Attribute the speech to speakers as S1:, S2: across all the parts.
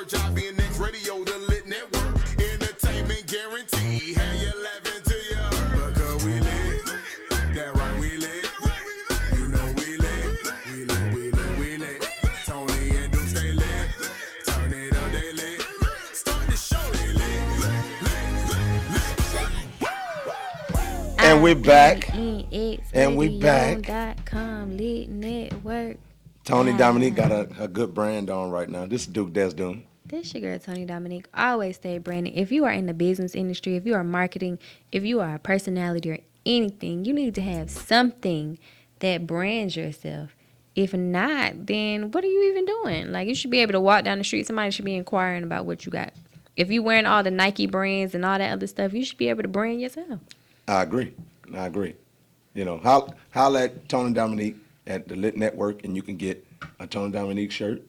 S1: job being next radio, the Litt Network. Entertainment guaranteed. Have you laughing to you? Because we lit. That right, we lit. You know we lit. We lit, we lit, we lit. Tony and Duke stay lit. Turn it up, they lit. Start the show, they lit.
S2: And we're back. And we back.
S3: Litt Netwrk.
S2: Tony Dominique got a good brand on right now. This is Duke Desdoon.
S3: This your girl, Tony Dominique. Always stay branding. If you are in the business industry, if you are marketing, if you are a personality or anything, you need to have something that brands yourself. If not, then what are you even doing? Like, you should be able to walk down the street. Somebody should be inquiring about what you got. If you wearing all the Nike brands and all that other stuff, you should be able to brand yourself.
S2: I agree. You know, holla at Tony Dominique at the Litt Netwrk, and you can get a Tony Dominique shirt.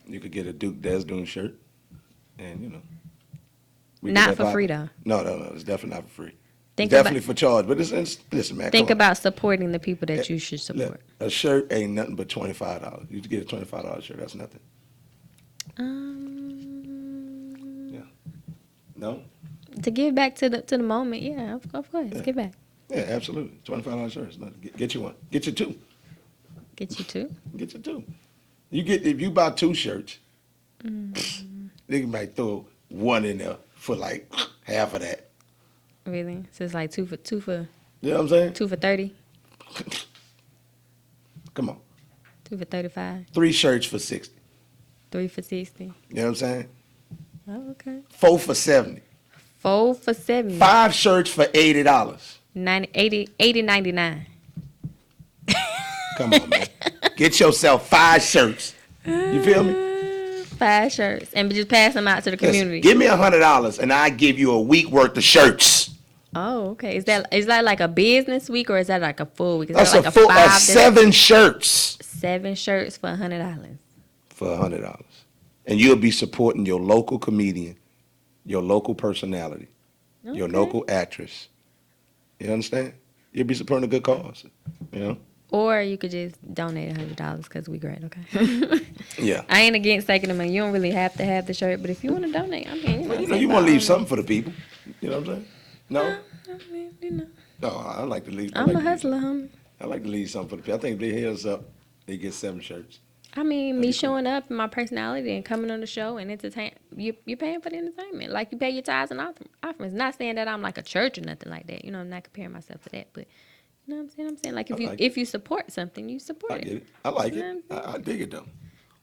S2: You could get a Duke Desdoon shirt, and you know.
S3: Not for free though.
S2: No, it's definitely not for free. Definitely for charge, but listen, man.
S3: Think about supporting the people that you should support.
S2: A shirt ain't nothing but $25. You get a $25 shirt. That's nothing. Yeah. No.
S3: To give back to the moment, yeah, of course, yeah. Give back.
S2: Yeah, absolutely. $25 shirts. Get you one. Get you two.
S3: Get you two.
S2: Get you two. If you buy two shirts, they might throw one in there for like half of that.
S3: Really? So it's like two for.
S2: You know what I'm saying?
S3: 2 for 30.
S2: Come on.
S3: 2 for 35.
S2: 3 shirts for 60.
S3: 3 for 60.
S2: You know what I'm saying?
S3: Oh, okay.
S2: 4 for 70.
S3: 4 for 70.
S2: 5 shirts for $80.
S3: 80.99.
S2: Come on, man. Get yourself 5 shirts. You feel me?
S3: 5 shirts, and just pass them out to the community.
S2: Listen, give me $100, and I give you a week worth of shirts.
S3: Oh, okay. Is that like a business week, or is that like a full week? Is
S2: That's
S3: that like
S2: a full
S3: 5
S2: 7 shirts.
S3: 7 shirts for $100.
S2: For $100, and you'll be supporting your local comedian, your local personality, your local actress. You understand? You'll be supporting a good cause. You know.
S3: Or you could just donate $100 because we great, okay?
S2: Yeah.
S3: I ain't against taking the money. You don't really have to have the shirt, but if you want to donate, I mean,
S2: you want to leave something for the people. You know what I'm saying? No?
S3: I mean, you know.
S2: No, I like to leave.
S3: I'm a hustler, homie.
S2: I like to leave something for the people. I think if they hit us up, they get 7 shirts.
S3: I mean, me showing up and my personality and coming on the show and entertain, you're paying for the entertainment. Like, you pay your tithes and offerings. Not saying that I'm like a church or nothing like that. You know, I'm not comparing myself to that, but... You know what I'm saying? Like, if you support something, you support it.
S2: I get it. I like it. I dig it, though.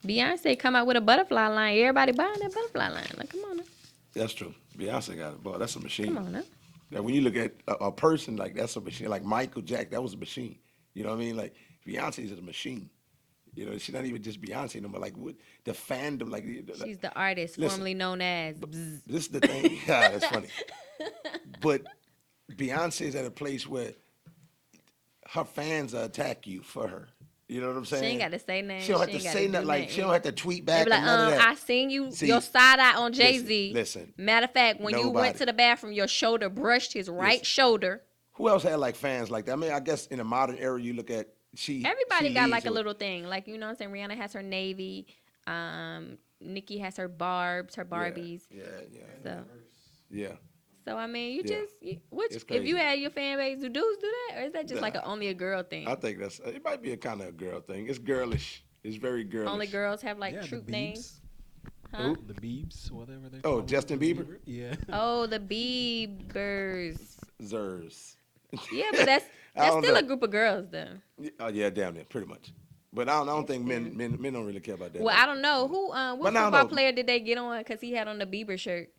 S3: Beyonce come out with a butterfly line. Everybody buying that butterfly line. Like, come on now.
S2: That's true. Beyonce got it. Boy, that's a machine.
S3: Come on now.
S2: Now, when you look at a person, like, that's a machine. Like Michael Jackson, that was a machine. You know what I mean? Like, Beyonce is a machine. You know, she's not even just Beyonce no more. Like, what, the fandom, like...
S3: She's the artist, formerly known as... Bzz.
S2: This is the thing. Yeah, that's funny. But Beyonce is at a place where... her fans attack you for her. You know what I'm saying?
S3: She ain't got to say nothing.
S2: She don't have to say nothing. Like, she don't have to tweet back.
S3: They be like,
S2: none of that.
S3: I seen you, your side eye on Jay-Z.
S2: Listen.
S3: Matter of fact, when you went to the bathroom, your shoulder brushed his right shoulder.
S2: Who else had like fans like that? I mean, I guess in the modern era, you look at
S3: Everybody got like a little thing. Like, you know what I'm saying? Rihanna has her Navy. Nikki has her Barbs, her Barbies.
S2: Yeah.
S3: So, I mean, if you had your fan base, do dudes do that? Or is that just like only a girl thing?
S2: I think it might be a kind of a girl thing. It's girlish. It's very girlish.
S3: Only girls have like troop names?
S4: Huh? The Biebs, whatever they
S2: call Justin Bieber?
S4: Yeah.
S3: Oh, the Biebers.
S2: Zers.
S3: Yeah, but that's still a group of girls, though.
S2: Yeah, damn it, pretty much. But I don't think men don't really care about that.
S3: Well, I don't know. What football player did they get on because he had on the Bieber shirt?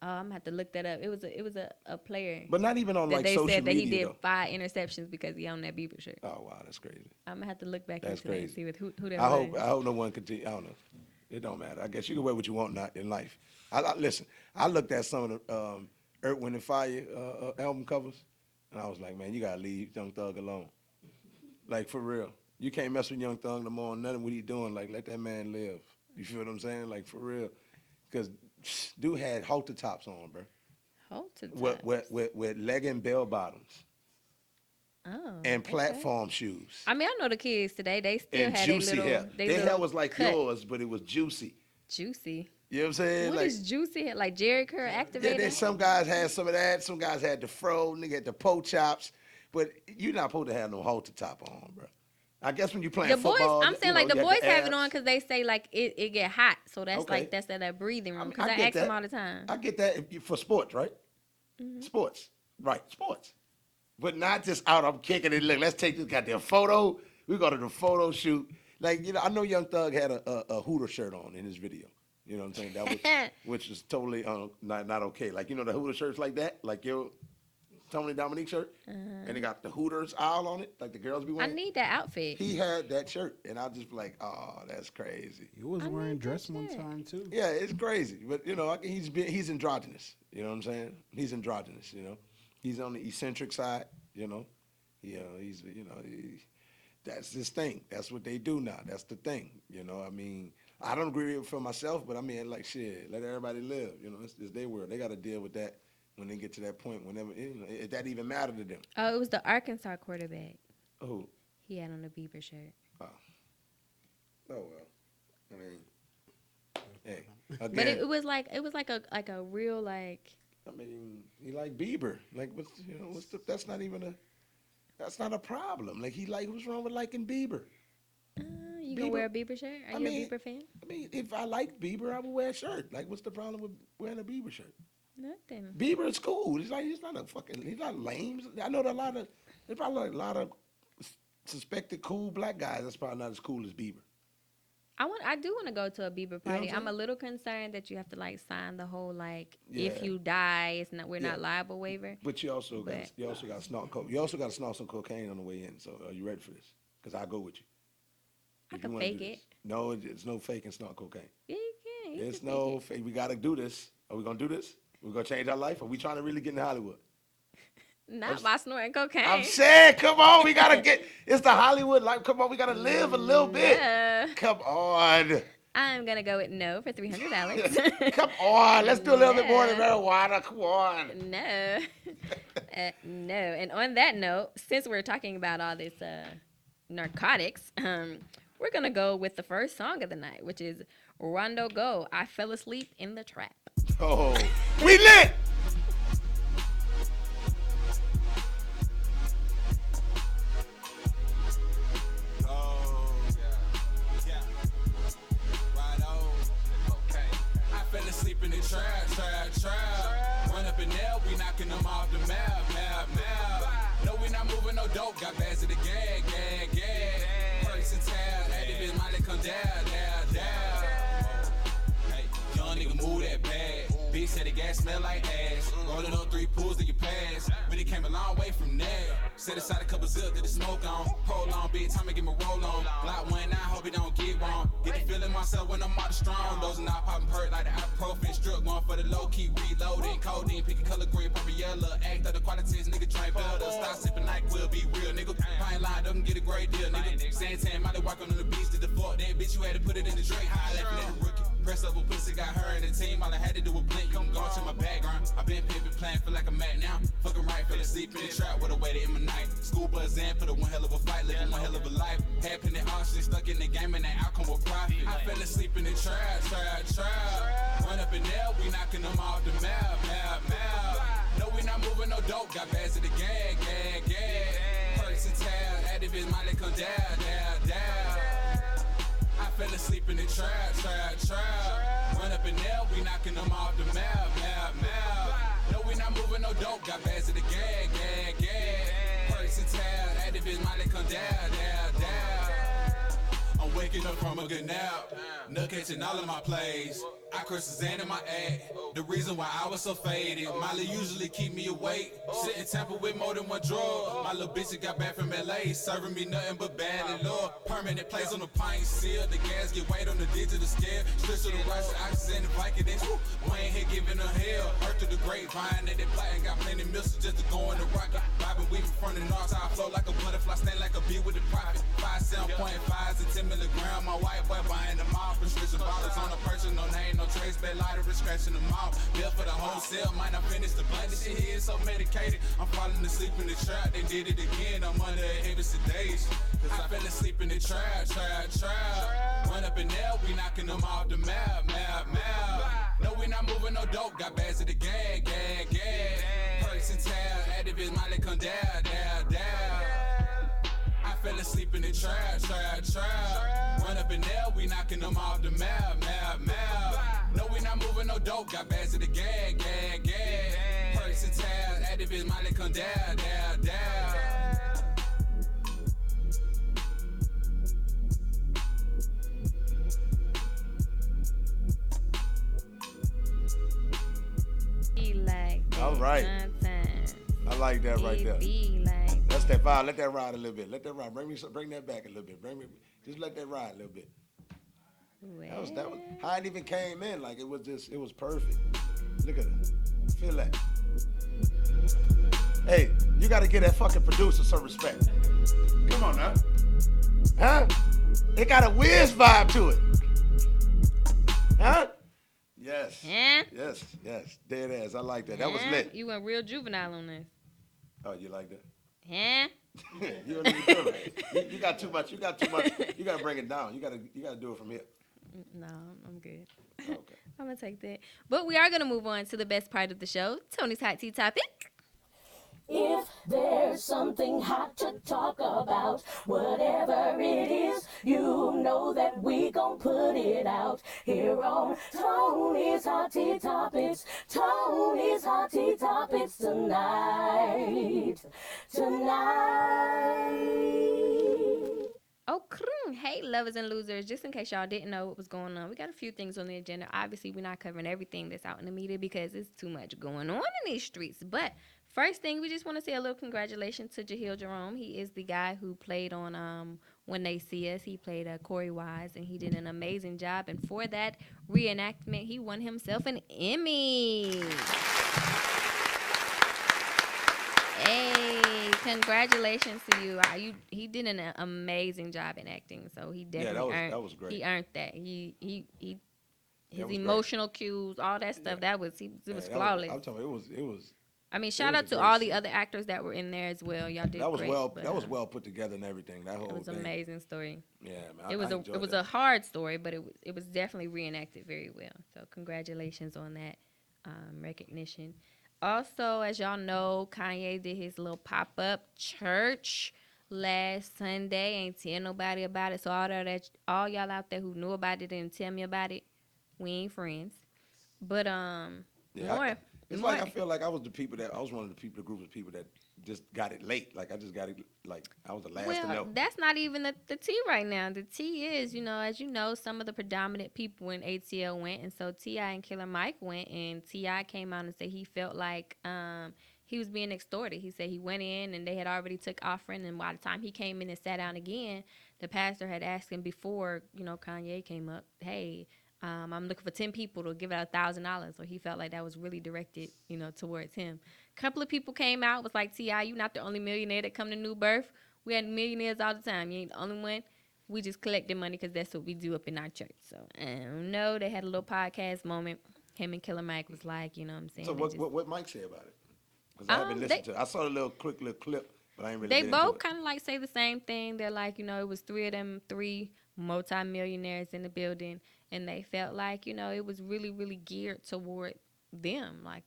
S3: I'm gonna have to look that up. It was a player.
S2: But not even on like social media.
S3: They said that he did 5 interceptions because he owned that Bieber shirt.
S2: Oh wow, that's crazy.
S3: I'm gonna have to look back into that and see who that was.
S2: I hope no one continue. I don't know. It don't matter. I guess you can wear what you want not in life. Listen. I looked at some of the Earth, Wind and Fire album covers, and I was like, man, you gotta leave Young Thug alone. Like for real, you can't mess with Young Thug no more. Nothing what he doing. Like let that man live. You feel what I'm saying? Like for real, because. Dude had halter tops on, bro.
S3: Halter tops?
S2: With legging bell bottoms.
S3: Oh.
S2: and
S3: okay.
S2: platform shoes.
S3: I mean, I know the kids today. They still
S2: And
S3: had their
S2: juicy
S3: little.
S2: hair.
S3: They
S2: Their hair
S3: little
S2: was like
S3: cut.
S2: yours, but it was juicy.
S3: Juicy.
S2: You know what I'm saying?
S3: What
S2: like,
S3: is juicy? Like Jerry Curl
S2: yeah,
S3: activator?
S2: then some guys had some of that. Some guys had the fro, nigga had the po chops. But you're not supposed to have no halter top on, bro. I guess when you playing
S3: The boys,
S2: football,
S3: I'm saying like the
S2: you
S3: boys
S2: got
S3: have it
S2: abs.
S3: on because they say like it get hot, so that's
S2: Okay.
S3: like that's that breathing room. Because I
S2: get
S3: ask them
S2: that.
S3: all the time.
S2: I get that for sports, right?
S3: Mm-hmm.
S2: Sports, right? Sports, but not just out. I'm kicking it. Look, let's take this goddamn photo. We go to the photo shoot. Like I know Young Thug had a Hooter shirt on in his video. You know what I'm saying? That was which is totally not okay. Like the Hooter shirts like that, like your Tony Dominique shirt, and they got the Hooters owl on it, like the girls be
S3: I
S2: wearing.
S3: need that outfit.
S2: He had that shirt, and I'll just be like, oh, that's crazy.
S4: He was
S3: I
S4: wearing
S3: need that
S4: dress one
S3: shit.
S4: time too.
S2: Yeah, it's crazy, but he's androgynous. You know what I'm saying? He's androgynous. He's on the eccentric side. That's his thing. That's what they do now. That's the thing. I mean, I don't agree with it for myself, but I mean, like, shit, let everybody live. It's their world. They got to deal with that when they get to that point. Whenever if that even matter to them.
S3: Oh, it was the Arkansas quarterback.
S2: Oh,
S3: He had on a Bieber shirt.
S2: oh well. I mean, hey, again.
S3: But it was like a real like.
S2: I mean, he like Bieber. Like, that's not a problem. Like, what's wrong with liking Bieber?
S3: You gonna
S2: Bieber-
S3: wear a Bieber shirt? Are you a Bieber fan?
S2: I mean, if I like Bieber, I would wear a shirt. Like, what's the problem with wearing a Bieber shirt?
S3: Nothing.
S2: Bieber is cool. He's not lame. I know there's probably a lot of suspected cool black guys that's probably not as cool as Bieber.
S3: I do want to go to a Bieber
S2: what
S3: party.
S2: I'm
S3: I'm a
S2: saying?
S3: little concerned that you have to like sign the whole like
S2: Yeah.
S3: if you die, we're
S2: Yeah.
S3: not liable waiver.
S2: But you also
S3: But-
S2: got to snort coke. You also got to snort some cocaine on the way in. So are you ready for this? Because I'll go with you.
S3: I
S2: If
S3: can
S2: you wanna
S3: fake
S2: do
S3: it.
S2: this. No, it's no faking snort cocaine.
S3: Yeah, you can. You
S2: There's
S3: can fake
S2: no
S3: it.
S2: fake. We got to do this. Are we going to do this? We're going to change our life? Are we trying to really get in Hollywood?
S3: Not by snorting cocaine.
S2: I'm saying, come on, we got to get, it's the Hollywood life. Come on, we got to live a little bit.
S3: No.
S2: Come on.
S3: I'm gonna go with no for $300.
S2: Come on, let's do a little bit more than marijuana. Come on.
S3: No. No. And on that note, since we're talking about all this narcotics, we're going to go with the first song of the night, which is Rondo Go, I Fell Asleep in the Trap.
S2: Oh, we lit.
S1: Sleep in the trap. Run up in there, we knocking them off the map. No, we not moving no dope, got bags of the gag. Perks and tab, that bitch Molly come down. Hey, young nigga move that bag. Bitch said the gas smell like ass. Rolling on 3 pools in your pants. But it came a long way from there. Set aside a couple zip, get the smoke on. Hold on, bitch, time to get my roll on. Block one, I hope it don't get wrong. Get the feeling myself when I'm out strong. Those are not popping perk like the ibuprofen. Struck one for the low key, reloading. Codeine, pick a color green, purple yellow. Act of the qualities, nigga, drink better. Stop sipping like we'll be real, nigga. Pine line up and get a great deal, nigga. Santan, Molly walk on the beach to the fork. That bitch, you had to put it in the drink. High left and the rookie. Press up a pussy, got her in the team. All I had to do was blink. You can go into my background. I been pimping, playing, feel like I'm at now. Fucking right, fell asleep in the trap with a way to end my night. School buzz in, put a one hell of a fight, living one hell of a life. Had penny options, stuck in the game, and the outcome was profit. I fell asleep in the trap. Run up in there, we knocking them off the map. No, we not moving no dope, got bags of the gag. Perks and tab, that bitch Molly come down. I fell asleep in the trap. Run up in there, we knocking them off the map. No, we not moving no dope, got bags of the gag. Perks and tab, that bitch Molly come down. I'm waking up from a good nap. Nut catching all of my plays. I curse Suzanne in my act. The reason why I was so faded. Molly usually keep me awake. Sitting Tampa with more than one drug. My little bitch that got back from LA. Serving me nothing but bad and love. Permanent place on the pint seal. The gas get weight on the digital scale. Strips to the right, oxygen and Vicodins. Wayne here giving her hell. Earth to the grapevine. That they plotting. Got plenty missiles just to go in the rocket. Bobbing weaving from the north side. Flow like a butterfly. Stand like a bee with the profit. 5, 7.5s and 10 milligram. My white boy buying them off. Prescription bottles on a person, no name, no trace, bad lighter, scratching them out. Bill for the wholesale, might not finish the blunt. This shit here is so medicated. I'm falling asleep in the trap, they did it again. I'm under a heavy sedation. Cause I fell asleep in the trap. Run up in there, we knocking them off the map. No, we not moving no dope, got bags of the gag. Perks and tab, activist, Molly come down. I fell asleep in the trap. Run up in there, we knocking them off the map. No, we not moving no dope, got bags of the gag. Perks and tab, activist, Molly come down.
S3: Be like that.
S2: All right.
S3: Sometimes.
S2: I like that right there.
S3: Be like
S2: That's that vibe. Let that ride a little bit. Let that ride. Bring that back a little bit. Just let that ride a little bit. That was how it even came in. Like it was perfect. Look at it. Feel that. Hey, you got to give that fucking producer some respect. Come on now. Huh? It got a Wiz vibe to it. Huh? Yes.
S3: Yeah?
S2: Yes. Dead ass. I like that. That was lit.
S3: You went real juvenile on this.
S2: Oh, you like that?
S3: Yeah?
S2: You don't even do it. You got too much. You got to bring it down. You got to do it from here.
S3: No, I'm good.
S2: Okay.
S3: I'm going to take that. But we are going to move on to the best part of the show, Tony's Hot Tea Topic.
S5: If there's something hot to talk about, whatever it is, you know that we gon' put it out here on Tony's Hot Tea Topics. Tony's Hot Tea Topics tonight.
S3: Oh, hey, lovers and losers. Just in case y'all didn't know what was going on, we got a few things on the agenda. Obviously, we're not covering everything that's out in the media because it's too much going on in these streets. But first thing, we just want to say a little congratulations to Jahil Jerome. He is the guy who played on When They See Us. He played Corey Wise, and he did an amazing job. And for that reenactment, he won himself an Emmy. Hey, congratulations to you. He did an amazing job in acting, so he definitely
S2: that was great.
S3: He earned that. His
S2: was
S3: emotional cues, all that stuff. It was flawless.
S2: I'm telling you, it was.
S3: I mean, shout out to all the other actors that were in there as well. Y'all did great.
S2: That was well put together and everything. That whole
S3: It was an amazing story.
S2: Yeah, man.
S3: It was a hard story, but it was definitely reenacted very well. So congratulations on that recognition. Also, as y'all know, Kanye did his little pop-up church last Sunday. Ain't tell nobody about it. So all y'all out there who knew about it and tell me about it, we ain't friends. But
S2: it's like I feel like I was one of the group of people that just got it late. Like I just got it I was the last to know.
S3: That's not even the tea right now. The tea is, as you know, some of the predominant people when ATL went, and so T.I. and Killer Mike went, and T.I. came out and said he felt like he was being extorted. He said he went in and they had already took offering, and by the time he came in and sat down again, the pastor had asked him before, Kanye came up, hey, I'm looking for 10 people to give out $1,000. So he felt like that was really directed, towards him. A couple of people came out, was like, T.I., you not the only millionaire that come to New Birth. We had millionaires all the time. You ain't the only one. We just collected money because that's what we do up in our church. So I don't know. They had a little podcast moment. Him and Killer Mike was like, you know what I'm saying?
S2: So what Mike say about it? Because I haven't listened to it. I saw a quick little clip, but I ain't really.
S3: They both kind of like say the same thing. They're like, it was three multi-millionaires in the building. And they felt like, it was really, really geared toward them, like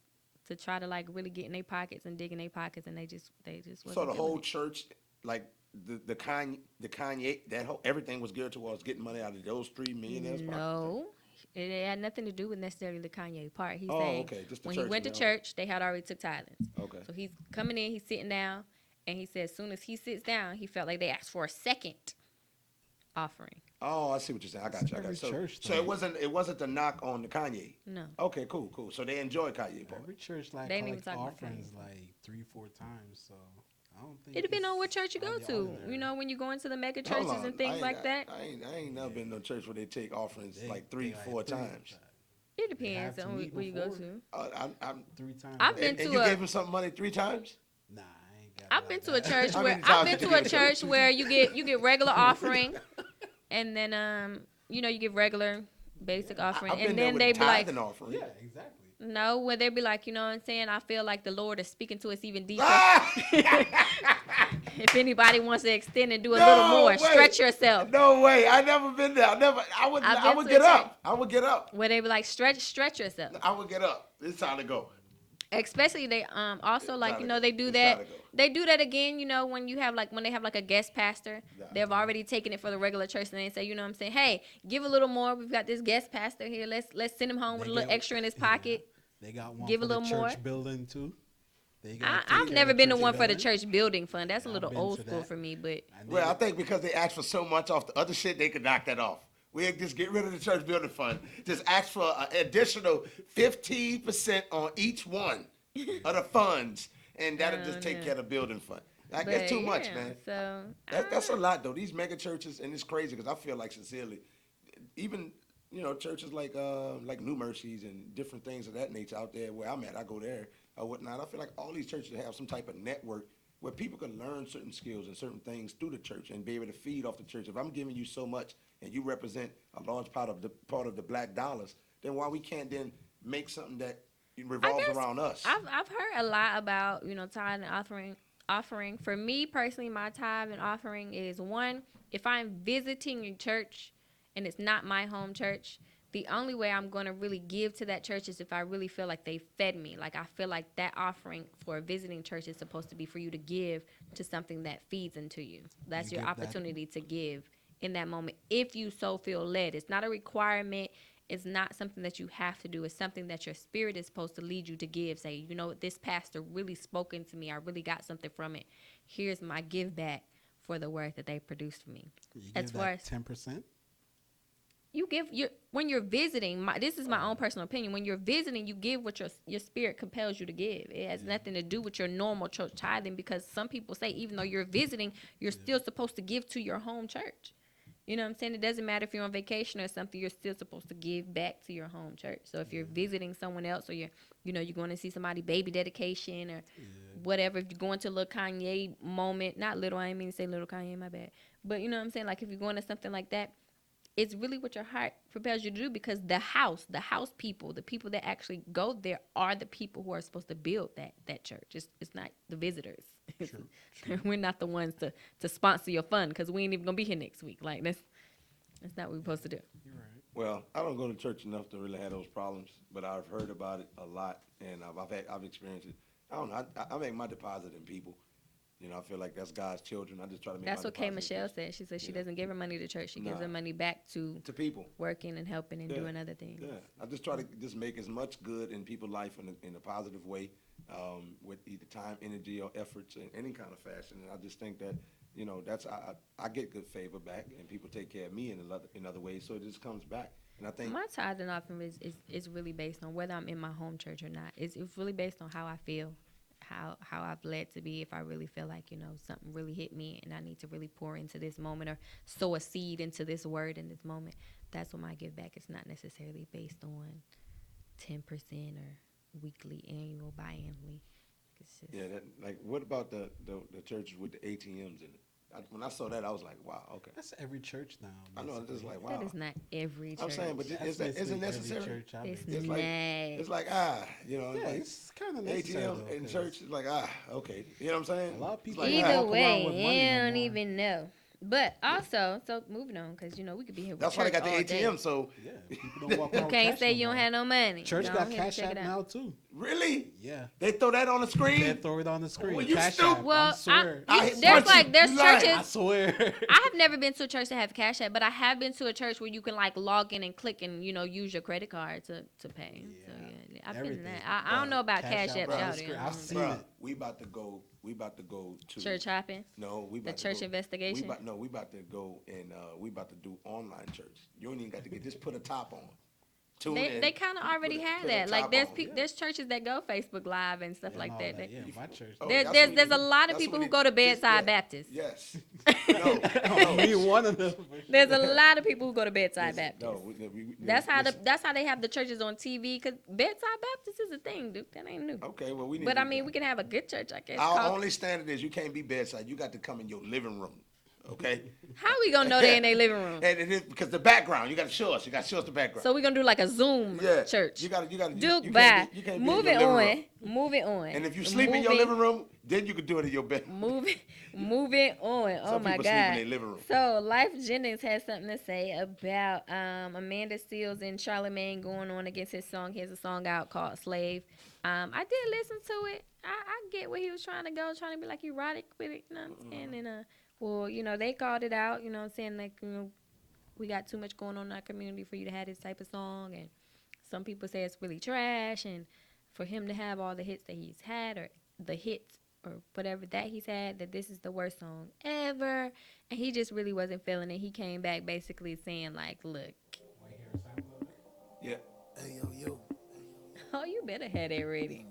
S3: to try to really get in their pockets and dig in their pockets, and they just wasn't.
S2: So the whole church, like the Kanye, everything was geared towards getting money out of those 3 millionaires.
S3: No, it had nothing to do with necessarily the Kanye part. He's saying
S2: okay. Just
S3: when he went to church, they had already took tithings.
S2: Okay.
S3: So he's coming in, he's sitting down, and he said as soon as he sits down, he felt like they asked for a second offering.
S2: Oh, I see what you're saying. I got you. So it wasn't the knock on the Kanye.
S3: No.
S2: Okay, cool. So they enjoy Kanye part.
S4: Every church
S3: they didn't even talk about
S4: offerings 3-4 times. So I don't think
S3: it depends on what church you go to. When you go into the mega churches and things like that.
S2: I ain't never been to a church where they take offerings 3-4 times.
S3: It depends on where you go to.
S2: I'm
S4: 3 times.
S3: I've been to
S2: you gave him some money 3 times?
S4: Nah, I ain't got.
S3: I've been to a church where you get regular offering, and then you get regular basic
S2: I've
S3: offering,
S2: been
S3: and
S2: there
S3: then
S2: with
S3: they
S2: the
S3: be like,
S2: tithing offering.
S4: Yeah, exactly.
S3: no, where they be like, you know what I'm saying? I feel like the Lord is speaking to us even deeper. If anybody wants to extend and do a little more, stretch yourself.
S2: No way. I never been there. I would get up. I would get up.
S3: Where they be like, stretch yourself.
S2: I would get up. It's time to go.
S3: Especially they also like, you know, they do that. They do that again, you know, when they have like a guest pastor. They've already taken it for the regular church, and they say, you know what I'm saying, hey, give a little more. We've got this guest pastor here. Let's send him home with a little extra in his pocket.
S4: They got one
S3: Give
S4: for
S3: a little
S4: the church
S3: more.
S4: building too.
S3: I've never been the one for the church building fund. That's a little old school
S4: that.
S3: for me, but
S2: Well, I think because they asked for so much off the other shit, they could knock that off. We just get rid of the church building fund. Just ask for an additional 15% on each one of the funds, and that'll just take care of the building fund. Like, that's too much, man.
S3: So
S2: That's a lot, though. These mega churches, and it's crazy because I feel like, sincerely, even, you know, churches like New Mercies and different things of that nature out there where I'm at, I go there or whatnot. I feel like all these churches have some type of network where people can learn certain skills and certain things through the church and be able to feed off the church. If I'm giving you so much and you represent a large part of the black dollars, then why we can't then make something that revolves around us?
S3: I've heard a lot about, you know, tithe and offering. For me personally, my tithe and offering is one, if I'm visiting a church and it's not my home church, the only way I'm going to really give to that church is if I really feel like they fed me. Like, I feel like that offering for a visiting church is supposed to be for you to give to something that feeds into you. That's your opportunity to give in that moment if you so feel led. It's not a requirement. It's not something that you have to do. It's something that your spirit is supposed to lead you to give. Say, you know what, this pastor really spoke into me. I really got something from it. Here's my give back for the work that they produced for me.
S4: You
S3: As
S4: give
S3: far
S4: that
S3: as
S4: 10%.
S3: you give when you're visiting, this is my own personal opinion. When you're visiting, you give what your spirit compels you to give. It has nothing to do with your normal church tithing, because some people say even though you're visiting, you're still supposed to give to your home church. You know what I'm saying? It doesn't matter if you're on vacation or something, you're still supposed to give back to your home church. So if you're visiting someone else, or you're going to see somebody baby dedication or whatever, if you're going to a little Kanye moment, not little, I didn't mean to say little Kanye, my bad. But you know what I'm saying? Like, if you're going to something like that, it's really what your heart propels you to do, because the house people, the people that actually go there are the people who are supposed to build that church. It's not the visitors. True. We're not the ones to sponsor your fund, because we ain't even gonna be here next week. Like, that's not what we're supposed to do.
S4: You're right.
S2: Well, I don't go to church enough to really have those problems, but I've heard about it a lot, and I've experienced it. I don't know. I make my deposit in people. You know, I feel like that's God's children. I just try to make.
S3: That's
S2: my
S3: what Kay
S2: deposit in
S3: Michelle
S2: people.
S3: said. She said she doesn't give her money to church. She gives her money back to
S2: people,
S3: working and helping and doing other things.
S2: Yeah, I just try to just make as much good in people's life in a positive way, with either time, energy, or efforts in any kind of fashion. And I just think that, you know, that's I get good favor back, and people take care of me in other ways. So it just comes back. And I think
S3: my tithe and offering is really based on whether I'm in my home church or not. It's really based on how I feel, how I've led to be. If I really feel like, you know, something really hit me and I need to really pour into this moment or sow a seed into this word in this moment, that's what my give back is. Not necessarily based on 10% or weekly, annual, biannually. It's just,
S2: like, what about the churches with the ATMs in it? When I saw that, I was like, wow, okay.
S4: That's every church now.
S2: I know, it's just like, wow.
S3: that is not every church.
S2: I'm saying, but is it necessary? It's like, you know,
S4: Yeah,
S2: like,
S4: it's kind of necessary.
S2: ATM in church is like, okay. You know what I'm saying?
S4: A lot of people
S2: Like,
S3: Either
S4: walk
S3: way,
S4: around with money
S3: you
S4: no
S3: don't
S4: more.
S3: even know. But also, so moving on, because, you know, we could be here with
S2: that's why they
S3: church
S2: got the
S3: all
S2: ATM.
S3: day.
S2: So
S4: Yeah, people don't walk
S3: You
S4: around with
S3: can't
S4: cash
S3: say
S4: no
S3: you don't
S4: more.
S3: have no money.
S4: Church
S3: Go
S4: got
S3: ahead and
S4: Cash
S3: check
S4: App
S3: it out.
S4: now too.
S2: really,
S4: Yeah.
S2: they throw that on the screen.
S4: They throw it on the screen.
S2: Well, you
S4: Cash
S2: stupid.
S4: App.
S3: Well,
S4: I swear.
S3: there's
S2: You lying.
S3: churches.
S4: I swear.
S3: I have never been to a church that have Cash App, but I have been to a church where you can, like, log in and click and, you know, use your credit card to pay. So yeah, I've been to
S4: Everything.
S3: that. I don't know about Cash App
S4: on the
S3: out
S4: screen.
S3: there.
S4: I've seen
S2: Bruh,
S4: it.
S2: we about to go to
S3: Church hopping.
S2: No, we about
S3: The
S2: to
S3: church
S2: go,
S3: investigation?
S2: We about to go and we about to do online church. You don't even got to just put a top on. Tune in.
S3: They kind of already
S2: put a-
S3: have
S2: put a
S3: that. Like,
S2: top on.
S3: there's churches that go Facebook Live and stuff
S4: And
S3: like
S4: all
S3: that.
S4: Yeah, my church.
S2: Oh,
S3: There's
S2: that's what
S3: there's
S2: we
S3: a
S2: need.
S3: lot of
S2: That's
S3: people
S2: what
S3: who
S2: we
S3: go to
S2: need.
S3: Bedside
S2: Yeah.
S3: Baptist.
S2: Yes. No.
S4: Me one of them.
S3: There's a lot of people who go to Bedside
S2: Listen,
S3: Baptist.
S2: no,
S3: That's how
S2: listen.
S3: that's how they have the churches on TV, because Bedside Baptist is a thing, dude. That ain't new.
S2: Okay, well we need.
S3: But
S2: to
S3: I mean, we can have a good church, I guess.
S2: Our only standard is you can't be bedside. You got to come in your living room. Okay.
S3: How we gonna know they in their living room?
S2: And it is because the background, you got to show us. You got to show us the background.
S3: So we're gonna do like a Zoom
S2: Yeah.
S3: church.
S2: You got to.
S3: Duke,
S2: you
S3: bye.
S2: can't be, you can't be in
S3: Moving
S2: your living
S3: on.
S2: room.
S3: Moving on.
S2: And if you sleep in your living room, then you could do it in your bed.
S3: Moving on. Oh
S2: Some
S3: my
S2: people
S3: God.
S2: sleep in their living room.
S3: So Life Jennings has something to say about Amanda Seales and Charlamagne going on against his song. He has a song out called Slave. I did listen to it. I get where he was trying to go, trying to be like erotic with it, you know what I'm saying? And well, you know, they called it out, you know what I'm saying, like, you know, we got too much going on in our community for you to have this type of song, and some people say it's really trash, and for him to have all the hits that he's had, or the hits or whatever that he's had, that this is the worst song ever, and he just really wasn't feeling it. He came back basically saying like, look,
S2: Yeah.
S1: Hey, yo.
S3: oh, you better have that ready.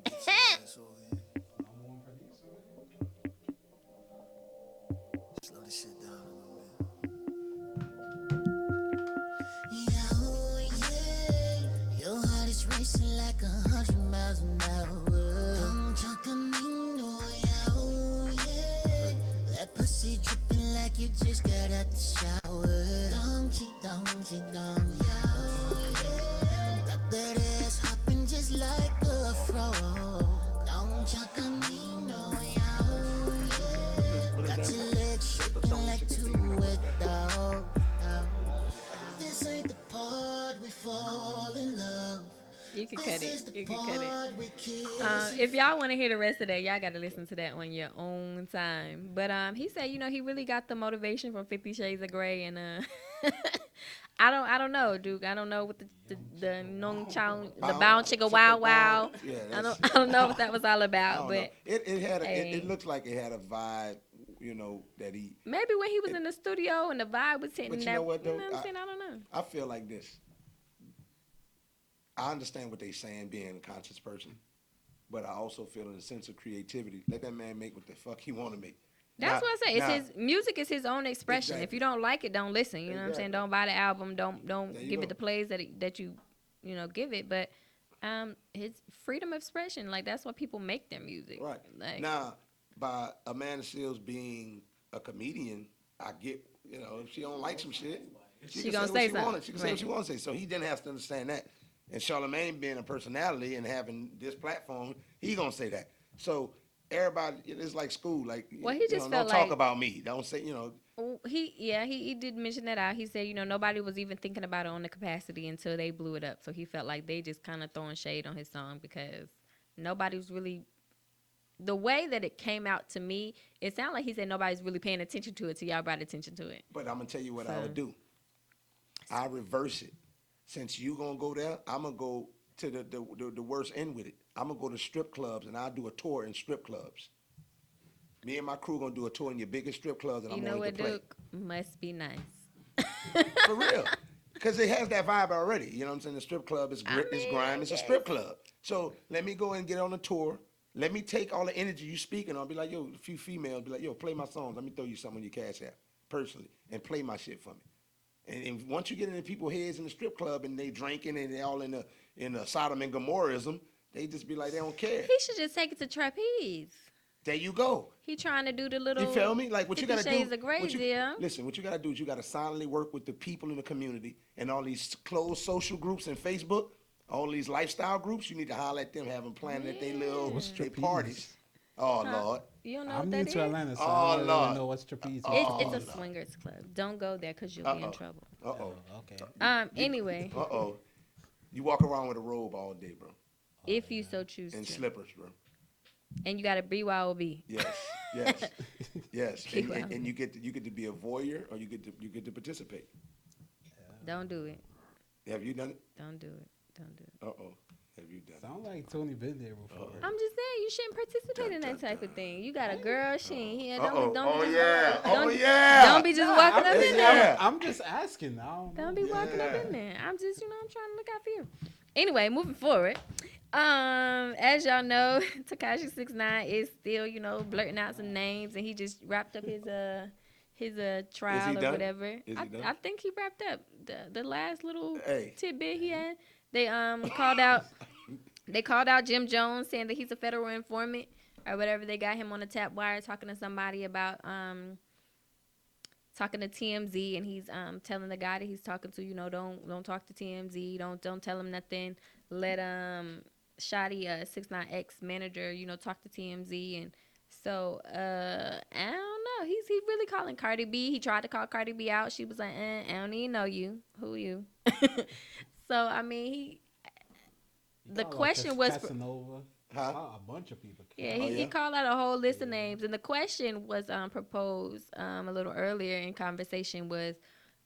S1: Slow this shit down a little bit. Your heart is racing like 100 miles an hour. Come camino, yeah. That pussy dripping like you just got out the shower. Don't, yeah. Got that ass hopping just like a fro. Don't camino, yeah. Got your legs shaking like two wet dogs. This ain't the part we fall in love.
S3: You can cut
S1: This is
S3: it.
S1: the
S3: You can cut it.
S1: part we kiss.
S3: If y'all want to hear the rest of that, y'all got to listen to that on your own time. But he said, you know, he really got the motivation from 50 Shades of Grey, and I don't know, Duke. I don't know what the Nong Chow, the Bound Chicka Wow Wow.
S2: Yeah,
S3: I don't know what that was all
S2: I
S3: about,
S2: don't
S3: but
S2: know. It had
S3: hey.
S2: it looks like it had a vibe, you know, that he.
S3: maybe when he was in the studio and the vibe was hitting
S2: But you
S3: that.
S2: know what, though?
S3: You know what I'm saying? I don't know.
S2: I feel like this. I understand what they saying, being a conscious person, but I also feel in a sense of creativity. Let that man make what the fuck he want to make.
S3: That's
S2: Now-
S3: what I say. It's
S2: now-
S3: his music is his own expression. If
S2: Exactly.
S3: you don't like it, don't listen. You know what I'm saying?
S2: Exactly.
S3: Don't buy the album. Don't
S2: There you
S3: give
S2: go.
S3: it the plays that you know give it. But his freedom of expression, like that's why people make their music.
S2: Right.
S3: Like,
S2: Now, by Amanda Seales being a comedian, I get, you know, if she don't like some shit,
S3: She
S2: can
S3: gonna
S2: what
S3: say
S2: she wanna-
S3: something.
S2: She can say what
S3: Right.
S2: she wants to say. So he didn't have to understand that. And Charlamagne being a personality and having this platform, he gonna say that. So everybody, it's like school. Like,
S3: Well, he
S2: you
S3: just
S2: know,
S3: felt
S2: don't talk
S3: like-
S2: about me. Don't say, you know.
S3: he did mention that out. He said, you know, nobody was even thinking about it on the capacity until they blew it up. So he felt like they just kind of throwing shade on his song because nobody was really. The way that it came out to me, it sounded like he said nobody's really paying attention to it till y'all brought attention to it.
S2: But I'm gonna tell you what I
S3: So-
S2: would do. I reverse it. Since you gonna go there, I'm gonna go to the worst end with it. I'm gonna go to strip clubs and I'll do a tour in strip clubs. Me and my crew gonna do a tour in your biggest strip clubs, and
S3: You
S2: I'm
S3: know
S2: going
S3: what,
S2: to play.
S3: Duke? Must be nice.
S2: For real. Because it has that vibe already. You know what I'm saying? The strip club is grit, it's
S3: mean,
S2: grime, it's a strip club. So let me go and get on a tour. Let me take all the energy you speaking on. Be like, yo, a few females, be like, yo, play my songs. Let me throw you something on your cash app, personally, and play my shit for me. And once you get into people's heads in the strip club and they drinking and they all in the Sodom and Gomorism, they just be like, they don't care.
S3: He should just take it to trapeze.
S2: There you go.
S3: He trying to do the little.
S2: You feel me? Like what you
S3: 50
S2: gotta do.
S3: Shades of Grey
S2: what you-
S3: deal.
S2: Listen, what you gotta do is you gotta silently work with the people in the community and all these closed social groups and Facebook, all these lifestyle groups. You need to holler at them, have them planning at their little
S4: What's
S2: their
S4: trapeze?
S2: parties. Oh Lord.
S3: You don't know
S4: I'm
S3: what
S4: new
S3: that
S4: to
S3: is?
S4: Atlanta, so
S2: Oh,
S4: I don't
S2: Lord.
S4: really know what's trapeze.
S3: It's
S2: Oh,
S3: a swingers club. Don't go there because you'll be in trouble.
S2: Uh-oh.
S4: Okay.
S3: Anyway,
S2: Uh-oh. You walk around with a robe all day, bro.
S3: if you so choose
S2: And
S3: to,
S2: slippers, bro.
S3: and you got to BYOB.
S2: Yes. Yes. Yes. And,
S3: Wow.
S2: and you get to be a voyeur or you get to participate.
S3: Don't do it.
S2: Have you done it?
S3: Don't do it. Don't do it.
S2: Uh-oh. Have you done it?
S4: Sound like Tony been there before.
S3: I'm just saying you shouldn't participate in that type of thing. You got a girl, she ain't here.
S2: Uh-oh.
S3: Don't
S2: Oh
S3: be just,
S2: yeah. Oh
S3: don't-
S2: yeah.
S3: Don't be just walking up in there.
S2: Yeah.
S4: I'm just asking now.
S3: Don't be walking up
S2: Yeah.
S3: in there. I'm just, I'm trying to look out for you. Anyway, moving forward. As y'all know, Tekashi 6ix9ine is still, blurting out some names, and he just wrapped up his trial or
S2: done?
S3: whatever.
S2: Is he done?
S3: I think he wrapped up the last little
S2: Hey.
S3: tidbit he had. They called out Jim Jones, saying that he's a federal informant or whatever. They got him on a tap wire talking to somebody about talking to TMZ, and he's telling the guy that he's talking to, don't talk to TMZ, don't tell him nothing. Let Shotty 6ix9ine manager, talk to TMZ, and so I don't know. He really calling Cardi B. He tried to call Cardi B out. She was like, I don't even know you. Who you? So I mean, the question was
S4: Casanova.
S2: Huh?
S4: A bunch of people.
S3: Yeah,
S2: Oh,
S3: he
S2: yeah?
S3: called out a whole list of names, and the question was proposed a little earlier in conversation was,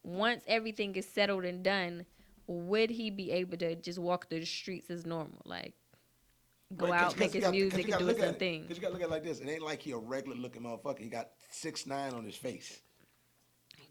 S3: once everything is settled and done, would he be able to just walk through the streets as normal, like go
S2: Right,
S3: out, make his music, and do his own thing?
S2: Because you got to look at it like this. It ain't like he a regular looking motherfucker. He got 6ix9ine on his face.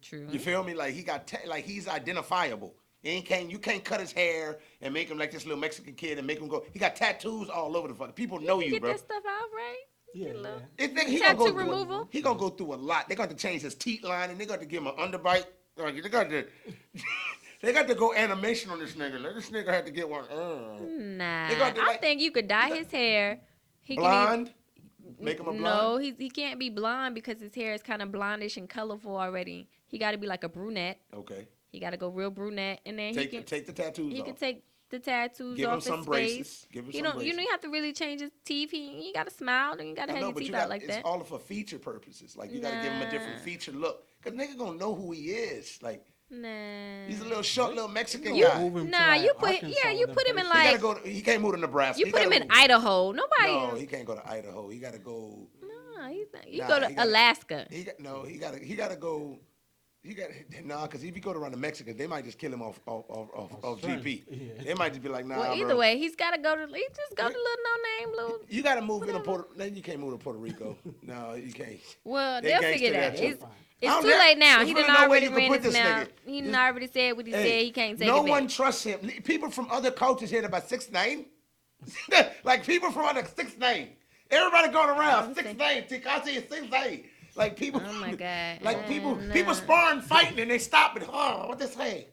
S3: True.
S2: You feel me? Like he got like he's identifiable. You can't cut his hair and make him like this little Mexican kid and make him go. He got tattoos all over the fucking. People know you,
S3: Get
S2: bro.
S3: that stuff out, right?
S4: Yeah,
S3: Get a little-
S2: He
S3: Tattoo
S2: gonna go
S3: removal?
S2: He gonna go through a lot. They got to change his teeth line and they got to give him an underbite. Like, they got to. They got to go animation on this nigga. Like, this nigga had to get one.
S3: Nah,
S2: They got to,
S3: I
S2: like,
S3: think you could dye his hair. He
S2: blonde. Make him a blonde.
S3: No, he can't be blonde because his hair is kind of blondish and colorful already. He got to be like a brunette.
S2: Okay.
S3: He got to go real brunette, and then
S2: Take the tattoos
S3: he
S2: off.
S3: can take the tattoos
S2: Give him
S3: off
S2: some
S3: his
S2: braces.
S3: face.
S2: Give him
S3: You
S2: some
S3: don't.
S2: braces.
S3: You have to really change his teeth. You got to smile, and you got to
S2: I
S3: have
S2: know,
S3: your
S2: but
S3: teeth
S2: you
S3: out
S2: got
S3: like
S2: it's
S3: that.
S2: all for feature purposes. Like you got to give him a different
S3: Nah.
S2: feature look, cause nigga gonna know who he is. Like
S3: Nah.
S2: he's a little short, little Mexican
S4: You
S2: guy.
S4: move him to,
S3: Nah,
S4: like,
S3: you put
S4: Arkansas
S3: you
S4: with
S3: put
S4: them
S3: him in
S4: places.
S2: He
S3: like
S2: gotta go. He can't move to Nebraska.
S3: you
S2: He
S3: put him
S2: gotta
S3: in
S2: move-
S3: Idaho. Nobody.
S2: No, he can't go to Idaho. He gotta go.
S3: Nah, he's not. You
S2: Nah,
S3: go to
S2: he gotta-
S3: Alaska.
S2: He gotta go. Cause if you go to run the Mexicans, they might just kill him off
S4: strength,
S2: GP.
S4: yeah.
S2: They might just be like, nah,
S3: Well, either
S2: bro.
S3: way, he's got to go to. He just go to little no name little.
S2: You gotta move into Puerto. Then you can't move to Puerto Rico. No, you can't.
S3: Well,
S2: They
S3: they'll
S2: gangsta
S3: figure
S2: there,
S3: that.
S2: too.
S3: It's
S2: I don't
S3: too
S2: care.
S3: late now.
S2: There's
S3: He
S2: really
S3: done
S2: no way
S3: already
S2: you can
S3: ran
S2: put
S3: his
S2: this
S3: mouth.
S2: nigga.
S3: He done already said what he said. He can't take
S2: no
S3: it back.
S2: one trusts him. People from other cultures hear about 6ix9ine. Like people from other 6ix9ine. Everybody going around 6ix9ine. Tekashi is 6ix9ine. Like people.
S3: Oh my God.
S2: Like people
S3: Nah.
S2: sparring, fighting, and they stop and what they say?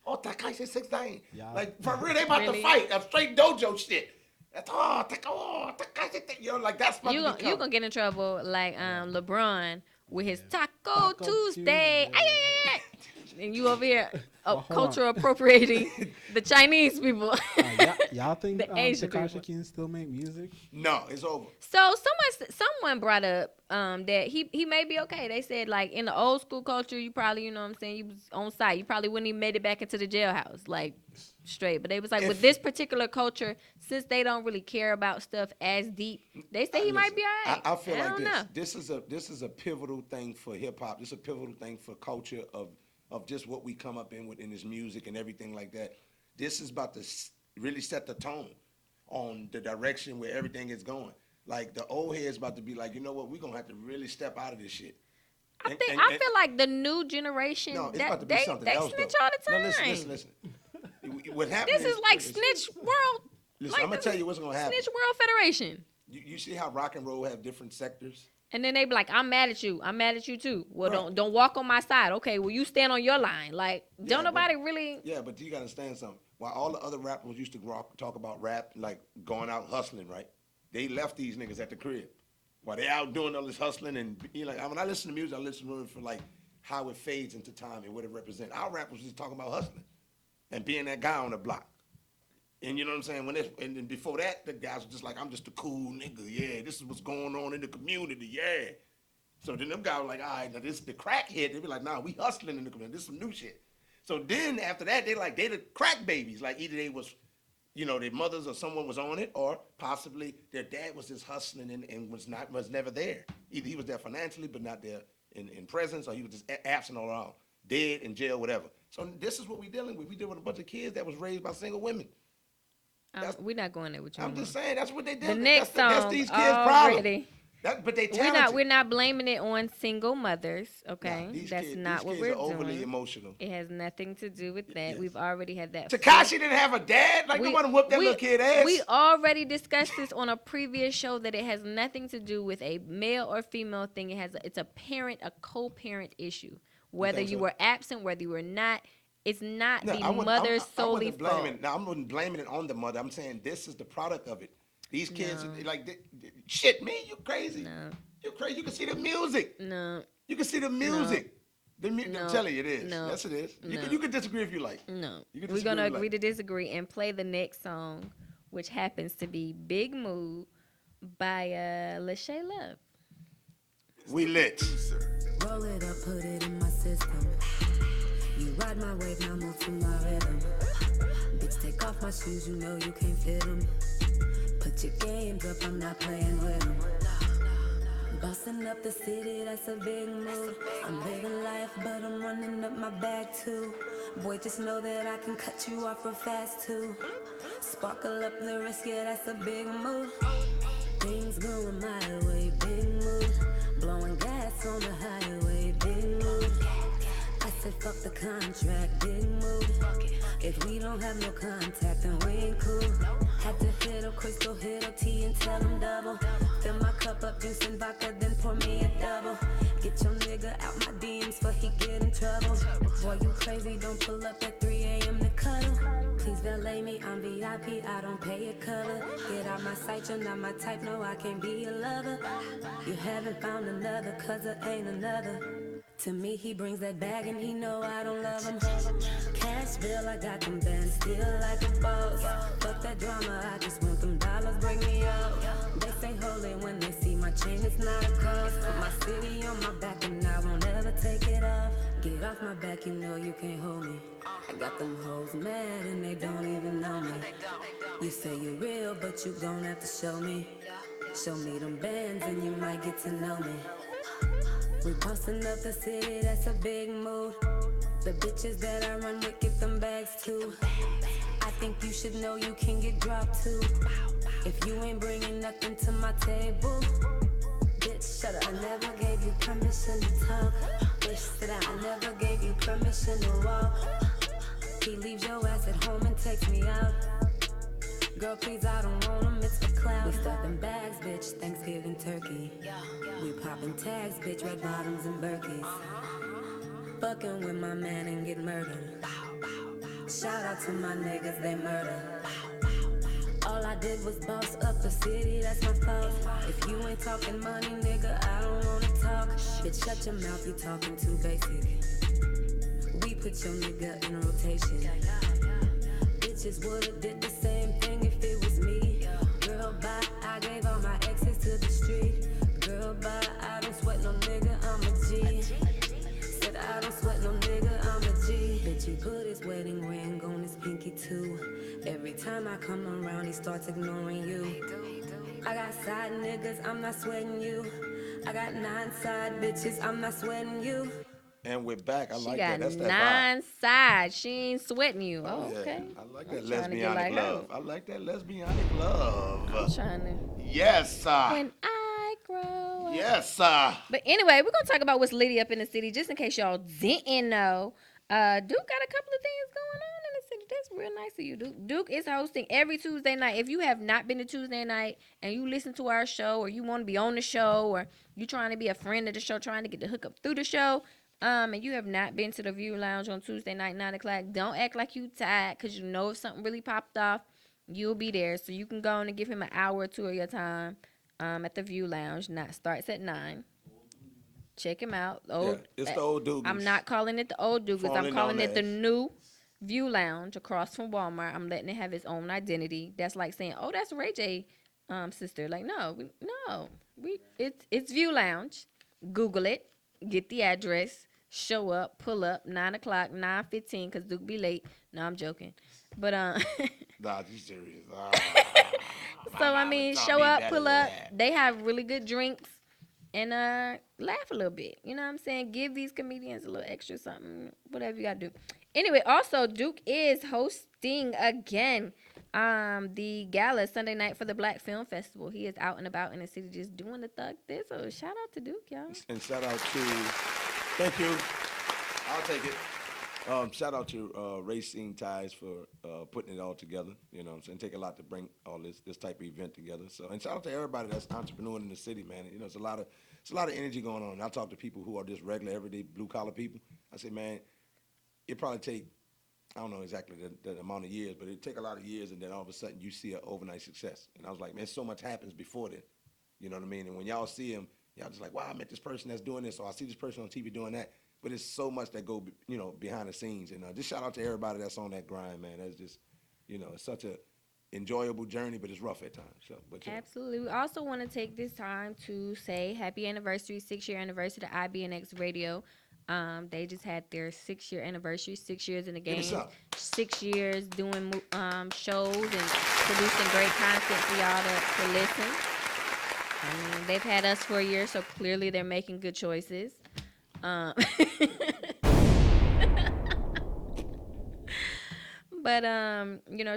S2: Oh, Tekashi 6ix9ine.
S4: Yeah.
S2: Like for real, they about to
S3: Really?
S2: fight. A straight dojo shit. That's Tekashi. Like that's about
S3: You
S2: to become.
S3: gonna get in trouble like LeBron with his Taco
S4: Taco
S3: Tuesday.
S4: Tuesday.
S3: Ay, ay, ay, ay. And you over here
S4: hold
S3: culture
S4: on.
S3: appropriating the Chinese people.
S4: Y'all think
S3: The Asian people.
S4: Tekashi can still make music?
S2: No, it's over.
S3: So someone brought up that he may be okay. They said like in the old school culture, you probably, you know what I'm saying, you was on site. You probably wouldn't even made it back into the jailhouse like straight. But they was like with this particular culture, since they don't really care about stuff as deep, they say he might be all right.
S2: I feel like
S3: don't
S2: this.
S3: know.
S2: This is a pivotal thing for hip hop. This is a pivotal thing for culture of just what we come up in with in this music and everything like that. This is about to really set the tone on the direction where everything is going. Like the old heads about to be like, you know what, we're gonna have to really step out of this shit.
S3: I feel like the new generation,
S2: No, it's about to be something
S3: they
S2: else.
S3: snitch
S2: though.
S3: all the time.
S2: No, listen. What happened?
S3: This is like Snitch World.
S2: Listen,
S3: like
S2: I'm gonna
S3: this
S2: tell
S3: is
S2: you what's gonna happen.
S3: Snitch World Federation.
S2: You see how rock and roll have different sectors?
S3: And then they be like, I'm mad at you. I'm mad at you too. Well,
S2: Right.
S3: don't walk on my side. Okay, well, you stand on your line. Like, don't
S2: but-
S3: nobody really.
S2: Yeah, but you gotta understand something. While all the other rappers used to talk about rap, like going out hustling, right? They left these niggas at the crib. While they out doing all this hustling and when I listen to music, I listen to it for like how it fades into time and what it represents. Our rappers just talking about hustling and being that guy on the block. And you know what I'm saying? And then before that, the guys were just like, I'm just a cool nigga. Yeah, this is what's going on in the community. Yeah. So then them guys were like, all right, now this is the crackhead. They be like, nah, we hustling in the community. This is some new shit. So then after that, they the crack babies. Like either they was, their mothers or someone was on it, or possibly their dad was just hustling and was never there. Either he was there financially, but not there in presence, or he was just absent all around, dead, in jail, whatever. So this is what we dealing with. We dealing with a bunch of kids that was raised by single women.
S3: We're not going there with you.
S2: I'm just saying that's what they did.
S3: The next
S2: that's
S3: song
S2: these kids' problem.
S3: already.
S2: But they talented.
S3: We're not blaming it on single mothers.
S2: Nah,
S3: Okay,
S2: these
S3: that's
S2: kids,
S3: not
S2: these
S3: what
S2: kids
S3: we're
S2: are overly
S3: doing.
S2: emotional.
S3: It has nothing to do with that.
S2: Yes.
S3: We've already had that.
S2: Tekashi didn't have a dad. Like nobody whooped that little kid ass.
S3: We already discussed this on a previous show that it has nothing to do with a male or female thing. It's a co-parent issue. Whether
S2: think
S3: you
S2: so?
S3: were absent, whether you were not, it's not
S2: No,
S3: the
S2: I wouldn't-
S3: mother's
S2: I
S3: solely
S2: wasn't blaming.
S3: fault.
S2: No, I wasn't blaming it on the mother. I'm saying this is the product of it. These kids,
S3: No.
S2: shit, man, you crazy.
S3: No.
S2: You crazy. You can see the music.
S3: No.
S2: You can see the music.
S3: No,
S2: I'm telling you, it is.
S3: no,
S2: Yes, it is.
S3: no.
S2: You can disagree if you like.
S3: No.
S2: You can
S3: We're
S2: disagree
S3: going to
S2: if you
S3: agree
S2: like.
S3: to disagree and play the next song, which happens to be Big Mood by Lachey Love.
S2: We lit.
S6: Roll it up, put it in my system. You ride my wave, now move to my rhythm. Bitch, take off my shoes, you know you can't fit them. Put your games up, I'm not playing with them. Bossing up the city, that's a big move. I'm living life, but I'm running up my bag too. Boy, just know that I can cut you off real fast too. Sparkle up the wrist, yeah, that's a big move. Things going my way, big move. Blowing gas on the highway, big move. I said fuck the contract, big move. If we don't have no contact, then we ain't cool. Had to hit up Crystal, hit up T and tell them double. Fill my cup up, juice and vodka, then pour me a double. Get your nigga out my DMs for he get in trouble. Boy, you crazy, don't pull up at 3 a.m. to cuddle. Please valet me, I'm VIP, I don't pay a cover. Get out my sight, you're not my type, no, I can't be a lover. You haven't found another, cause there ain't another. To me, he brings that bag and he know I don't love him. Cash bill, I got them bands, still like a boss. Fuck that drama, I just want them dollars, break me up. They say holy when they see my chain, it's not a cross. Put my city on my back and I won't ever take it off. Get off my back, you know you can't hold me. I got them hoes mad and they don't even know me. You say you're real, but you gon' have to show me. Show me them bands and you might get to know me. We bustin' up the city, that's a big move. The bitches that I run with get them bags too. I think you should know you can get dropped too. If you ain't bringing nothing to my table. Bitch, shut up, I never gave you permission to talk. Bitch, sit down, I never gave you permission to walk. He leaves your ass at home and takes me out. Girl, please, I don't want him, it's for clout. We stuffing bags, bitch, Thanksgiving turkey. We popping tags, bitch, red bottoms and Birkies. Fucking with my man and get murdered. Shout out to my niggas, they murder. All I did was boss up the city, that's my fault. If you ain't talking money, nigga, I don't wanna talk. Bitch, shut your mouth, you talking too basic. We put your nigga in rotation. Bitches would've did the same thing if it was me. Girl, bye, I gave all my exes to the street. Girl, bye, I don't sweat no nigga, I'm a G. Said I don't sweat no nigga, I'm a G. Bitch, he put his wedding ring on his pinky too. Every time I come around, he starts ignoring you. I got side niggas, I'm not sweating you. I got 9 side bitches, I'm not sweating you.
S2: And we're back. I
S3: She
S2: like
S3: got
S2: that. That's that
S3: 9 sides. She ain't sweating you.
S2: vibe.
S3: Oh,
S2: Yeah,
S3: okay.
S2: I like
S3: I'm
S2: that
S3: trying to get
S2: lesbianic
S3: like
S2: love.
S3: her.
S2: I like that lesbianic love.
S3: I'm trying to.
S2: Yes,
S3: When I grow up.
S2: yes,
S3: But anyway, we're gonna talk about what's litty up in the city, just in case y'all didn't know. Duke got a couple of things going on in the city. That's real nice of you, Duke. Duke is hosting every Tuesday night. If you have not been to Tuesday night and you listen to our show, or you want to be on the show, or you trying to be a friend of the show, trying to get the hookup through the show, and you have not been to the View Lounge on Tuesday night, 9 o'clock, don't act like you tired, because you know if something really popped off, you'll be there. So you can go on and give him an hour or two of your time at the View Lounge. Starts at 9. Check him out.
S2: it's the old Doogies.
S3: I'm not calling it the old Doogies. I'm
S2: Formerly
S3: calling
S2: known
S3: it the
S2: as.
S3: new View Lounge across from Walmart. I'm letting it have its own identity. That's like saying, "Oh, that's Ray J, sister." Like, it's View Lounge. Google it. Get the address. Show up. Pull up. 9 o'clock. 9:15. Cause Duke be late. No, I'm joking. But
S2: Nah, you serious?
S3: so I mean, show up, pull up. They have really good drinks. And laugh a little bit. You know what I'm saying? Give these comedians a little extra something, whatever you gotta do. Anyway, also Duke is hosting again the gala Sunday night for the Black Film Festival. He is out and about in the city just doing the thug this. So shout out to Duke, y'all.
S2: And shout out to, thank you. I'll take it. Shout out to Racing Ties for putting it all together. You know what I'm saying? Take a lot to bring all this type of event together. So, and shout out to everybody that's entrepreneur in the city, man. You know, it's a lot of energy going on. And I talk to people who are just regular, everyday blue collar people. I say, man, it probably take, I don't know exactly the amount of years, but it take a lot of years, and then all of a sudden you see an overnight success. And I was like, man, so much happens before then. You know what I mean? And when y'all see him, y'all just like, wow, I met this person that's doing this, or I see this person on TV doing that. but it's so much that go, behind the scenes. And just shout out to everybody that's on that grind, man. That's just, it's such a enjoyable journey, but it's rough at times. So, but
S3: Absolutely. We also want to take this time to say happy anniversary, 6-year anniversary to IBNX Radio. They just had their 6-year anniversary, 6 years in the
S2: Give me
S3: game,
S2: some.
S3: 6 years doing shows and producing great content for y'all to listen. I mean, they've had us for a year, so clearly they're making good choices. But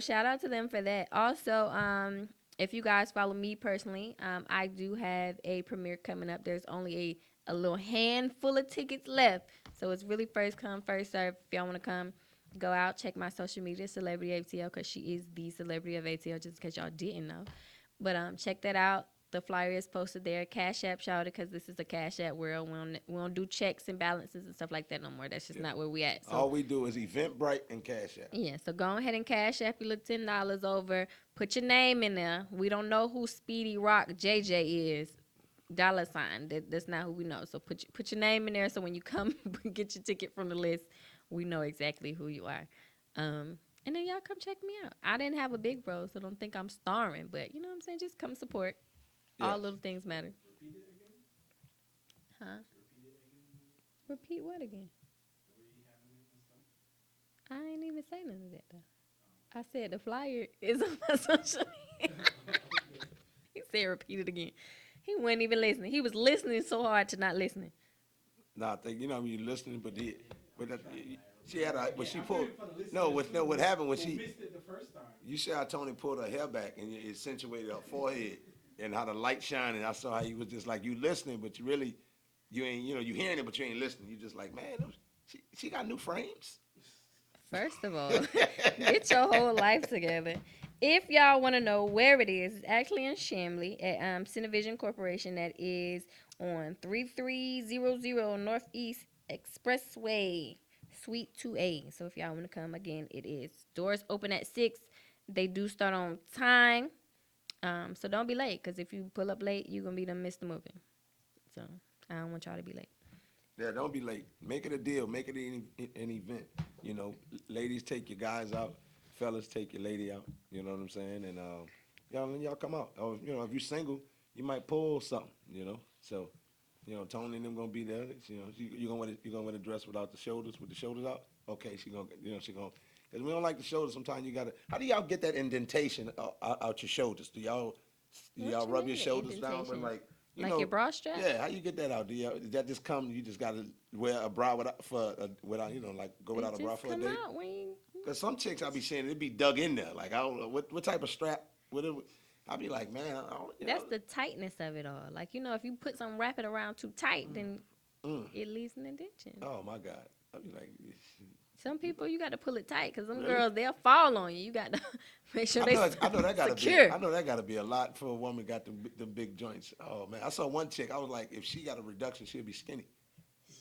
S3: shout out to them for that. Also, if you guys follow me personally, I do have a premiere coming up. There's only a little handful of tickets left, so it's really first come, first serve. If y'all want to come, go out, check my social media, Celebrity ATL, because she is the celebrity of ATL, just in case y'all didn't know. But check that out. The flyer is posted there. Cash App shouted, because this is a Cash App world. We don't do checks and balances and stuff like that no more. That's just not where we at. So,
S2: all we do is Eventbrite and Cash App.
S3: yeah, so go ahead and Cash App your little $10 over. Put your name in there. We don't know who Speedy Rock JJ is. $. That's not who we know. So put your name in there, so when you come get your ticket from the list, we know exactly who you are. And then y'all come check me out. I didn't have a big bro, so don't think I'm starring. But you know what I'm saying? Just come support.
S2: Yeah.
S3: All little things matter. Huh? Repeat what again? I ain't even say none of that though. I said the flyer is on my social media. He said repeat it again. He wasn't even listening. He was listening so hard to not listening.
S2: Nah, I think you listening, but she had she pulled. What happened when she missed it the first time? You saw how Tony pulled her hair back and it accentuated her forehead and how the light shined. And I saw how you was just like you listening, but you ain't you hearing it, but you ain't listening. You just like, man, she got new frames.
S3: First of all, get your whole life together. If y'all want to know where it is, it's actually in Chamblee at Cinevision Corporation. That is on 3300 Northeast Expressway, Suite 2A. So if y'all want to come, again, it is. Doors open at 6. They do start on time. So don't be late, because if you pull up late, you're going to be done miss the movie. So I don't want y'all to be late.
S2: Yeah, don't be late. Make it a deal. Make it an event. Ladies, take your guys out. Fellas, take your lady out. You know what I'm saying? And y'all come out. Or, if you're single, you might pull something. So, Tony and them gonna be there. You gonna wear the dress without the shoulders, with the shoulders out. Okay, she gonna. Because we don't like the shoulders. Sometimes you gotta. How do y'all get that indentation out your shoulders? Do y'all rub your shoulders down when like
S3: your bra strap?
S2: Yeah, how you get that out? Does that just come? You just gotta wear a bra without go without a bra for a day. Cause some chicks I be seeing it be dug in there. Like I don't know what type of strap. I be like, man,
S3: that's the tightness of it all. Like if you put some wrap it around too tight, then it leaves an indentation.
S2: Oh my God, I be like.
S3: Some people you got to pull it tight, because them girls they'll fall on you. You got to make sure they
S2: I know that gotta
S3: secure.
S2: I know that gotta be a lot for a woman got the big joints. Oh man, I saw one chick. I was like, if she got a reduction, she'll be skinny.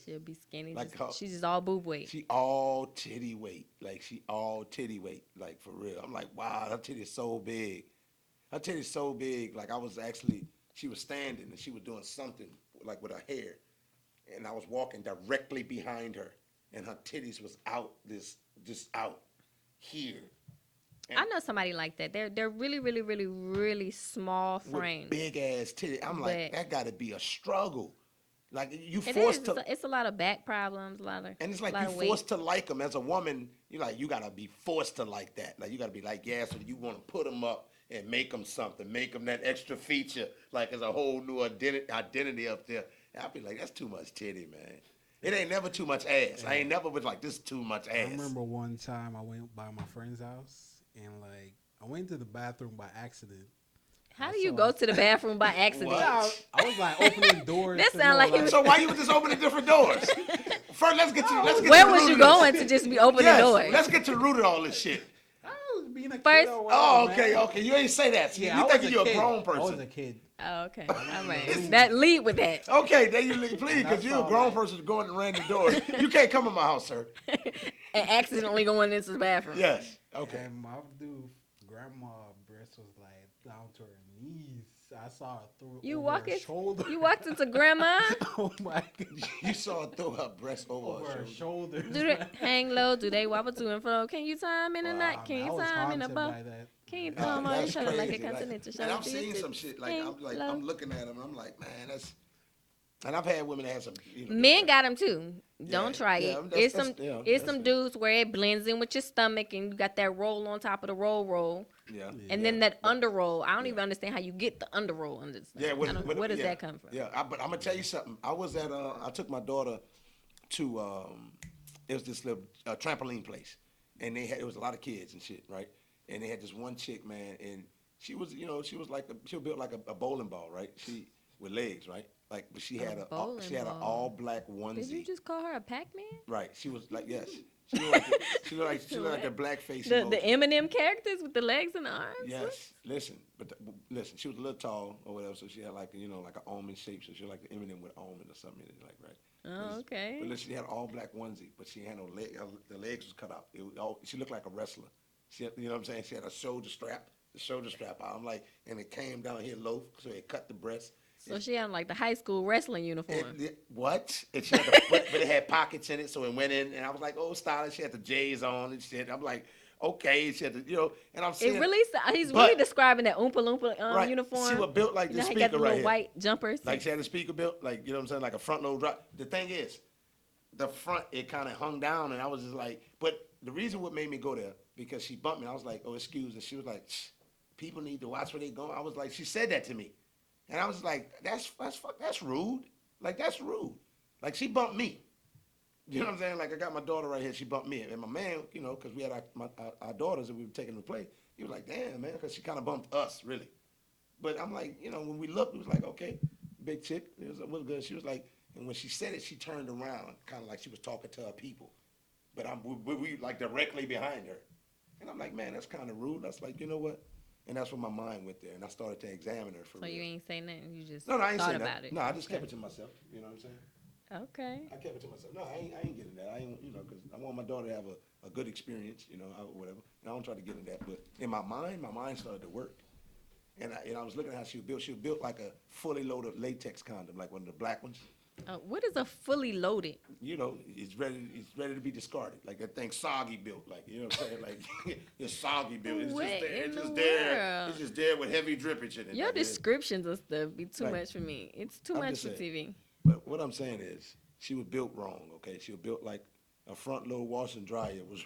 S3: She'll be skinny.
S2: Like
S3: she's just all boob weight.
S2: She all titty weight. Like she all titty weight. Like for real. I'm like, wow, her titty is so big. Her titty is so big. Like she was standing and she was doing something like with her hair, and I was walking directly behind her. And her titties was out, just out here. And
S3: I know somebody like that. They're really, really, really, really small frames.
S2: Big ass titties. I'm like, that got to be a struggle. Like you
S3: It
S2: forced
S3: is.
S2: to.
S3: It's a lot of back problems,
S2: And it's like you forced to like them as a woman. You gotta be forced to like that. Like you gotta be like, yeah. So you want to put them up and make them something, make them that extra feature. Like there's a whole new identity up there. And I'll be like, that's too much titty, man. It ain't never too much ass. I ain't never was like, this is too much ass.
S4: I remember one time I went by my friend's house and I went to the bathroom by accident.
S3: How do you go to the bathroom by accident?
S4: I was like opening doors.
S3: This sound like
S2: so why you was just opening different doors? First, let's get to
S3: where was you going to just be opening doors?
S2: Let's get to the root of all this shit.
S4: I was being a
S3: First,
S4: kid.
S2: Okay. You ain't say that. See, you thinking you're a grown person.
S4: I was a kid.
S3: Oh, okay. All right. That lead with that.
S2: Okay, then you leave, please, because you're a grown person going to random doors. You can't come in my house, sir.
S3: And accidentally going into the bathroom.
S2: Yes. Okay.
S4: And my grandma breast was like down to her knees. I saw her through
S3: You
S4: over
S3: walk
S4: her
S3: it.
S4: shoulder.
S3: You walked into grandma.
S4: Oh my god.
S2: You saw her throw her breast over
S4: Over
S2: her
S4: her
S2: shoulder.
S4: shoulders.
S3: Do they hang low? Do they wobble to and fro? Can you time in a
S2: Wow,
S3: night? Can
S4: I
S3: you
S4: was
S3: time in a
S4: haunted
S3: bow?
S4: by that.
S3: Can you
S4: man.
S3: thumb on your
S2: That's
S3: shoulder like a
S2: crazy.
S3: continental
S2: And
S3: shoulder?
S2: I've
S3: Do your
S2: seen some
S3: tits
S2: shit
S3: hang low?
S2: I'm looking at them and I'm like, man, that's. And I've had women that have some.
S3: Men got them too. Don't try
S2: yeah,
S3: it.
S2: that's-
S3: It's some
S2: that's- yeah,
S3: it's
S2: that's
S3: some
S2: it.
S3: dudes where it blends in with your stomach and you got that roll on top of the roll.
S2: Yeah.
S3: And then that under roll. I don't even understand how you get the under roll under the
S2: Yeah,
S3: stomach. Where does that come from?
S2: Yeah, but I'm gonna tell you something. I was at I took my daughter to it was this little trampoline place, and it was a lot of kids and shit, right? And they had this one chick, man, and she was built like a bowling ball, right? She with legs, right? Like, but she had an all black onesie.
S3: Did you just call her a Pac-Man?
S2: Right. She was like, yes. She looked like the blackface.
S3: The Eminem characters with the legs and the arms?
S2: Yes, listen, listen, she was a little tall or whatever, so she had like like an almond shape, so she was like the Eminem with almond or something, like right.
S3: Oh, okay.
S2: But listen, she had all black onesie, but she had no leg. The legs was cut out. She looked like a wrestler. She had, you know what I'm saying? She had a shoulder strap, out. I'm like, and it came down here low, so it cut the breast.
S3: So she had like the high school wrestling uniform.
S2: What? And she had but it had pockets in it, so it went in. And I was like, oh, stylish. She had the J's on and shit. I'm like, okay. She had the, and I'm saying.
S3: He's really describing that Oompa Loompa uniform.
S2: She was built like this
S3: he
S2: speaker
S3: got the
S2: right
S3: little
S2: here.
S3: white jumpers.
S2: Like she had the speaker built, like, you know what I'm saying, like a front load drop. The thing is, the front, it kind of hung down, and I was just like, but the reason what made me go there, because she bumped me. I was like, oh, excuse. And she was like, shh, people need to watch where they going. I was like, she said that to me. And I was like, that's rude. Like, that's rude. Like, she bumped me. You know what I'm saying? Like, I got my daughter right here. She bumped me. And my man, because we had our daughters and we were taking them to play, he was like, damn, man, because she kind of bumped us, really. But I'm like, when we looked, it was like, okay, big chick. It was good. She was like, and when she said it, she turned around, kind of like she was talking to her people. But we like directly behind her. And I'm like, man, that's kind of rude. That's like, you know what? And that's when my mind went there, and I started to examine her for real.
S3: So you ain't say nothing. You just
S2: I ain't
S3: thought
S2: saying
S3: about
S2: that.
S3: it.
S2: No, I just kept it to myself. You know what I'm saying?
S3: Okay.
S2: I kept it to myself. No, I ain't getting that. I ain't, because I want my daughter to have a good experience, whatever. And I don't try to get in that. But in my mind started to work. And I was looking at how she was built. She was built like a fully loaded latex condom, like one of the black ones.
S3: What is a fully loaded?
S2: It's ready to be discarded. Like that thing soggy built. Like, you know what I'm saying? Like, it's soggy built. It's
S3: What
S2: just there.
S3: in
S2: It's
S3: the
S2: just there.
S3: world?
S2: It's just there with heavy drippage in it.
S3: Your
S2: Like,
S3: descriptions of stuff be too
S2: Like,
S3: much for me. It's too
S2: I'm
S3: much
S2: just
S3: for TV.
S2: But what I'm saying is, she was built wrong. Okay, she was built like a front load wash and dryer was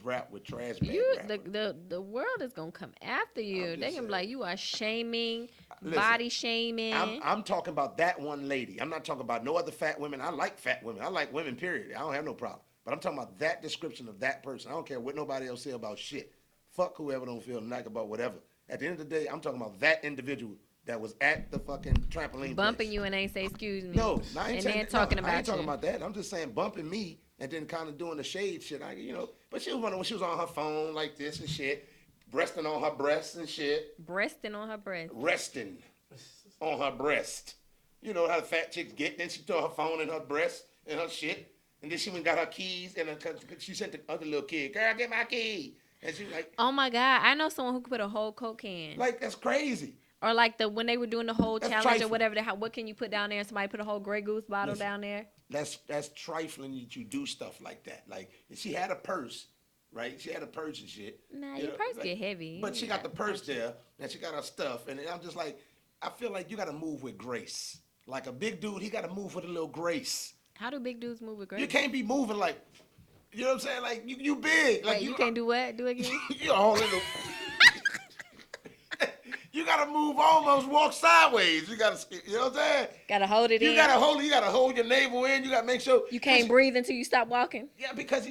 S2: wrapped with trash bag wrapper.
S3: The world is gonna come after you.
S2: I'm
S3: They
S2: just
S3: can be
S2: saying.
S3: like, you are shaming,
S2: Listen,
S3: body shaming.
S2: I'm talking about that one lady. I'm not talking about no other fat women. I like fat women. I like women, period. I don't have no problem. But I'm talking about that description of that person. I don't care what nobody else say about shit. Fuck whoever don't feel like about whatever. At the end of the day, I'm talking about that individual that was at the fucking trampoline
S3: bumping
S2: place.
S3: you and ain't say excuse me.
S2: No, I ain't
S3: and
S2: saying
S3: then
S2: that.
S3: talking
S2: No,
S3: about
S2: I ain't talking
S3: you.
S2: about that. I'm just saying bumping me and then kind of doing the shade shit. But she was wondering when she was on her phone like this and shit, breasting on her breasts and shit,
S3: Breasting on her breast.
S2: resting on her breast. You know how the fat chicks get. Then she throw her phone in her breast and her shit, and then she went and got her keys and she sent the other little kid, girl, get my key. And she was like,
S3: Oh my God, I know someone who could put a whole Coke can.
S2: like that's crazy.
S3: Or like when they were doing the whole
S2: That's
S3: challenge or
S2: trifling.
S3: whatever. What can you put down there? And somebody put a whole Grey Goose bottle
S2: Listen.
S3: down there.
S2: That's trifling that you do stuff like that. Like, she had a purse, right? She had a purse and shit.
S3: Nah,
S2: You
S3: your
S2: know,
S3: purse
S2: like-
S3: get heavy.
S2: But she got the purse there, and she got her stuff, and I'm just like, I feel like you got to move with grace. Like a big dude, he got to move with a little grace.
S3: How do big dudes move with grace?
S2: You can't be moving like, you know what I'm saying? Like you big, like
S3: Wait, you can't do what? Do it again?
S2: You're all in the. You gotta move almost, walk sideways. You know what I'm saying?
S3: Gotta hold it in.
S2: You gotta hold your navel in. You gotta make sure
S3: You can't breathe until you stop walking.
S2: Yeah, because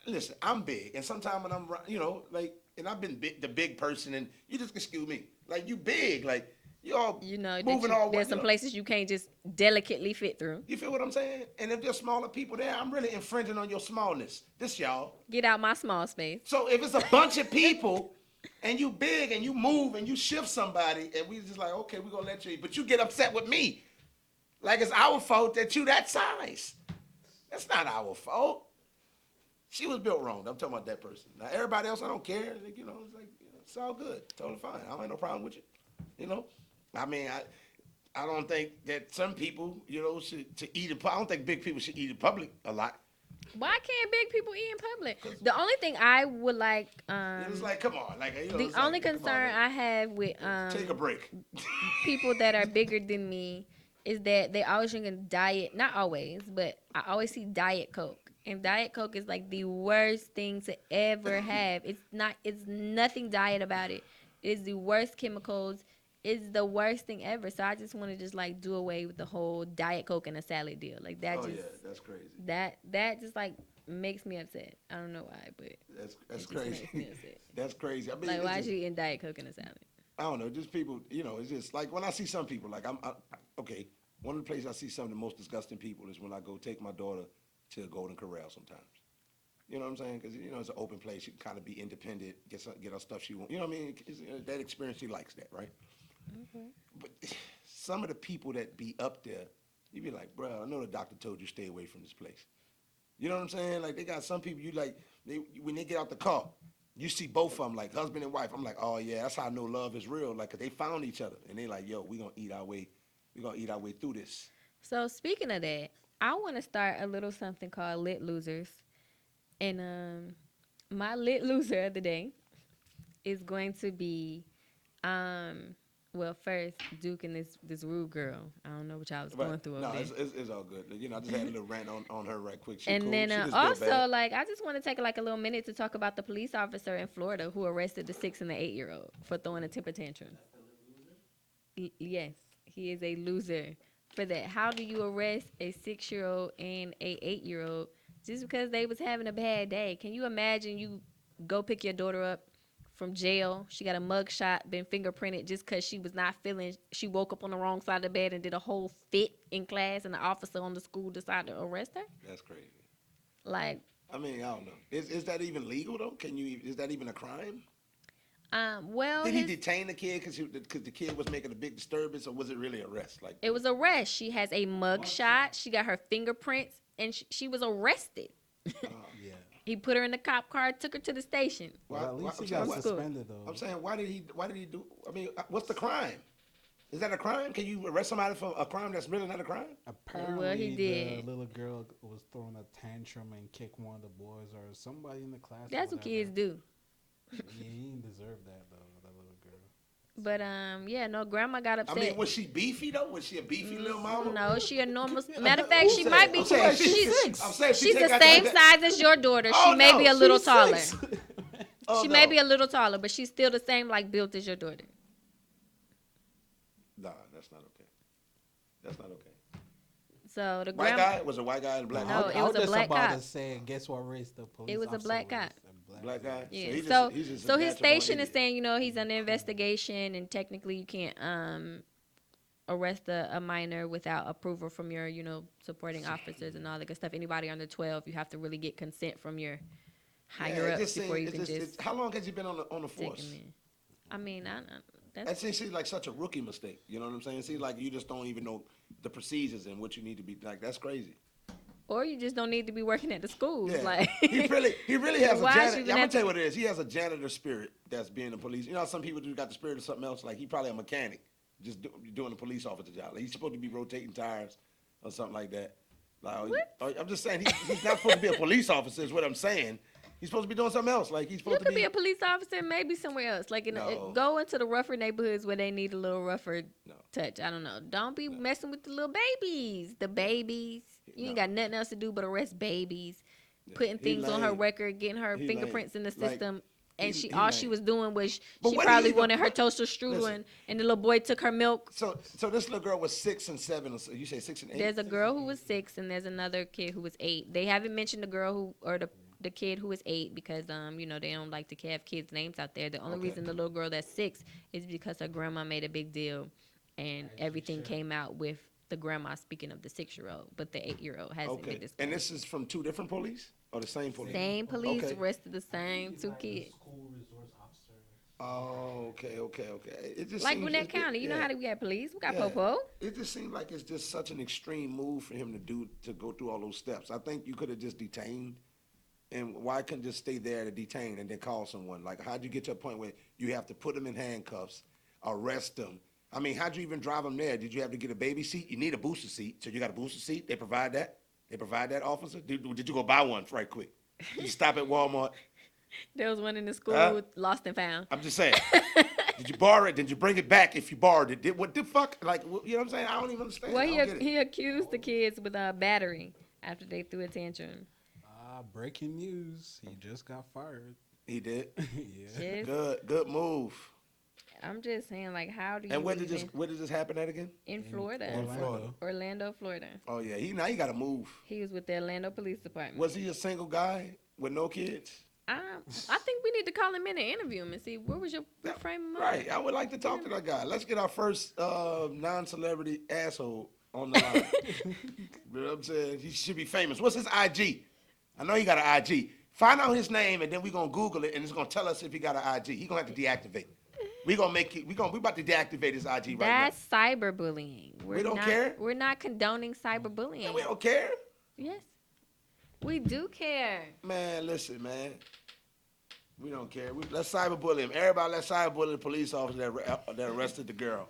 S2: listen, I'm big, and sometimes when I'm, and I've been the big person, and you just excuse me, like you big, like you all moving all.
S3: There's some places you can't just delicately fit through.
S2: You feel what I'm saying? And if there's smaller people there, I'm really infringing on your smallness. This y'all.
S3: Get out my small space.
S2: So if it's a bunch of people, and you big, and you move, and you shift somebody, and we just like, okay, we're gonna let you, but you get upset with me, like it's our fault that you that size. That's not our fault. She was built wrong. I'm talking about that person. Now everybody else, I don't care. Like, it's like it's all good, totally fine. I don't have no problem with you. You know, I mean, I don't think that some people, should to eat in. I don't think big people should eat in public a lot.
S3: Why can't big people eat in public? The only thing I would like,
S2: It's like, come on, like
S3: the
S2: it's
S3: only
S2: like, come on,
S3: concern I have with
S2: take a break.
S3: people that are bigger than me is that they always drinking diet. Not always, but I always see Diet Coke, and Diet Coke is like the worst thing to ever have. It's not. It's nothing diet about it. It's the worst chemicals. It's the worst thing ever. So I just want to just like do away with the whole Diet Coke and a salad deal. Like that.
S2: Oh
S3: just
S2: yeah, that's crazy.
S3: that just like makes me upset. I don't know why, but
S2: That's
S3: it just
S2: crazy.
S3: makes me upset.
S2: That's crazy. I mean,
S3: Like
S2: it's
S3: why
S2: just-
S3: you eating Diet Coke and a salad?
S2: I don't know, just people, it's just like when I see some people, like okay, one of the places I see some of the most disgusting people is when I go take my daughter to Golden Corral sometimes. You know what I'm saying? Because, it's an open place. She can kind of be independent, get her stuff she wants. You know what I mean? That experience, she likes that, right?
S3: Okay.
S2: But some of the people that be up there, you be like, bro, I know the doctor told you stay away from this place. You know what I'm saying? Like, they got some people you like, when they get out the car, you see both of them, like husband and wife. I'm like, oh yeah, that's how I know love is real. Like, 'cause they found each other, and they like, yo, we gonna eat our way through this.
S3: So speaking of that, I want to start a little something called Lit Losers, and my lit loser of the day is going to be, well, first Duke and this rude girl. I don't know what y'all was going through over
S2: no,
S3: there.
S2: it's all good. I just had a little rant on her right quick. She
S3: And
S2: cool.
S3: then
S2: She just
S3: also,
S2: built bad.
S3: like, I just want to take like a little minute to talk about the police officer in Florida who arrested the 6 and the 8-year-old for throwing a temper tantrum. Yes, he is a loser for that. How do you arrest a 6-year-old and a 8-year-old just because they was having a bad day? Can you imagine you go pick your daughter up from jail? She got a mug shot, been fingerprinted just because she was not feeling. She woke up on the wrong side of the bed and did a whole fit in class, and the officer on the school decided to arrest her.
S2: That's crazy.
S3: Like,
S2: I mean, I don't know. Is that even legal though? Is that even a crime?
S3: well,
S2: Did he detain the kid because the kid was making a big disturbance, or was it really arrest? Like
S3: it was arrest. She has a mug shot. She got her fingerprints, and she was arrested.
S4: Yeah.
S3: He put her in the cop car, took her to the station.
S4: Well, at least he
S2: I'm
S4: got
S2: saying,
S4: suspended though.
S2: I'm saying, why did he do? I mean, what's the crime? Is that a crime? Can you arrest somebody for a crime that's really not a crime?
S4: Apparently,
S3: he did.
S4: the little girl was throwing a tantrum and kicked one of the boys or somebody in the class. or
S3: That's what
S4: whatever.
S3: kids do.
S4: Yeah, he didn't deserve that though. That little girl.
S3: But yeah, no, grandma got
S2: I
S3: upset.
S2: mean, was she beefy though? Was she a beefy little mama?
S3: No, she a normal. Matter of fact, she might be.
S2: I'm saying
S3: She's the same size as your daughter. She may be a little taller. She may be a little taller, but she's still the same like built as your daughter.
S2: Nah, that's not okay. That's not okay.
S3: So the
S2: White
S3: grandma.
S2: guy was a white guy and a black
S3: No,
S2: guy.
S3: it was a black
S4: about
S3: cop.
S4: to say, guess what race the police
S3: It was a
S4: officer
S3: black cop.
S4: A
S2: Black guy.
S3: Yeah.
S2: he's
S3: So
S2: just a
S3: so his
S2: natural
S3: station is
S2: idiot.
S3: saying, he's under investigation, and technically you can't arrest a minor without approval from your, supporting officers and all that good stuff. Anybody under 12, you have to really get consent from your higher
S2: it
S3: ups
S2: just
S3: before
S2: seems-
S3: you
S2: it
S3: can
S2: just-
S3: just
S2: how long has he been on the
S3: take
S2: force?
S3: him in. I mean,
S2: That
S3: that's
S2: seems like such a rookie mistake. You know what I'm saying? It seems like you just don't even know the procedures and what you need to be like. That's crazy.
S3: or you just don't need to be working at the schools.
S2: Yeah.
S3: Like
S2: he really has a
S3: Why
S2: janitor.
S3: should
S2: I'm
S3: you
S2: gonna
S3: have
S2: tell you what it is. He has a janitor spirit that's being a police. You know how some people do got the spirit of something else? Like he probably a mechanic, just doing a police officer job. Like he's supposed to be rotating tires or something like that. Like, I'm just saying he's not supposed to be a police officer. Is what I'm saying. He's supposed to be doing something else. Like he's
S3: you
S2: supposed
S3: could
S2: to
S3: be a police officer, maybe somewhere else. Like
S2: No.
S3: go into the rougher neighborhoods where they need a little rougher
S2: No.
S3: touch. I don't know. Don't be messing with the little babies. The babies. You ain't got nothing else to do but arrest babies, putting
S2: he
S3: things on her
S2: lame.
S3: record, getting her
S2: He
S3: fingerprints in the
S2: Like,
S3: system. And
S2: he
S3: all she
S2: lame.
S3: was doing was
S2: But
S3: she
S2: what do
S3: probably
S2: you even-
S3: wanted her
S2: what-
S3: toaster strudel,
S2: listen.
S3: and the little boy took her milk.
S2: So this little girl was 6 and 7. Or so. You say 6 and 8.
S3: There's a girl who was 6, and there's another kid who was 8. They haven't mentioned the girl who or the kid who was 8 because they don't like to have kids' names out there. The only
S2: Okay.
S3: reason the little girl that's 6 is because her grandma made a big deal, and everything came out with the grandma speaking of the 6-year-old, but the 8-year-old hasn't been
S2: Okay.
S3: discussed.
S2: And this is from 2 different police or the same police?
S3: Same police
S2: Okay.
S3: arrested the same 2 kids.
S4: School resource officer.
S2: Oh, okay. It just
S3: Like
S2: seems
S3: Gwinnett
S2: it-
S3: County, you know
S2: yeah.
S3: how we got police? We got
S2: Yeah.
S3: Popo.
S2: It just seems like it's just such an extreme move for him to go through all those steps. I think you could have just detained, and why couldn't just stay there to detain and then call someone? Like, how'd you get to a point where you have to put him in handcuffs? arrest them. I mean, how'd you even drive them there? Did you have to get a baby seat? You need a booster seat, so you got a booster seat. They provide that. They provide that, officer. Did you go buy one right quick? Did you stop at Walmart?
S3: There was one in the school, lost and found.
S2: I'm just saying. Did you borrow it? Did you bring it back if you borrowed it? What the fuck? Like, you know what I'm saying? I don't even understand.
S3: Well,
S2: I don't get it.
S3: he accused the kids with battery after they threw a tantrum.
S4: Breaking news. He just got fired.
S2: He did.
S4: Yeah.
S2: Good move.
S3: I'm just saying, like, how do you?
S2: And where did this happen at again?
S3: In Florida. Orlando, Florida.
S2: Oh yeah, he got to move.
S3: He was with the Orlando Police Department.
S2: Was he a single guy with no kids?
S3: I think we need to call him in and interview him and see where was your frame of mind.
S2: Right. I would like to talk to that guy. Let's get our first non-celebrity asshole on the line. You know what I'm saying? He should be famous. What's his IG? I know he got an IG. Find out his name and then we're gonna Google it and it's gonna tell us if he got an IG. He gonna have to deactivate. We about to deactivate his IG right now.
S3: That's cyberbullying.
S2: We don't care.
S3: We're not condoning cyberbullying.
S2: Yeah, we don't care.
S3: Yes, we do care.
S2: Man, listen, man. We don't care. Let's cyberbully him. Everybody, let's cyberbully the police officer that arrested the girl.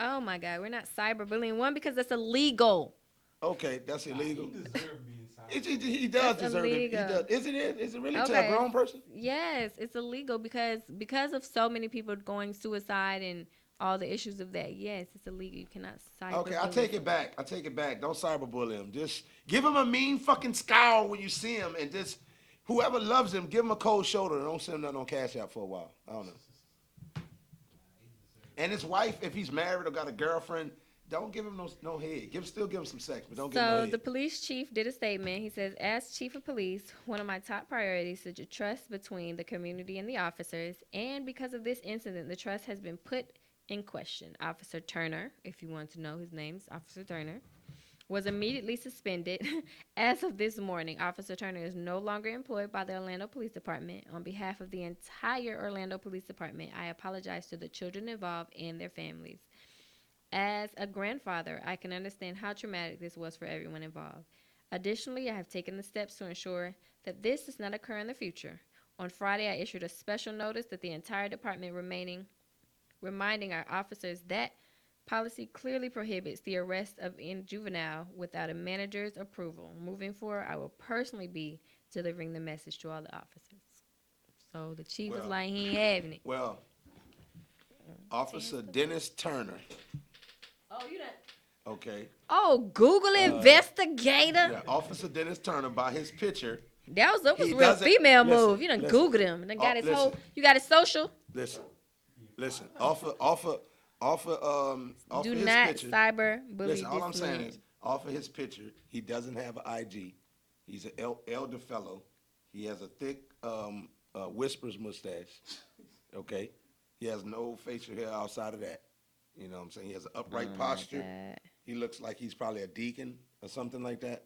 S3: Oh my God, we're not cyberbullying. One, because that's illegal.
S2: Okay, that's illegal.
S4: He deserved being cyberbullied.
S2: He does deserve it. He does. Is it really to a grown person?
S3: Yes, it's illegal because of so many people going suicide and all the issues of that. Yes, it's illegal. You cannot cyberbully.
S2: Okay, I take it back. Don't cyberbully him. Just give him a mean fucking scowl when you see him, and just whoever loves him, give him a cold shoulder. Don't send him nothing on Cash App for a while. I don't know. And his wife, if he's married or got a girlfriend, don't give him no head. Still give him some sex, but don't give him no head.
S3: So the police chief did a statement. He says, as chief of police, one of my top priorities is the trust between the community and the officers. And because of this incident, the trust has been put in question. Officer Turner, if you want to know his name, is Officer Turner, was immediately suspended. As of this morning, Officer Turner is no longer employed by the Orlando Police Department. On behalf of the entire Orlando Police Department, I apologize to the children involved and their families. As a grandfather, I can understand how traumatic this was for everyone involved. Additionally, I have taken the steps to ensure that this does not occur in the future. On Friday, I issued a special notice that the entire department reminding our officers that policy clearly prohibits the arrest of a juvenile without a manager's approval. Moving forward, I will personally be delivering the message to all the officers. So the chief was like, he ain't having it.
S2: Well, Officer Dennis Turner.
S3: Oh, you done.
S2: Okay.
S3: Oh, Google investigator.
S2: Yeah, Officer Dennis Turner, by his picture.
S3: That was a real female move. You done Googled him. And then got his whole. You got his social.
S2: Listen. Off
S3: Do
S2: his
S3: not
S2: picture.
S3: cyber bully.
S2: Listen, all
S3: this
S2: I'm saying
S3: man.
S2: is, off of his picture, he doesn't have an IG. He's an elder fellow. He has a thick whispers mustache. Okay. He has no facial hair outside of that. You know what I'm saying? He has an upright posture.
S3: God.
S2: He looks like he's probably a deacon or something like that.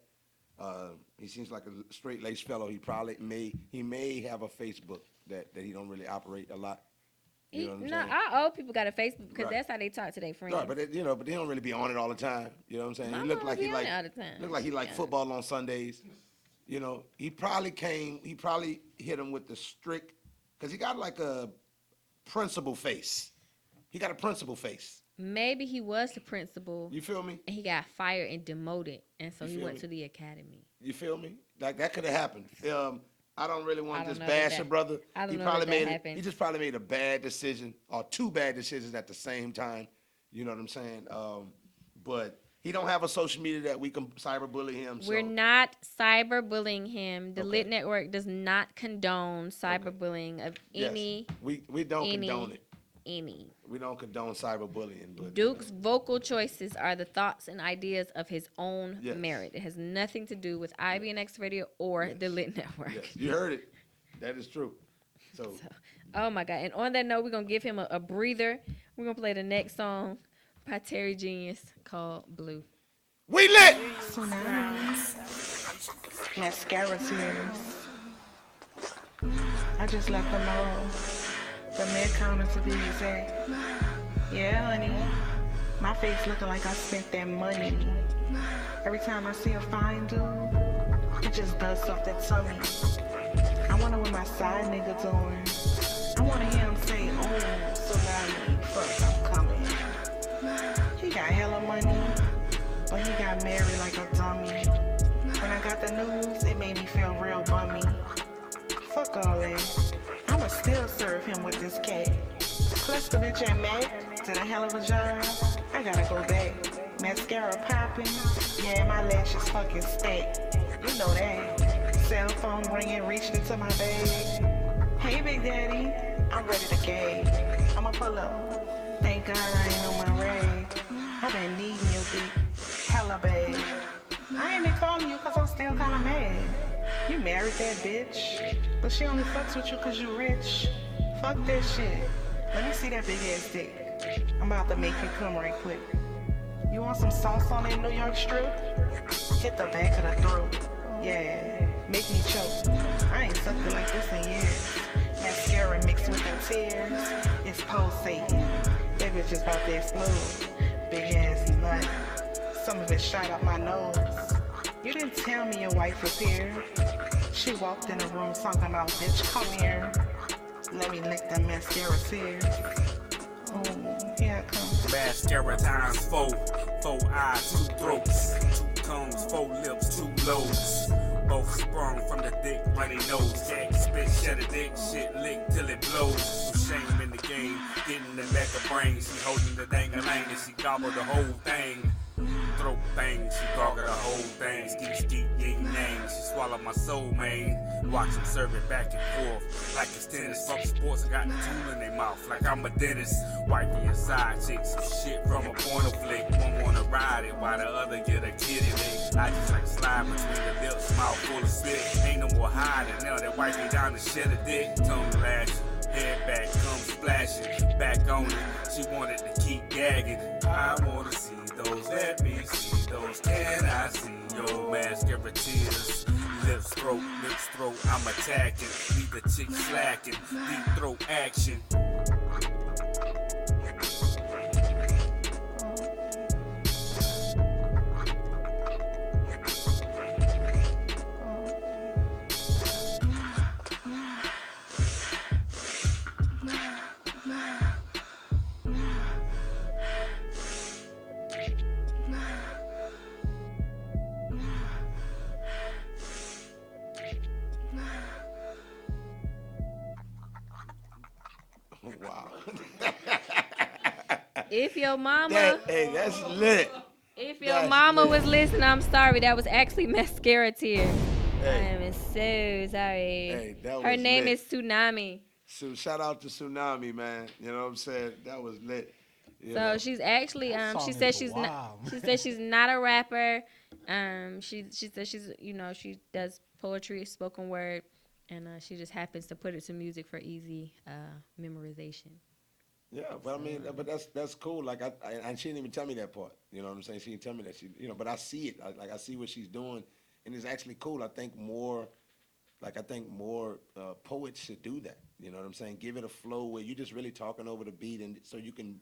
S2: He seems like a straight-laced fellow. He may have a Facebook that he don't really operate a lot. You know what I'm saying?
S3: Our old people got a Facebook because
S2: Right.
S3: that's how they talk to their friends.
S2: Right, but they don't really be on it all the time. You know what I'm saying?
S3: My
S2: He looked
S3: mom
S2: like
S3: be
S2: he
S3: on
S2: like
S3: it all the time.
S2: looked like he liked football on Sundays. You know, he probably hit him with the strict, because he got like a principal face. He got a principal face.
S3: Maybe he was the principal
S2: You feel me?
S3: and he got fired and demoted, and so
S2: You
S3: he
S2: feel
S3: went
S2: me?
S3: to the academy.
S2: You feel me? Like that could have happened. I don't really want
S3: I
S2: to
S3: don't
S2: just
S3: know
S2: bash
S3: that-
S2: your brother.
S3: I don't
S2: He
S3: know
S2: probably
S3: that
S2: made
S3: happened.
S2: He just probably made a bad decision or two bad decisions at the same time. You know what I'm saying? But he don't have a social media that we can cyberbully him.
S3: We're
S2: so.
S3: not cyberbullying him. The
S2: Okay.
S3: Litt Network does not condone cyberbullying of
S2: Yes.
S3: any.
S2: We don't condone it.
S3: Any.
S2: We don't condone cyberbullying. But
S3: Duke's vocal choices are the thoughts and ideas of his own
S2: Yes.
S3: merit. It has nothing to do with IBNX Radio or the Litt Network.
S2: yes, you heard it. That is true. So
S3: Oh my God. And on that note, we're going to give him a breather. We're going to play the next song by Terry Genius called Blue.
S2: we lit.
S7: Mascara tears. I just left them on the mid counter to be exact. Yeah, honey. My face looking like I spent that money. Every time I see a fine dude, it just does off that tummy. I wonder what my side nigga doing. I wanna hear him say, oh, so now you fuck. the news, it made me feel real bummy. Fuck all that. I'ma still serve him with this cat. Plus the bitch ain't mad. Did a hell of a job. I gotta go back. Mascara popping. Yeah, my lashes fucking stacked. You know that. Cell phone ringing, reached into my bag. Hey, Big Daddy. I'm ready to gag. I'ma pull up. Thank God I ain't on my rag. I been needing your dick. Hella bad. I ain't been calling you cause I'm still kinda mad. You married that bitch, but she only fucks with you cause you rich. Fuck that shit. Let me see that big ass dick. I'm about to make you come right quick. You want some sauce on that New York strip? Hit the back of the throat. Yeah, make me choke. I ain't sucked it like this in years. Mascara mixed with the tears. It's pulsating. That bitch is about to explode. Big ass nut. Some of it shot up my nose. You didn't tell me your wife was here. She walked in the room talking about, bitch, come here. Let me lick the mascara tears. Oh, here it comes.
S8: Mascara times four. Four eyes, two throats. Two tongues, four lips, two loads. Both sprung from the thick runny nose. Jack spit, shed a dick, shit lick till it blows. No shame in the game, getting the back of brain. She holding the dang-a-lang and she gobbled the whole thing. Throat thing, she gargled the whole thing. Skeet, skeet, yin, yang. She swallowed my soul, man. Watch them serve it back and forth like it's tennis. Fuck sports, I got the tool in their mouth like I'm a dentist. Wifey and side chicks, some shit from a porno flick. One wanna ride it while the other get a kitty lick. I just like slide between the lips, mouth full of spit. Ain't no more hiding now that wifey down to shed a dick. Tongue lashing, head back, come splashing. Back on it, she wanted to keep gagging. I wanna see those, let me see those. Can I see your mascara tears? Lips, throat, lips, throat, I'm attacking. Leave the chick slacking, deep throat action.
S2: Wow.
S3: If your mama,
S2: Hey, that's lit.
S3: if your
S2: That's
S3: mama
S2: lit.
S3: was listening, I'm sorry. That was actually mascara tears. I
S2: Hey,
S3: am so sorry.
S2: hey, that
S3: Her
S2: was
S3: name
S2: lit.
S3: is Tsunami.
S2: So shout out to Tsunami, man. You know what I'm saying? That was lit. You
S3: So
S2: know.
S3: she's actually
S4: That
S3: she
S4: song
S3: said
S4: is
S3: she's not
S4: wild.
S3: she said she's not a rapper. She said she's she does poetry, spoken word, and she just happens to put it to music for easy memorization.
S2: Yeah, but I mean, but that's cool. Like and she didn't even tell me that part. You know what I'm saying? She didn't tell me that but I see it. I see what she's doing, and it's actually cool. I think more poets should do that. You know what I'm saying? Give it a flow where you're just really talking over the beat, and so you can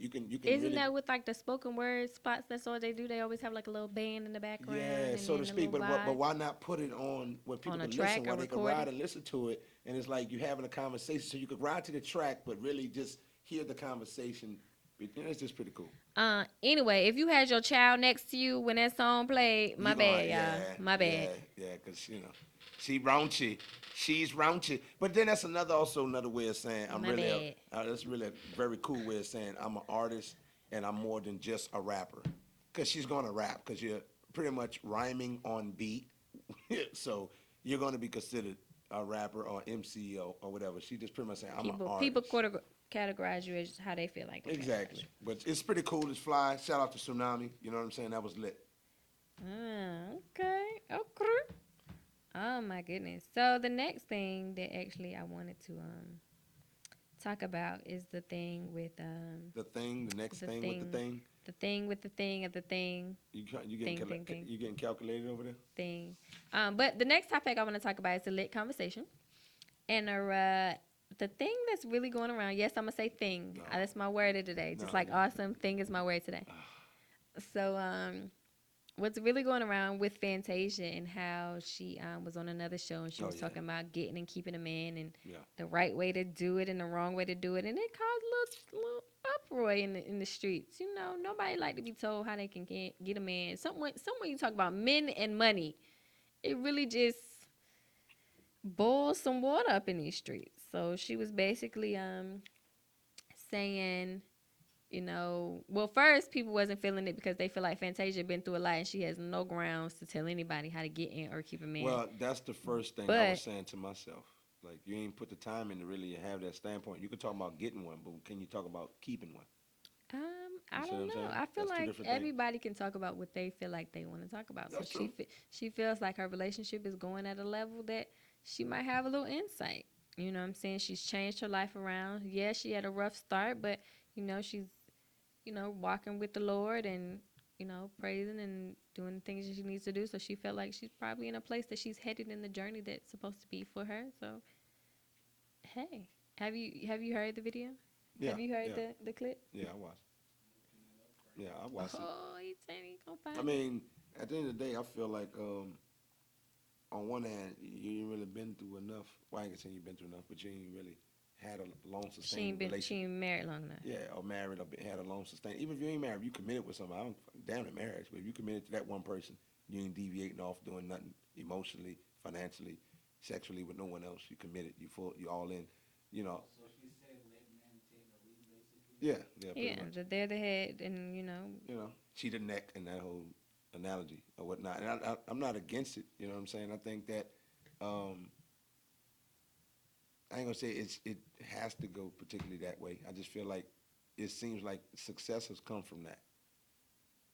S3: Isn't
S2: really,
S3: that with like the spoken word spots? That's all they do. They always have like a little band in the background.
S2: yeah,
S3: and
S2: so
S3: then
S2: to
S3: a
S2: speak.
S3: little
S2: But
S3: vibe.
S2: why not put it on where people
S3: On a
S2: can
S3: track
S2: listen,
S3: or
S2: where they can
S3: record
S2: ride
S3: it?
S2: and listen to it, and it's like you having a conversation, so you could ride to the track, but really just hear the conversation. It's just pretty cool.
S3: Anyway, if you had your child next to you when that song played, my
S2: You gonna-
S3: bad, y'all. My bad.
S2: Yeah, because she raunchy. She's raunchy. But then that's another way of saying I'm
S3: My
S2: really
S3: bad.
S2: that's really a very cool way of saying I'm an artist and I'm more than just a rapper. Because she's gonna rap because you're pretty much rhyming on beat. So you're gonna be considered a rapper or MC or whatever. She just pretty much saying I'm an
S3: People
S2: artist.
S3: categorize you as how they feel like. They
S2: Exactly. But it's pretty cool. It's fly. Shout out to Tsunami. You know what I'm saying? That was lit.
S3: Okay. Okay. Oh my goodness. So the next thing that actually I wanted to talk about is the thing with
S2: The next
S3: the
S2: thing with the thing.
S3: the thing with the thing of the thing
S2: You getting calculated over there?
S3: thing. But the next topic I want to talk about is the lit conversation. And the thing that's really going around, yes, I'm gonna say thing.
S2: No.
S3: That's my word of today. Just
S2: No,
S3: like
S2: no.
S3: awesome, thing is my word today. So what's really going around with Fantasia and how she was on another show and she was talking about getting and keeping a man and the right way to do it and the wrong way to do it, and it caused a little uproar in the streets. Nobody like to be told how they can get a man. Somewhere you talk about men and money, it really just boils some water up in these streets. So she was basically saying, well, first people wasn't feeling it because they feel like Fantasia been through a lot and she has no grounds to tell anybody how to get in or keep a man.
S2: Well, that's the first thing I was saying to myself. Like, you ain't put the time in to really have that standpoint. You could talk about getting one, but can you talk about keeping one?
S3: I
S2: see
S3: don't
S2: what I'm
S3: know.
S2: saying?
S3: I feel
S2: That's two
S3: like
S2: different things.
S3: everybody can talk about what they feel like they want to talk about.
S2: That's
S3: So
S2: true.
S3: she feels like her relationship is going at a level that she might have a little insight. You know what I'm saying? She's changed her life around. Yeah, she had a rough start, but she's walking with the Lord and praising and doing the things that she needs to do. So she felt like she's probably in a place that she's headed in the journey that's supposed to be for her. So hey, have you heard the video?
S2: Yeah,
S3: Have you heard
S2: yeah,
S3: the clip?
S2: yeah. I watched. Yeah, I watched it.
S3: Oh, he's saying he's gonna find
S2: I mean, at the end of the day, I feel like on one hand, you ain't really been through enough. Well, I ain't gonna say you've been through enough, but you ain't really had a long sustained
S3: she
S2: relationship.
S3: ain't married long enough.
S2: Yeah, or married, or had a long sustained. Even if you ain't married, if you committed with somebody. I don't damn it marriage, but if you committed to that one person, you ain't deviating off doing nothing emotionally, financially, sexually with no one else. You committed. You all in. You know.
S9: So she said let men take the lead, basically.
S2: Yeah, pretty
S3: Yeah,
S2: much.
S3: that they're the head, and
S2: She the neck in that whole analogy or whatnot. And I'm not against it. You know what I'm saying? I think that um, I ain't gonna say it has to go particularly that way. I just feel like it seems like success has come from that.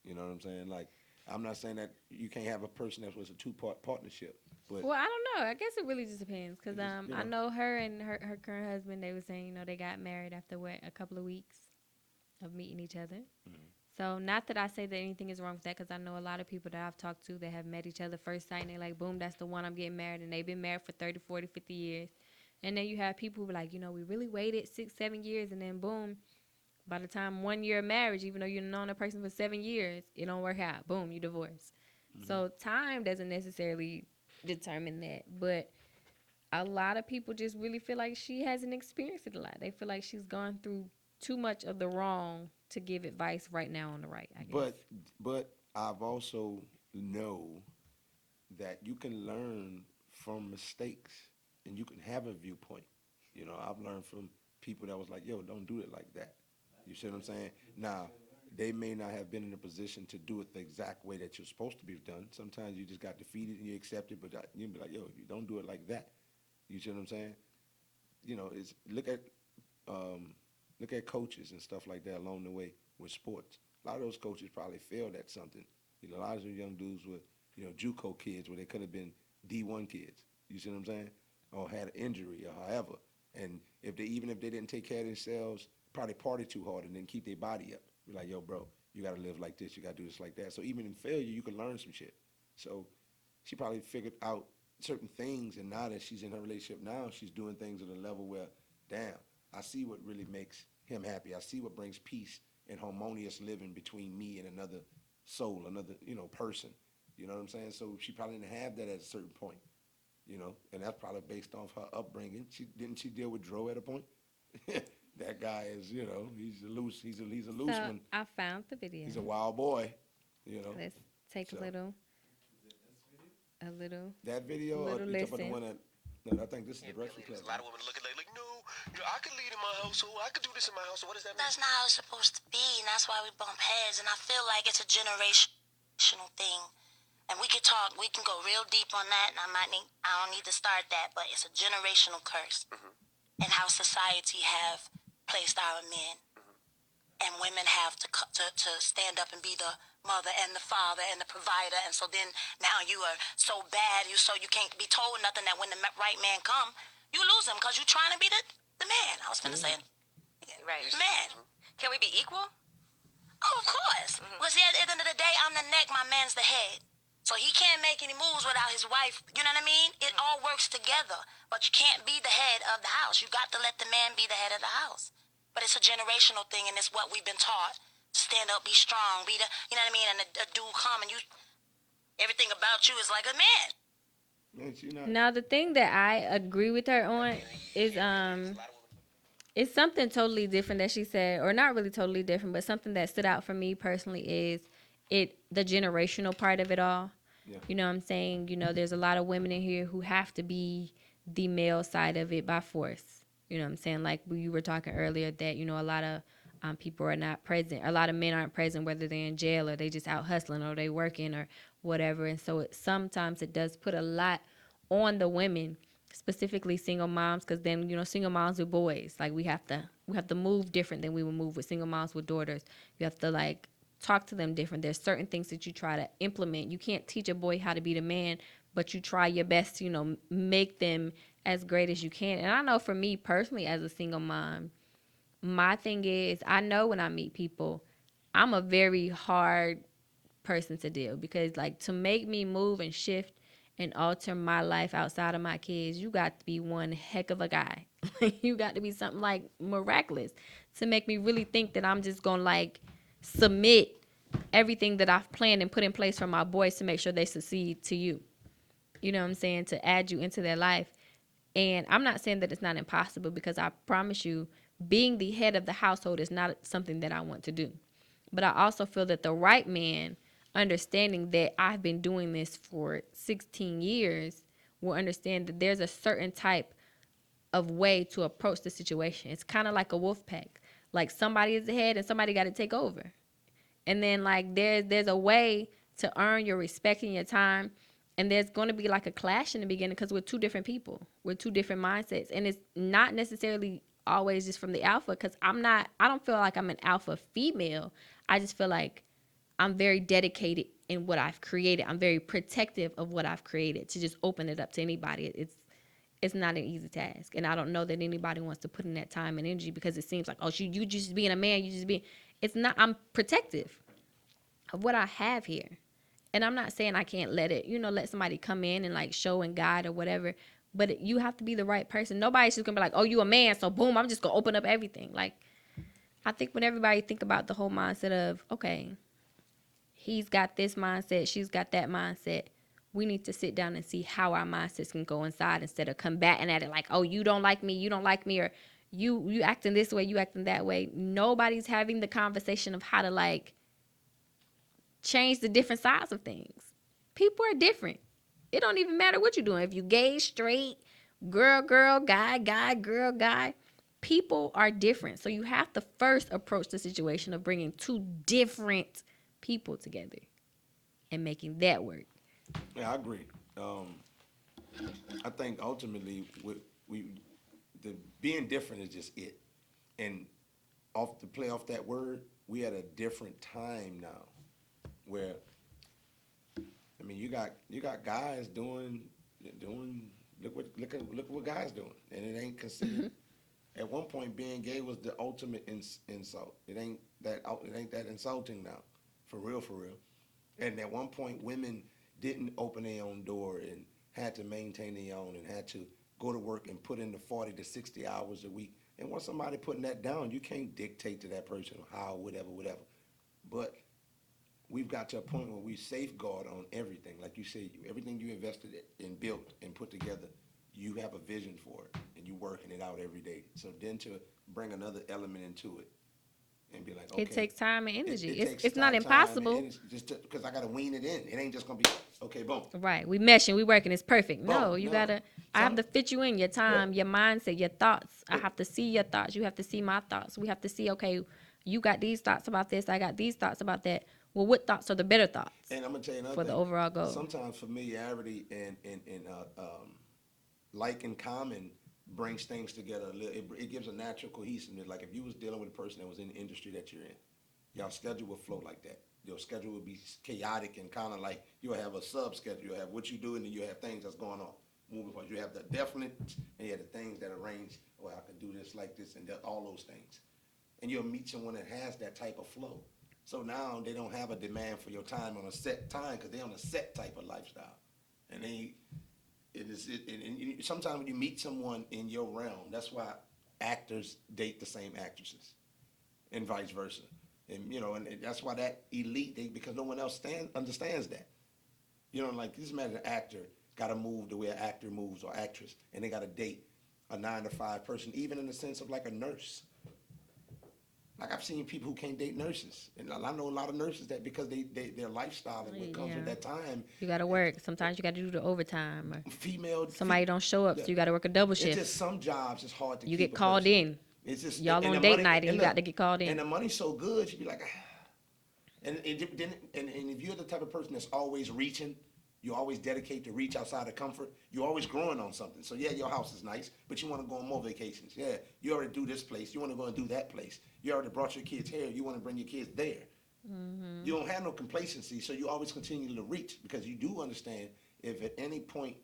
S2: You know what I'm saying? Like, I'm not saying that you can't have a person that was a two-part partnership, but
S3: well, I don't know. I guess it really just depends because
S2: you
S3: I
S2: know.
S3: know her and her current husband. They were saying they got married after a couple of weeks of meeting each other.
S2: Mhm.
S3: So not that I say that anything is wrong with that because I know a lot of people that I've talked to that have met each other first sight and they're like, boom, that's the one, I'm getting married, and they've been married for 30, 40, 50 years. And then you have people who are like, we really waited 6, 7 years, and then boom, by the time 1 year of marriage, even though you've known a person for 7 years, it don't work out. Boom, you divorce. So time doesn't necessarily determine that, but a lot of people just really feel like she hasn't experienced it a lot. They feel like she's gone through too much of the wrong to give advice right now on the right, I guess.
S2: But I've also know that you can learn from mistakes and you can have a viewpoint. I've learned from people that was like, yo, don't do it like that. You see what I'm saying? Now, they may not have been in a position to do it the exact way that you're supposed to be done. Sometimes you just got defeated and you accept it, but you be like, yo, you don't do it like that. You see what I'm saying? It's um, look at coaches and stuff like that along the way with sports. A lot of those coaches probably failed at something. A lot of those young dudes were, JUCO kids where they could have been D1 kids. You see what I'm saying? Or had an injury or however. And even if they didn't take care of themselves, probably party too hard and didn't keep their body up. Be like, yo, bro, you got to live like this. You got to do this like that. So even in failure, you can learn some shit. So she probably figured out certain things, and now that she's in her relationship now, she's doing things at a level where, damn, I see what really makes him happy. I see what brings peace and harmonious living between me and another soul, another, person. You know what I'm saying? So she probably didn't have that at a certain point, and that's probably based off her upbringing. She deal with Dro at a point? That guy is, he's a loose
S3: So
S2: one.
S3: I found the video.
S2: He's a wild boy,
S3: Let's take
S2: So-
S3: a little
S2: That video, or
S3: little
S2: you talking about the
S3: listen.
S2: one that? No, I think this is the Breakfast Club.
S10: A lot of women look at it like, no, I could lead in my household. I could do this in my household. What does that mean?
S11: That's not how it's supposed to be, and that's why we bump heads. And I feel like it's a generational thing. And we can go real deep on that, and I don't need to start that, but it's a generational curse. And how society have placed our men. And women have to stand up and be the mother and the father and the provider. And so then now you are so bad, you can't be told nothing, that when the right man come, you lose him because you're trying to be the man. I was going to say it.
S12: Right.
S11: Man.
S12: Can we be equal?
S11: Oh, of course. Because at the end of the day, I'm the neck, my man's the head. So he can't make any moves without his wife. You know what I mean? It all works together. But you can't be the head of the house. You got to let the man be the head of the house. But it's a generational thing, and it's what we've been taught. Stand up, be strong, be the, you know what I mean? And a dude come, and everything about you is like a man.
S2: Man, she not.
S3: Now the thing that I agree with her on is it's something totally different that she said, or not really totally different, but something that stood out for me personally is the generational part of it all.
S2: Yeah.
S3: You know what I'm saying? You know, there's a lot of women in here who have to be the male side of it by force. You know what I'm saying? Like we were talking earlier that, you know, a lot of people are not present. A lot of men aren't present, whether they're in jail or they just out hustling or they working or whatever. And so sometimes it does put a lot on the women, specifically single moms, because then, you know, single moms with boys, like we have to move different than we would move with single moms with daughters. You have to like talk to them different. There's certain things that you try to implement. You can't teach a boy how to be the man, but you try your best to, you know, make them as great as you can. And I know for me personally as a single mom, my thing is I know when I meet people, I'm a very hard person to deal because like to make me move and shift and alter my life outside of my kids, you got to be one heck of a guy. You got to be something like miraculous to make me really think that I'm just gonna like submit everything that I've planned and put in place for my boys to make sure they succeed to you. You know what I'm saying? To add you into their life. And I'm not saying that it's not impossible because I promise you, being the head of the household is not something that I want to do. But I also feel that the right man, understanding that I've been doing this for 16 years, will understand that there's a certain type of way to approach the situation. It's kind of like a wolf pack. Like somebody is the head and somebody got to take over. And then like there's a way to earn your respect and your time. And there's going to be like a clash in the beginning because we're two different people. We're two different mindsets. And it's not necessarily always just from the alpha because I don't feel like I'm an alpha female. I just feel like I'm very dedicated in what I've created. I'm very protective of what I've created. To just open it up to anybody, it's not an easy task. And I don't know that anybody wants to put in that time and energy because it seems like, oh, you just being a man, you just being. It's not. I'm protective of what I have here. And I'm not saying I can't let it, you know, let somebody come in and like show and guide or whatever. But you have to be the right person. Nobody's just gonna be like, oh, you a man, so boom, I'm just gonna open up everything. Like, I think when everybody think about the whole mindset of, okay, he's got this mindset, she's got that mindset. We need to sit down and see how our mindsets can go inside instead of combating at it like, oh, you don't like me, or you acting this way, you acting that way. Nobody's having the conversation of how to like change the different sides of things. People are different. It don't even matter what you're doing. If you gay, straight, girl, guy, girl, guy, people are different. So you have to first approach the situation of bringing two different people together and making that work.
S2: Yeah, I agree. I think ultimately the being different is just it. And off to play off that word, we at a different time now, where I mean you got guys doing look what guys doing, and it ain't considered. At one point, being gay was the ultimate insult. It ain't that insulting now, for real, for real. And at one point, women didn't open their own door and had to maintain their own and had to go to work and put in the 40 to 60 hours a week. And once somebody putting that down, you can't dictate to that person how, whatever. But we've got to a point where we safeguard on everything. Like you said, everything you invested in, built, and put together, you have a vision for it, and you working it out every day. So then to bring another element into it and be like, okay.
S3: It takes time and energy.
S2: It takes
S3: It's not impossible.
S2: and it's just because I got to wean it in. It ain't just going to be, okay, boom.
S3: Right. We meshing, we working, it's perfect. No,
S2: Boom,
S3: you
S2: no.
S3: gotta, I have to fit you in, your time, your mindset, your thoughts. I have to see your thoughts. You have to see my thoughts. We have to see, okay, you got these thoughts about this, I got these thoughts about that. Well, what thoughts are the better thoughts?
S2: And I'm going to tell you another
S3: for
S2: thing.
S3: The overall goal.
S2: Sometimes familiarity and like and common brings things together. It gives a natural cohesiveness. Like if you was dealing with a person that was in the industry that you're in, y'all schedule will flow like that. Your schedule will be chaotic and kind of like you'll have a sub schedule. You'll have what you do, and then you have things that's going on moving forward. You have the definite, and you have the things that arrange. Oh, I can do this like this, and all those things. And you'll meet someone that has that type of flow. So now they don't have a demand for your time on a set time because they're on a set type of lifestyle, and sometimes when you meet someone in your realm, that's why actors date the same actresses, and vice versa. And that's why that elite because no one else understands that. Like this man, an actor got to move the way an actor moves or actress, and they got to date a 9 to 5 person, even in the sense of like a nurse. Like I've seen people who can't date nurses, and I know a lot of nurses that because their lifestyle and what comes with that time.
S3: You got to work. Sometimes you got to do the overtime. Or
S2: female.
S3: Somebody don't show up, so you got to work a double shift.
S2: It's just some jobs it's hard to.
S3: You
S2: keep
S3: get called in.
S2: It's just
S3: y'all on date night, and you got to get called in.
S2: And the money's so good, you be like, and if you're the type of person that's always reaching, you always dedicate to reach outside of comfort. You're always growing on something. So yeah, your house is nice, but you want to go on more vacations. Yeah, you already do this place. You want to go and do that place. You already brought your kids here. You want to bring your kids there. Mm-hmm. You don't have no complacency, so you always continue to reach because you do understand if at any point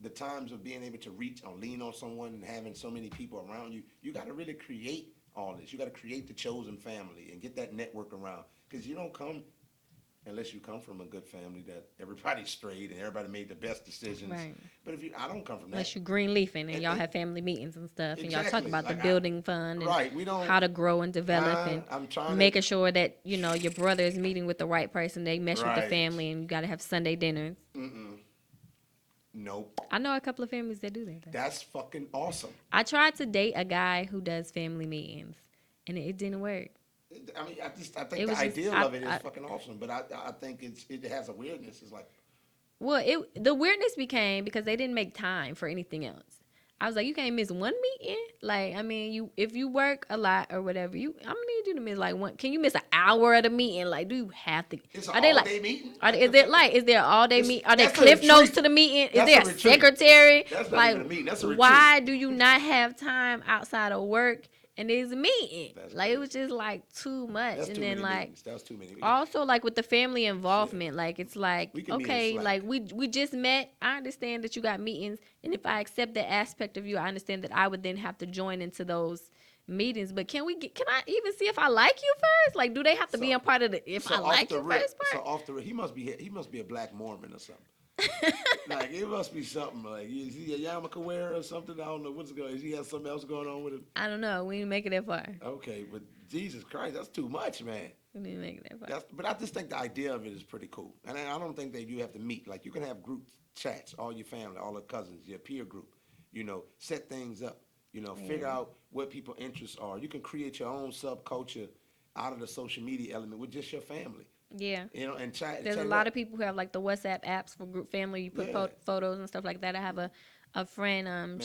S2: the times of being able to reach or lean on someone and having so many people around you, you got to really create all this. You got to create the chosen family and get that network around because you don't come unless you come from a good family that everybody's straight and everybody made the best decisions. Right. But I don't come from that.
S3: Unless you greenleafing and y'all have family meetings and stuff,
S2: exactly.
S3: and y'all talk about like the building fund and
S2: right. We don't,
S3: how to grow and develop and making sure that your brother is meeting with the right person. They mesh with the family, and you got to have Sunday dinners.
S2: Nope.
S3: I know a couple of families that do that.
S2: That's fucking awesome.
S3: I tried to date a guy who does family meetings, and it didn't work.
S2: I mean, I think the ideal of it is fucking awesome, but I think it has a weirdness. It's like,
S3: well, the weirdness became because they didn't make time for anything else. I was like, you can't miss one meeting. Like, I mean, if you work a lot or whatever, I'm gonna need you to miss like one. Can you miss an hour of the meeting? Like, do you have to?
S2: It's an all-day meeting.
S3: Is there all day meeting? Are there cliff notes to the meeting? Is there a secretary?
S2: That's not even a meeting. That's a retreat.
S3: Why do you not have time outside of work? And there's a meeting. It was just like too much.
S2: That's
S3: and
S2: too
S3: then
S2: many
S3: like
S2: meetings. That was too many meetings.
S3: Also like with the family involvement, like it's like okay, like we just met. I understand that you got meetings, and if I accept that aspect of you, I understand that I would then have to join into those meetings. But can I even see if I like you first? Like, do they have to be a part of the I like you first part?
S2: So off the he must be a black Mormon or something. Like it must be something like is he a yarmulke wearer or something? I don't know what's going on. Is he has something else going on with him?
S3: I don't know. We didn't make it that far.
S2: Okay, but Jesus Christ, that's too much, man.
S3: We didn't make it that far.
S2: But I just think the idea of it is pretty cool. And I don't think that you have to meet. Like you can have group chats, all your family, all the cousins, your peer group, set things up, figure out what people's interests are. You can create your own subculture out of the social media element with just your family.
S3: Yeah.
S2: And chat.
S3: There's a lot of people who have like the WhatsApp apps for group family. You put photos and stuff like that. I have a friend.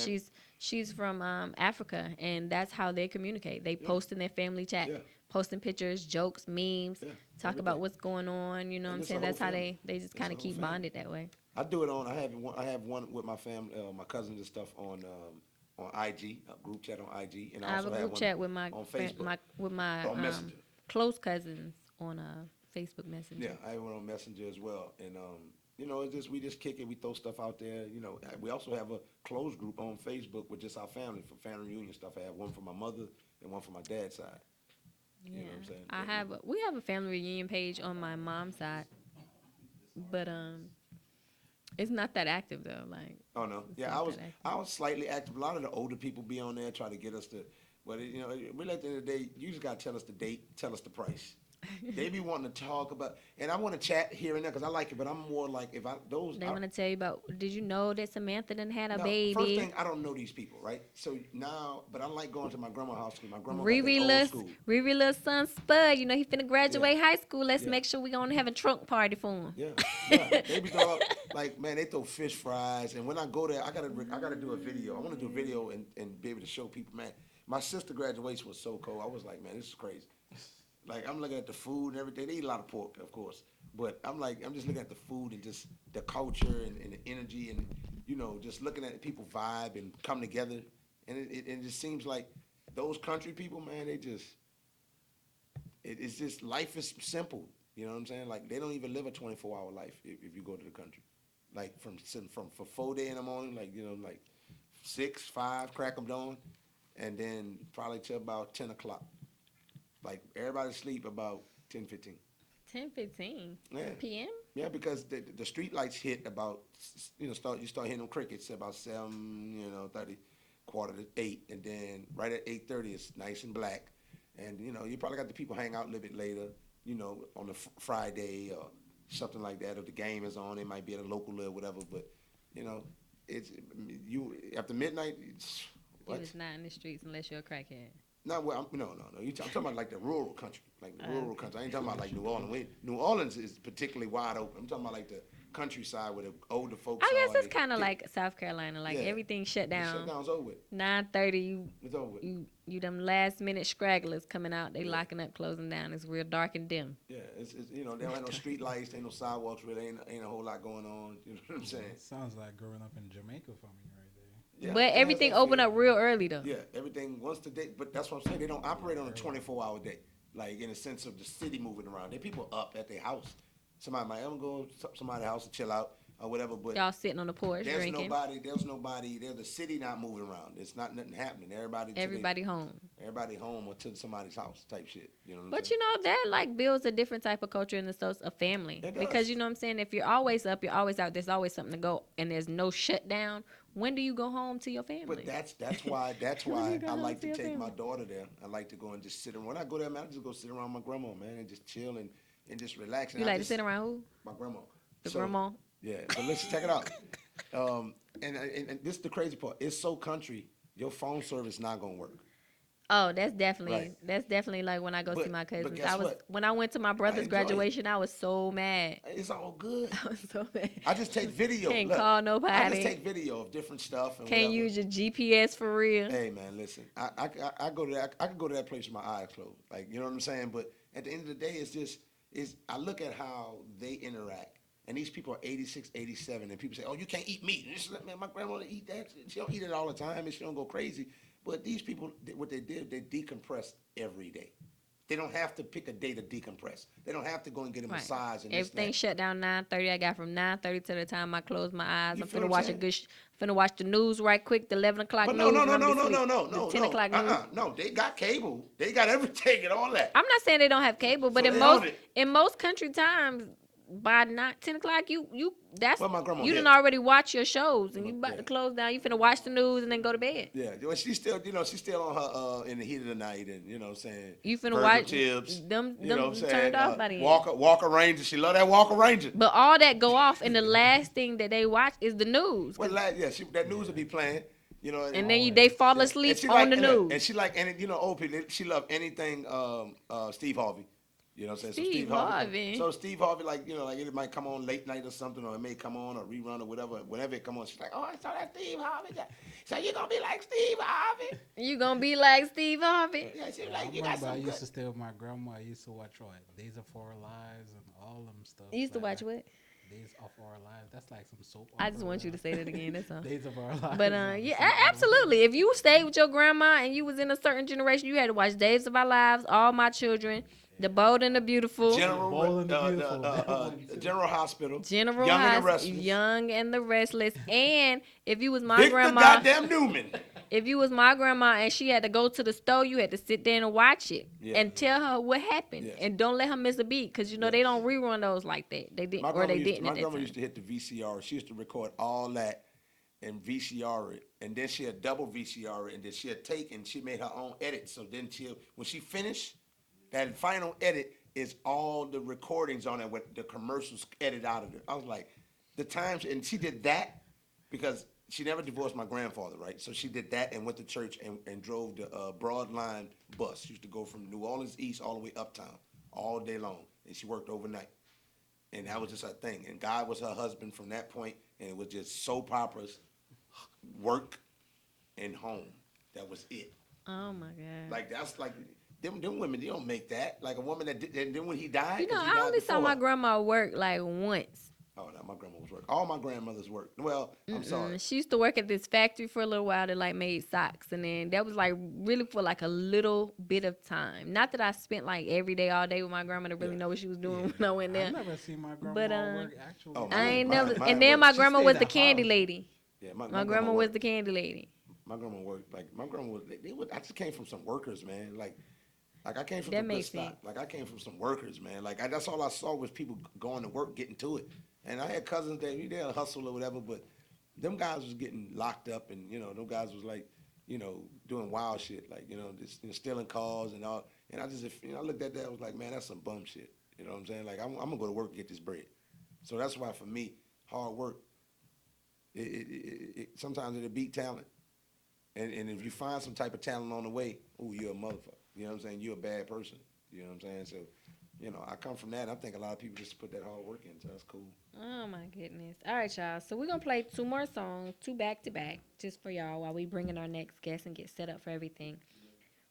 S3: She's from Africa, and that's how they communicate. They post in their family chat, posting pictures, jokes, memes, talk about what's going on. You know what I'm saying? That's how they just kind of keep bonded that way.
S2: I do it on. I have one with my family, my cousins and stuff on IG, a group chat on IG, and I also
S3: have a group chat with my
S2: on Facebook,
S3: with my close cousins on Facebook Messenger.
S2: Yeah, I have one on Messenger as well, and it's just we just kick it, we throw stuff out there. We also have a closed group on Facebook with just our family for family reunion stuff. I have one for my mother and one for my dad's side.
S3: Yeah, you know what I'm saying? We have a family reunion page on my mom's side, but it's not that active though. Like,
S2: oh no, yeah, I was slightly active. A lot of the older people be on there try to get us to. But really at the end of the day, you just gotta tell us the date, tell us the price. They be wanting to talk about, and I want to chat here and there because I like it, but I'm more like They
S3: want to tell you about. Did you know that Samantha done had a baby?
S2: First thing, I don't know these people, right? So now, but I like going to my grandma's house because my grandma old school.
S3: Riri little son Spud, he finna graduate high school. Let's make sure we gonna have a trunk party for him.
S2: Yeah. They be throwing like, man, they throw fish fries, and when I go there, I gotta do a video. I want to do a video and be able to show people, man. My sister graduation was so cool. I was like, man, this is crazy. Like, I'm looking at the food and everything. They eat a lot of pork, of course. But I'm just looking at the food and just the culture and the energy and, just looking at people vibe and come together. And it just seems like those country people, man, it's just, life is simple. You know what I'm saying? Like, they don't even live a 24-hour life if you go to the country. Like, for 4 days in the morning, like 6, 5, crack them down, and then probably till about 10 o'clock. Like, everybody sleep about 10:15.
S3: 10:15 p.m.?
S2: Yeah, because the street lights hit about, you start hitting them crickets about 7:30, 7:45, and then right at 8:30 it's nice and black. And, you probably got the people hang out a little bit later, on a Friday or something like that. If the game is on, it might be at a local or whatever. But, it's, after midnight,
S3: You're just not in the streets unless you're a crackhead.
S2: Not where no. I'm talking about like the rural country, like the rural country. I ain't talking about like New Orleans. New Orleans is particularly wide open. I'm talking about like the countryside where the older folks
S3: I
S2: are.
S3: guess it's kind of like South Carolina. Like everything shut down.
S2: The shutdown's over with.
S3: 9:30.
S2: It's over with.
S3: You them last minute stragglers coming out. They locking up, closing down. It's real dark and dim.
S2: Yeah, it's they don't have no street lights. Ain't no sidewalks. Really, ain't a whole lot going on. You know what I'm saying?
S4: It sounds like growing up in Jamaica for me right there.
S2: Yeah,
S3: but everything opened up real early though.
S2: Yeah, everything once the day. But that's what I'm saying. They don't operate on a 24-hour day, like in the sense of the city moving around. They people up at their house. Somebody might ever go to somebody's house to chill out or whatever. But
S3: y'all sitting on the porch drinking.
S2: There's nobody. There's the city not moving around. It's not nothing happening. Everybody home. Everybody home or to somebody's house type shit. You know.
S3: But you know that like builds a different type of culture in the sense of family. Because you know what I'm saying. If you're always up, you're always out. There's always something to go, and there's no shutdown. When do you go home to your family?
S2: But that's why I like to take my daughter there. I like to go and just sit around. When I go there, man, I just go sit around my grandma, man, and just chill and just relax. And
S3: you like to sit around who?
S2: My grandma.
S3: The grandma.
S2: Yeah, but let's check it out. And this is the crazy part. It's so country. Your phone service not gonna work.
S3: Oh, that's definitely like when I go see my cousins. When I went to my brother's graduation, I was so mad.
S2: It's all good.
S3: I was so mad.
S2: I just take video.
S3: Can't call nobody.
S2: I just take video of different stuff. And
S3: can't use your GPS for real.
S2: Hey man, listen. I go to that. I can go to that place with my eyes closed. Like you know what I'm saying. But at the end of the day, I look at how they interact. And these people are 86, 87, and people say, "Oh, you can't eat meat." And just, man, my grandmother eat that. She don't eat it all the time, and she don't go crazy. But these people, what they did, they decompress every day. They don't have to pick a day to decompress. They don't have to go and get a massage. And
S3: everything shut down 9:30. I got from 9:30 to the time I close my eyes. I'm finna watch finna watch the news right quick. The 11 o'clock news.
S2: No.
S3: The 10 o'clock news.
S2: No, they got cable. They got everything and all that.
S3: I'm not saying they don't have cable, but in most country times, by 10 o'clock, you done already watch your shows and you about to close down. You finna watch the news and then go to bed.
S2: Yeah, well, she's still on her in the heat of the night, and you know what I'm saying.
S3: You finna watch
S2: tips,
S3: them
S2: turned
S3: off by the end.
S2: Walker Ranger. She love that Walker Ranger.
S3: But all that go off, and the last thing that they watch is the news.
S2: Well, that news will be playing. You know,
S3: and then they fall asleep on the news.
S2: And she old people. She love anything Steve Harvey. You know what I'm saying?
S3: Steve Harvey.
S2: So Steve Harvey, like it might come on late night or something, or it may come on a rerun or whatever. Whenever it come on, she's like, "Oh, I saw that Steve Harvey. So you gonna be like Steve Harvey?
S3: You gonna be like Steve Harvey?"
S2: Yeah, she's like,
S4: I used to stay with my grandma. I used to watch Days of Our Lives and all them stuff.
S3: You used to watch what?
S4: Days of Our Lives. That's like some soap.
S3: I just want you to say that again. That's all.
S4: Days of Our Lives.
S3: But absolutely. If you stayed with your grandma and you was in a certain generation, you had to watch Days of Our Lives, All My Children. The Bold and the Beautiful.
S2: General Hospital.
S3: Young and the Restless. And if you was my grandma.
S2: Goddamn Newman.
S3: If you was my grandma and she had to go to the store, you had to sit there and watch it and tell her what happened. And don't let her miss a beat because, they don't rerun those like that. They didn't. My grandma
S2: used to hit the VCR. She used to record all that and VCR it. And then she had double VCR it. And then she had take and she made her own edit. So then when she finished, that final edit is all the recordings on it with the commercials edited out of it. I was like, the times, and she did that because she never divorced my grandfather, right? So she did that and went to church and drove the Broadline bus. She used to go from New Orleans East all the way uptown all day long, and she worked overnight. And that was just her thing. And God was her husband from that point, and it was just soap operas, work, and home. That was it.
S3: Oh, my God.
S2: Like, that's like... Them women, they don't make that. Like a woman that did, and then when he died,
S3: I only saw my grandma work like once.
S2: Oh, no, my grandma was work. All my grandmothers worked. Well, I'm sorry.
S3: She used to work at this factory for a little while that like made socks, and then that was like really for like a little bit of time. Not that I spent like every day, all day with my grandma to really know what she was doing when I went there.
S4: I've never seen my grandma work actually.
S3: I ain't never. And then my grandma was the candy lady.
S2: Yeah,
S3: my grandma was the candy lady.
S2: My grandma worked like my grandma was. I just came from some workers, man. Like I came from some good stock. Like I came from some workers, man. Like that's all I saw was people going to work, getting to it. And I had cousins that they'll hustle or whatever, but them guys was getting locked up, and them guys was like, doing wild shit, like just stealing cars and all. And I just, I looked at that, I was like, man, that's some bum shit. You know what I'm saying? Like I'm gonna go to work and get this bread. So that's why for me, hard work. It sometimes it'll beat talent. And if you find some type of talent on the way, ooh, you're a motherfucker. You know what I'm saying? You're a bad person. You know what I'm saying? So, you know, I come from that. I think a lot of people just put that hard work in, so that's cool.
S3: Oh my goodness. All right, y'all. So we're gonna play 2 more songs, 2 back to back, just for y'all while we bring in our next guest and get set up for everything.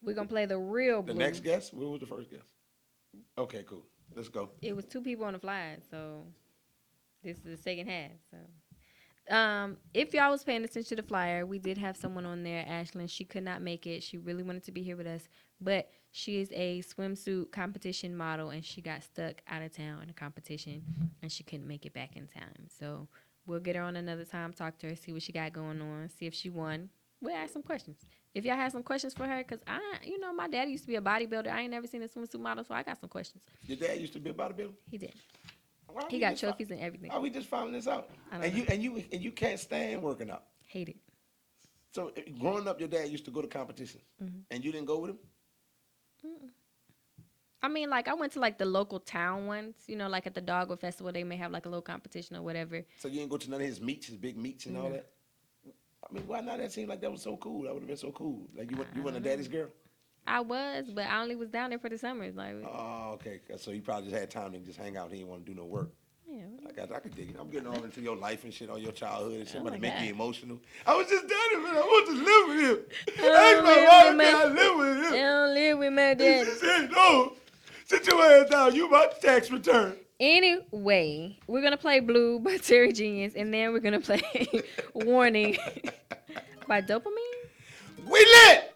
S3: We're gonna play the real Blue.
S2: The next guest? What was the first guest? Okay, cool. Let's go.
S3: It was 2 people on the flight, so this is the second half. So, if y'all was paying attention to the flyer, we did have someone on there, Ashlyn. She could not make it. She really wanted to be here with us, but she is a swimsuit competition model, and she got stuck out of town in a competition, and she couldn't make it back in time. So we'll get her on another time, talk to her, see what she got going on, see if she won. We'll ask some questions. If y'all have some questions for her, because my daddy used to be a bodybuilder. I ain't never seen a swimsuit model, so I got some questions.
S2: Your dad used to be a bodybuilder?
S3: He did.
S2: Why
S3: He
S2: we
S3: got
S2: just
S3: trophies and everything.
S2: How we just finding this out?
S3: I don't know.
S2: And you can't stand working out.
S3: Hate it.
S2: So growing up, your dad used to go to competitions, and you didn't go with him?
S3: I mean, like, I went to, like, the local town ones, like at the Dogwood Festival, they may have, like, a little competition or whatever.
S2: So you didn't go to none of his meets, his big meets and all that? I mean, why not? That seemed like that was so cool. That would have been so cool. Like, you weren't a daddy's girl?
S3: I was, but I only was down there for the summers. Like,
S2: oh, okay. So you probably just had time to just hang out. He didn't want to do no work.
S3: Yeah.
S2: I could dig it. I'm getting all into your life and shit, all your childhood and shit.
S3: Oh
S2: I'm about to
S3: my
S2: make you
S3: God.
S2: emotional. I was just down there, man. I want to live with him. Ask my wife, can I live with him?
S3: I don't live with my daddy.
S2: She said, no. Sit your ass down. You about to tax return.
S3: Anyway, we're going to play Blue by Terry Genius, and then we're going to play Warning by Dopamine.
S2: We lit!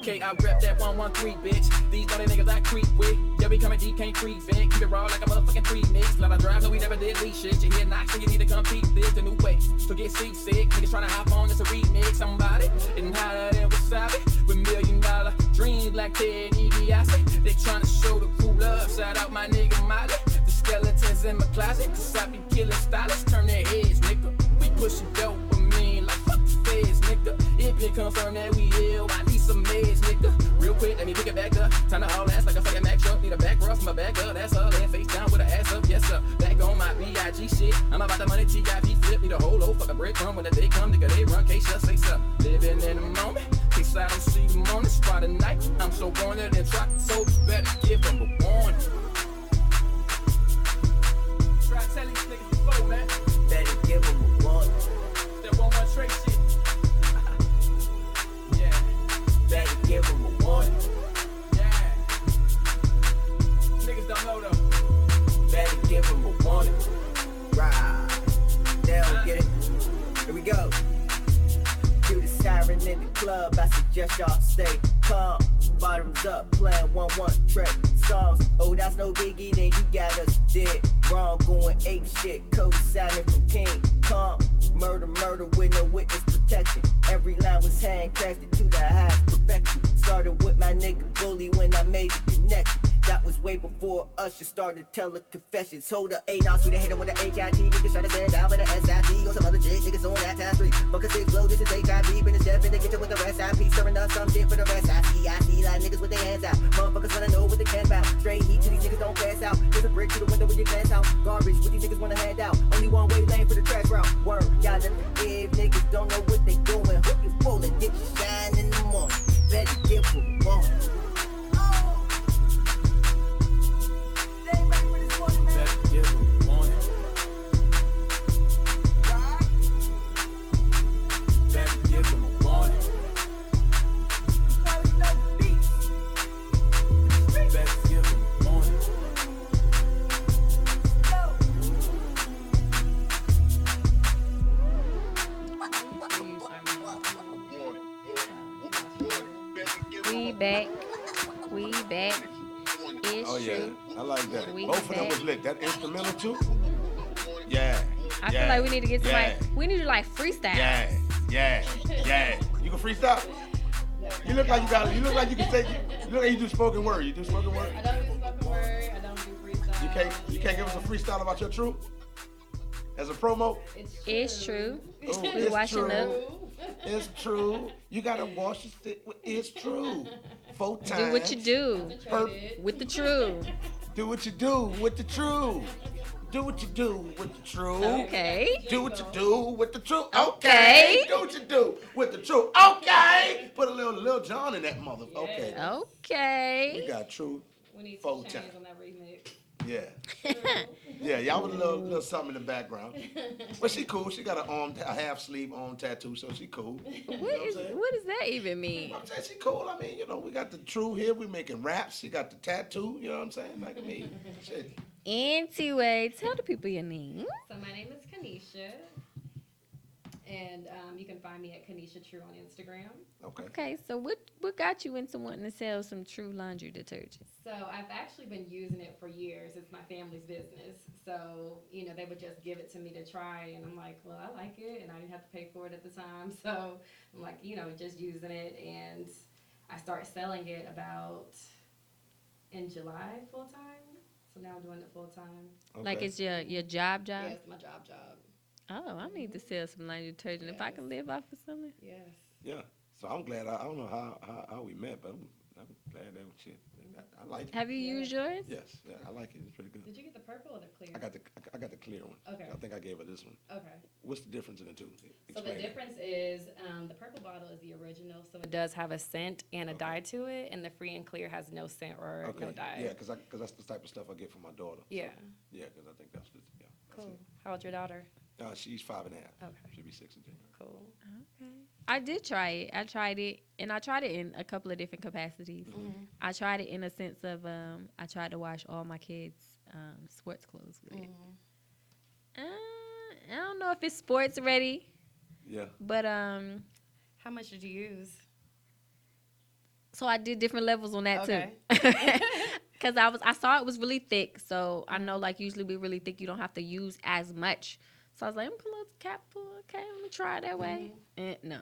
S13: Okay, I rep that 113, bitch. These are the niggas I creep with. Yeah, we coming deep, can't prevent. Keep it raw like a motherfucking pre-mix. Let I drive, no, we never did lease shit. You hear knocks, and you need to compete. This the new way to get seasick. Niggas tryna hop on, it's a remix. Somebody getting hotter than wasabi. With $1 million dreams like Ted DiBiase. They tryna show the cool love. Shout out my nigga Molly. The skeletons in my closet. Cause I be killing stylists. Turn their heads, nigga. We pushing dope. can confirm that we ill. I need some meds, nigga. Real quick, let me pick it back up. Time to haul ass like a fucking Mack truck. Need a back rough, my back up. That's all. Laying face down with her ass up. Yes, sir. Back on my B.I.G. shit. I'm about the money, T.I.P. flip. Need a whole load, fuck a breadcrumb. When the day come, nigga, they run. Case just say something. Living in the moment. Case I don't see them on the spot at night. I'm so wanted and try. So better give them a warning. Try to tell these niggas before, man.
S14: Better give them a warning.
S13: That 1-1 straight shit. Yeah.
S14: Better give them a warning.
S13: Yeah. Niggas don't know though.
S14: Better give them a warning. Right. They don't get it. Here we go. Cue the siren in the club. I suggest y'all stay calm. Bottoms up, playing 1-1 track songs. Oh, that's no biggie, then you got us dead wrong. Going ape shit, co-signing from King Kong. Murder with no witness protection. Every line was handcrafted to the highest perfection. Started with my nigga Bully when I made the connection. That was way before Usher started telling confessions. Hold up, 8 ounce, we the hater with the HIT. Niggas try to stand down with the SIP. Or some other shit, niggas on that time 3. Fuck a 6 blow, this is HIV. Been a step in the kitchen with the rest IP. Stirring up some shit for the rest. I see like niggas with their hands out. Motherfuckers wanna know what they can about. Straight heat to these niggas don't pass out. There's a brick through the window when you glance out. Garbage, what these niggas wanna hand out. Only one way lane for the trash route. Word, y'all let the give. Niggas don't know what they doing. Hook you full and get you shine in the morning. Better give them one.
S13: Better give them a warning. Better give them a warning. Better give them a warning.
S3: We back. It's
S2: Oh yeah,
S3: true.
S2: I like that.
S3: We
S2: Both of them
S3: back.
S2: was lit. That instrumental too. Yeah.
S3: I feel like we need to get somebody. We need to like freestyle.
S2: Yeah. You can freestyle. You look like you got. You look like you can take. You look like you do spoken word. You do spoken word.
S15: I don't do spoken word. I don't do freestyle.
S2: You can't give us a freestyle about your truth as a promo.
S3: It's true.
S2: Oh,
S3: We
S2: it's
S3: washing
S2: true.
S3: up.
S2: It's true. You gotta wash your stick. It's true. 4 times.
S3: Do what you do with the truth.
S2: Do what you do with the truth. Do what you do with the truth.
S3: Okay.
S2: Do what you do with the truth.
S3: Okay.
S2: Do what you do with the truth. Okay. Put a little John in that mother. Okay.
S3: Okay.
S2: We got truth.
S15: We need
S2: 4
S15: to
S2: times.
S15: change on that remix.
S2: Yeah. Yeah, y'all with a little something in the background. But she cool. She got a half sleeve arm tattoo, so she cool.
S3: What does that even mean?
S2: I'm saying she cool. I mean, we got the true here. We making raps. She got the tattoo. You know what I'm saying? Like me. Shit.
S3: Anyway, tell the people your name.
S15: So my name is Keeneecha, and you can find me at Keeneecha True on Instagram.
S2: Okay.
S3: Okay, so what got you into wanting to sell some True laundry detergent?
S15: So I've actually been using it for years. It's my family's business. So, they would just give it to me to try, and I'm like, well, I like it, and I didn't have to pay for it at the time. So I'm like, just using it, and I start selling it about in July full time. So now I'm doing it full time.
S2: Okay.
S3: Like it's your job?
S15: Yeah, it's my job.
S3: Oh, I need to sell some laundry detergent if I can live off of something.
S15: Yes.
S2: Yeah. So I'm glad. I don't know how we met, but I'm glad that shit. I like it.
S3: Have you used yours?
S2: Yes. Yeah, I like it. It's pretty good.
S15: Did you get the purple or the clear?
S2: I got the clear one.
S15: Okay.
S2: I think I gave her this one.
S15: Okay.
S2: What's the difference in the two?
S15: So the
S2: Explain it.
S15: difference is the purple bottle is the original, so it does have a scent and a dye to it, and the free and clear has no scent or no dye.
S2: Yeah, because that's the type of stuff I get from my daughter.
S15: Yeah.
S2: Yeah, because I think that's the
S15: Cool. How old's your daughter?
S2: She's 5.5.
S15: Okay.
S2: She'll be 6 in January.
S15: Cool.
S3: Okay. I did try it. I tried it in a couple of different capacities.
S15: Mm-hmm.
S3: I tried it in a sense of I tried to wash all my kids' sports clothes with it. I don't know if it's sports ready.
S2: Yeah.
S3: But
S15: how much did you use?
S3: So I did different levels on that
S15: Okay.
S3: too. Because I saw it was really thick. So I know like usually be really thick. You don't have to use as much. So I was like, I'm gonna let the cap pull. Okay, let me try it that way. No.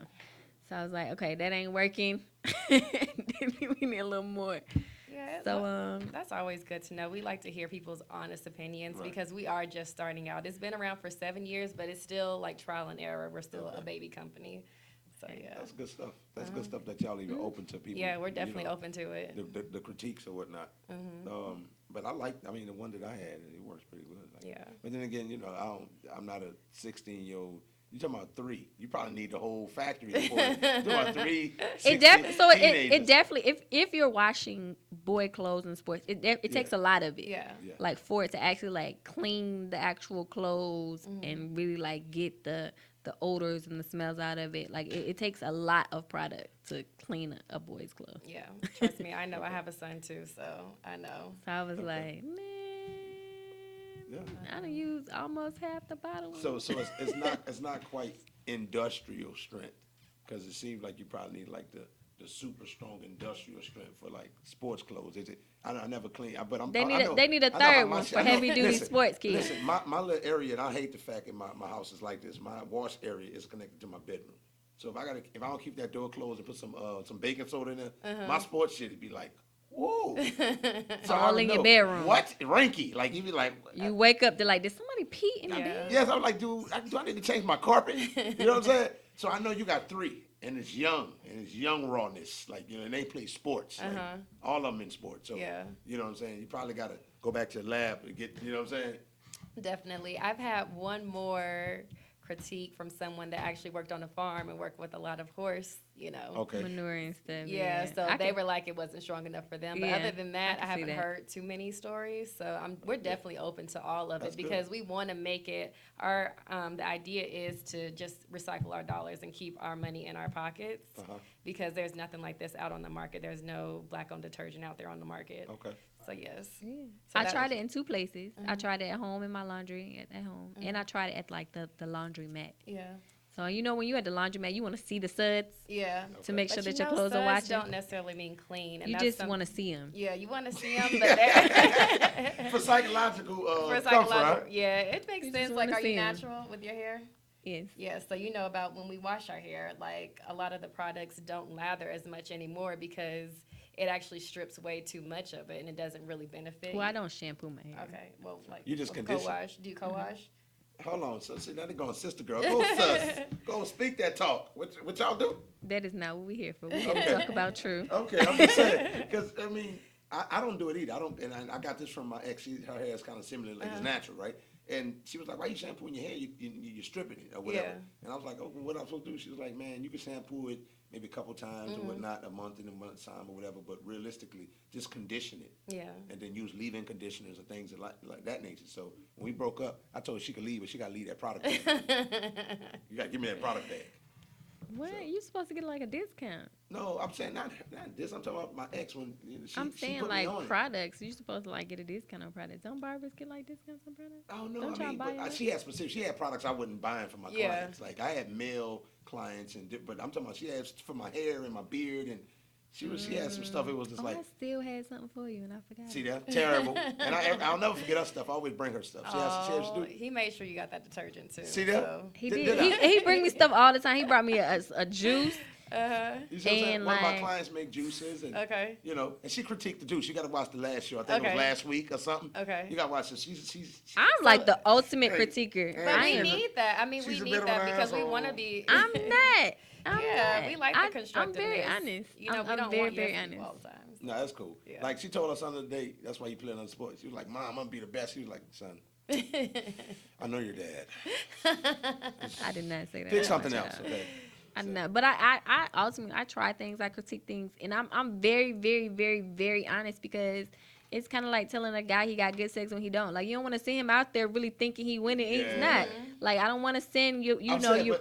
S3: So I was like, okay, that ain't working. We need a little more.
S15: Yeah,
S3: So
S15: that's always good to know. We like to hear people's honest opinions
S2: Right.
S15: because we are just starting out. It's been around for 7 years, but it's still like trial and error. We're still a baby company. So yeah,
S2: That's good stuff. That's good stuff that y'all even open to people.
S15: yeah, we're
S2: you
S15: definitely
S2: know,
S15: open to it.
S2: the critiques or whatnot. But I mean, the one that I had, it works pretty good. Like,
S15: Yeah.
S2: But then again, you know, I'm not a 16-year-old. You talking about 3? You probably need the whole factory. You talking about 3?
S3: It definitely if you're washing boy clothes and sports, it takes a lot of it.
S15: Yeah.
S3: Like for it to actually like clean the actual clothes and really like get the odors and the smells out of it. Like it takes a lot of product to clean a boy's clothes.
S15: Yeah, trust me, I know. I have a son too, so I know.
S3: So I was like, man, I done used almost half the bottle.
S2: So it's not quite industrial strength, because it seems like you probably need like the super strong industrial strength for like sports clothes. Is it? I never clean, but
S3: They need a third one for heavy duty sports kids.
S2: Listen, my little area, and I hate the fact that my house is like this. My wash area is connected to my bedroom. So if I don't keep that door closed and put some baking soda in there, my sports shit would be like, whoa. So
S3: all in your bedroom.
S2: What? Ranky. Like, you be like.
S3: You wake up, they're like, did somebody pee in the bed?
S2: Yes, I'm like, dude, do I need to change my carpet? You know what I'm saying? So I know you got 3, and it's young, and it's young rawness. Like, you know, and they play sports. Like, all of them in sports. So, you know what I'm saying? You probably got to go back to the lab and get, you know what I'm saying?
S15: Definitely. I've had one more critique from someone that actually worked on a farm and worked with a lot of horse,
S3: manure and stuff.
S15: Yeah, so they were like it wasn't strong enough for them. But other than that, I haven't
S3: that.
S15: heard too many stories. So we're definitely open to all of it because we want to make it our. The idea is to just recycle our dollars and keep our money in our pockets because there's nothing like this out on the market. There's no black-owned detergent out there on the market.
S2: Okay.
S15: So yes.
S3: Yeah.
S15: So
S3: I tried it in 2 places. I tried it at home in my laundry at home, and I tried it at like the laundromat.
S15: Yeah.
S3: So you know when you at the laundromat, you want to see the suds.
S15: Yeah.
S3: To make sure
S15: But
S3: that your clothes are
S15: suds
S3: washing.
S15: don't necessarily mean clean. And
S3: You just want to see them.
S15: Yeah, you want to see them, but they're
S2: for psychological
S15: comfort. Yeah, it makes
S3: You
S15: sense.
S3: just
S15: Like,
S3: wanna
S15: are
S3: see
S15: you
S3: 'em.
S15: natural with your hair?
S3: Yes.
S15: Yeah, so you know about when we wash our hair, like a lot of the products don't lather as much anymore because it actually strips way too much of it and it doesn't really benefit.
S3: Well, I don't shampoo my hair.
S15: Okay, well, like
S2: You just condition.
S15: co-wash. Do you co-wash?
S2: Hold on, so see, now they're going sister girl. Go sus. Go speak that talk. What y'all do?
S3: That is not what we're here for. We're here to talk about truth.
S2: Okay, I'm just saying, because I mean, I don't do it either. I don't, and I got this from my ex. Her hair is kind of similar, like it's natural, right? And she was like, "Why you shampooing your hair? You're stripping it or whatever."
S15: Yeah.
S2: And I was like, "Oh, what I'm supposed to do?" She was like, "Man, you can shampoo it maybe a couple times or whatnot, a month in a month's time or whatever, but realistically, just condition it."
S15: Yeah.
S2: And then use leave-in conditioners or things like that nature. So when we broke up, I told her she could leave, but she got to leave that product bag. You got to give me that product bag.
S3: What?
S2: So.
S3: You supposed to get like a discount?
S2: No, I'm saying not this. I'm talking about my ex when she
S3: I'm
S2: she
S3: saying
S2: put
S3: like
S2: me on it.
S3: products. You're supposed to like get a discount on products. Don't barbers get like discounts on products?
S2: Oh no,
S3: Don't
S2: I mean,
S3: y'all buy
S2: but she had products I wouldn't buy for my
S15: Yeah.
S2: clients. Like I had male clients, but I'm talking about she had for my hair and my beard, and she had some stuff. It was just like
S3: I still had something for you and I forgot.
S2: see that terrible. And I'll never forget her stuff. I always bring her stuff. She has to do.
S15: He made sure you got that detergent too.
S2: See that?
S15: So.
S3: He did. He bring me stuff all the time. He brought me a juice.
S2: You see what I'm saying? One of my clients make juices, and
S15: Okay.
S2: and she critiqued the juice. You got to watch the last show. I think it was last week or something.
S15: Okay.
S2: You got to watch it. She's
S3: I'm like the ultimate critiquer.
S15: But we need that. I mean, we
S2: she's a
S15: need
S2: bit of
S15: that
S2: an
S15: because we
S2: asshole.
S15: want to be.
S3: I'm not. I'm not.
S15: We like the constructiveness.
S3: I'm very honest.
S15: You know, we
S3: I'm
S15: don't
S3: very,
S15: want
S3: very
S15: yes
S3: honest.
S15: all the time.
S2: No, that's cool.
S15: Yeah.
S2: Like she told us the other day, that's why you play another sport. She was like, "Mom, I'm gonna be the best." She was like, "Son, I know your dad."
S3: I did not say that.
S2: Pick
S3: about
S2: something
S3: my
S2: else,
S3: child.
S2: okay?
S3: I know, but I ultimately I try things, I critique things, and I'm very, very, very, very honest because it's kind of like telling a guy he got good sex when he don't. Like you don't want to see him out there really thinking he winning, and he's not. Like I don't want to send you.
S2: I'm saying,
S3: You're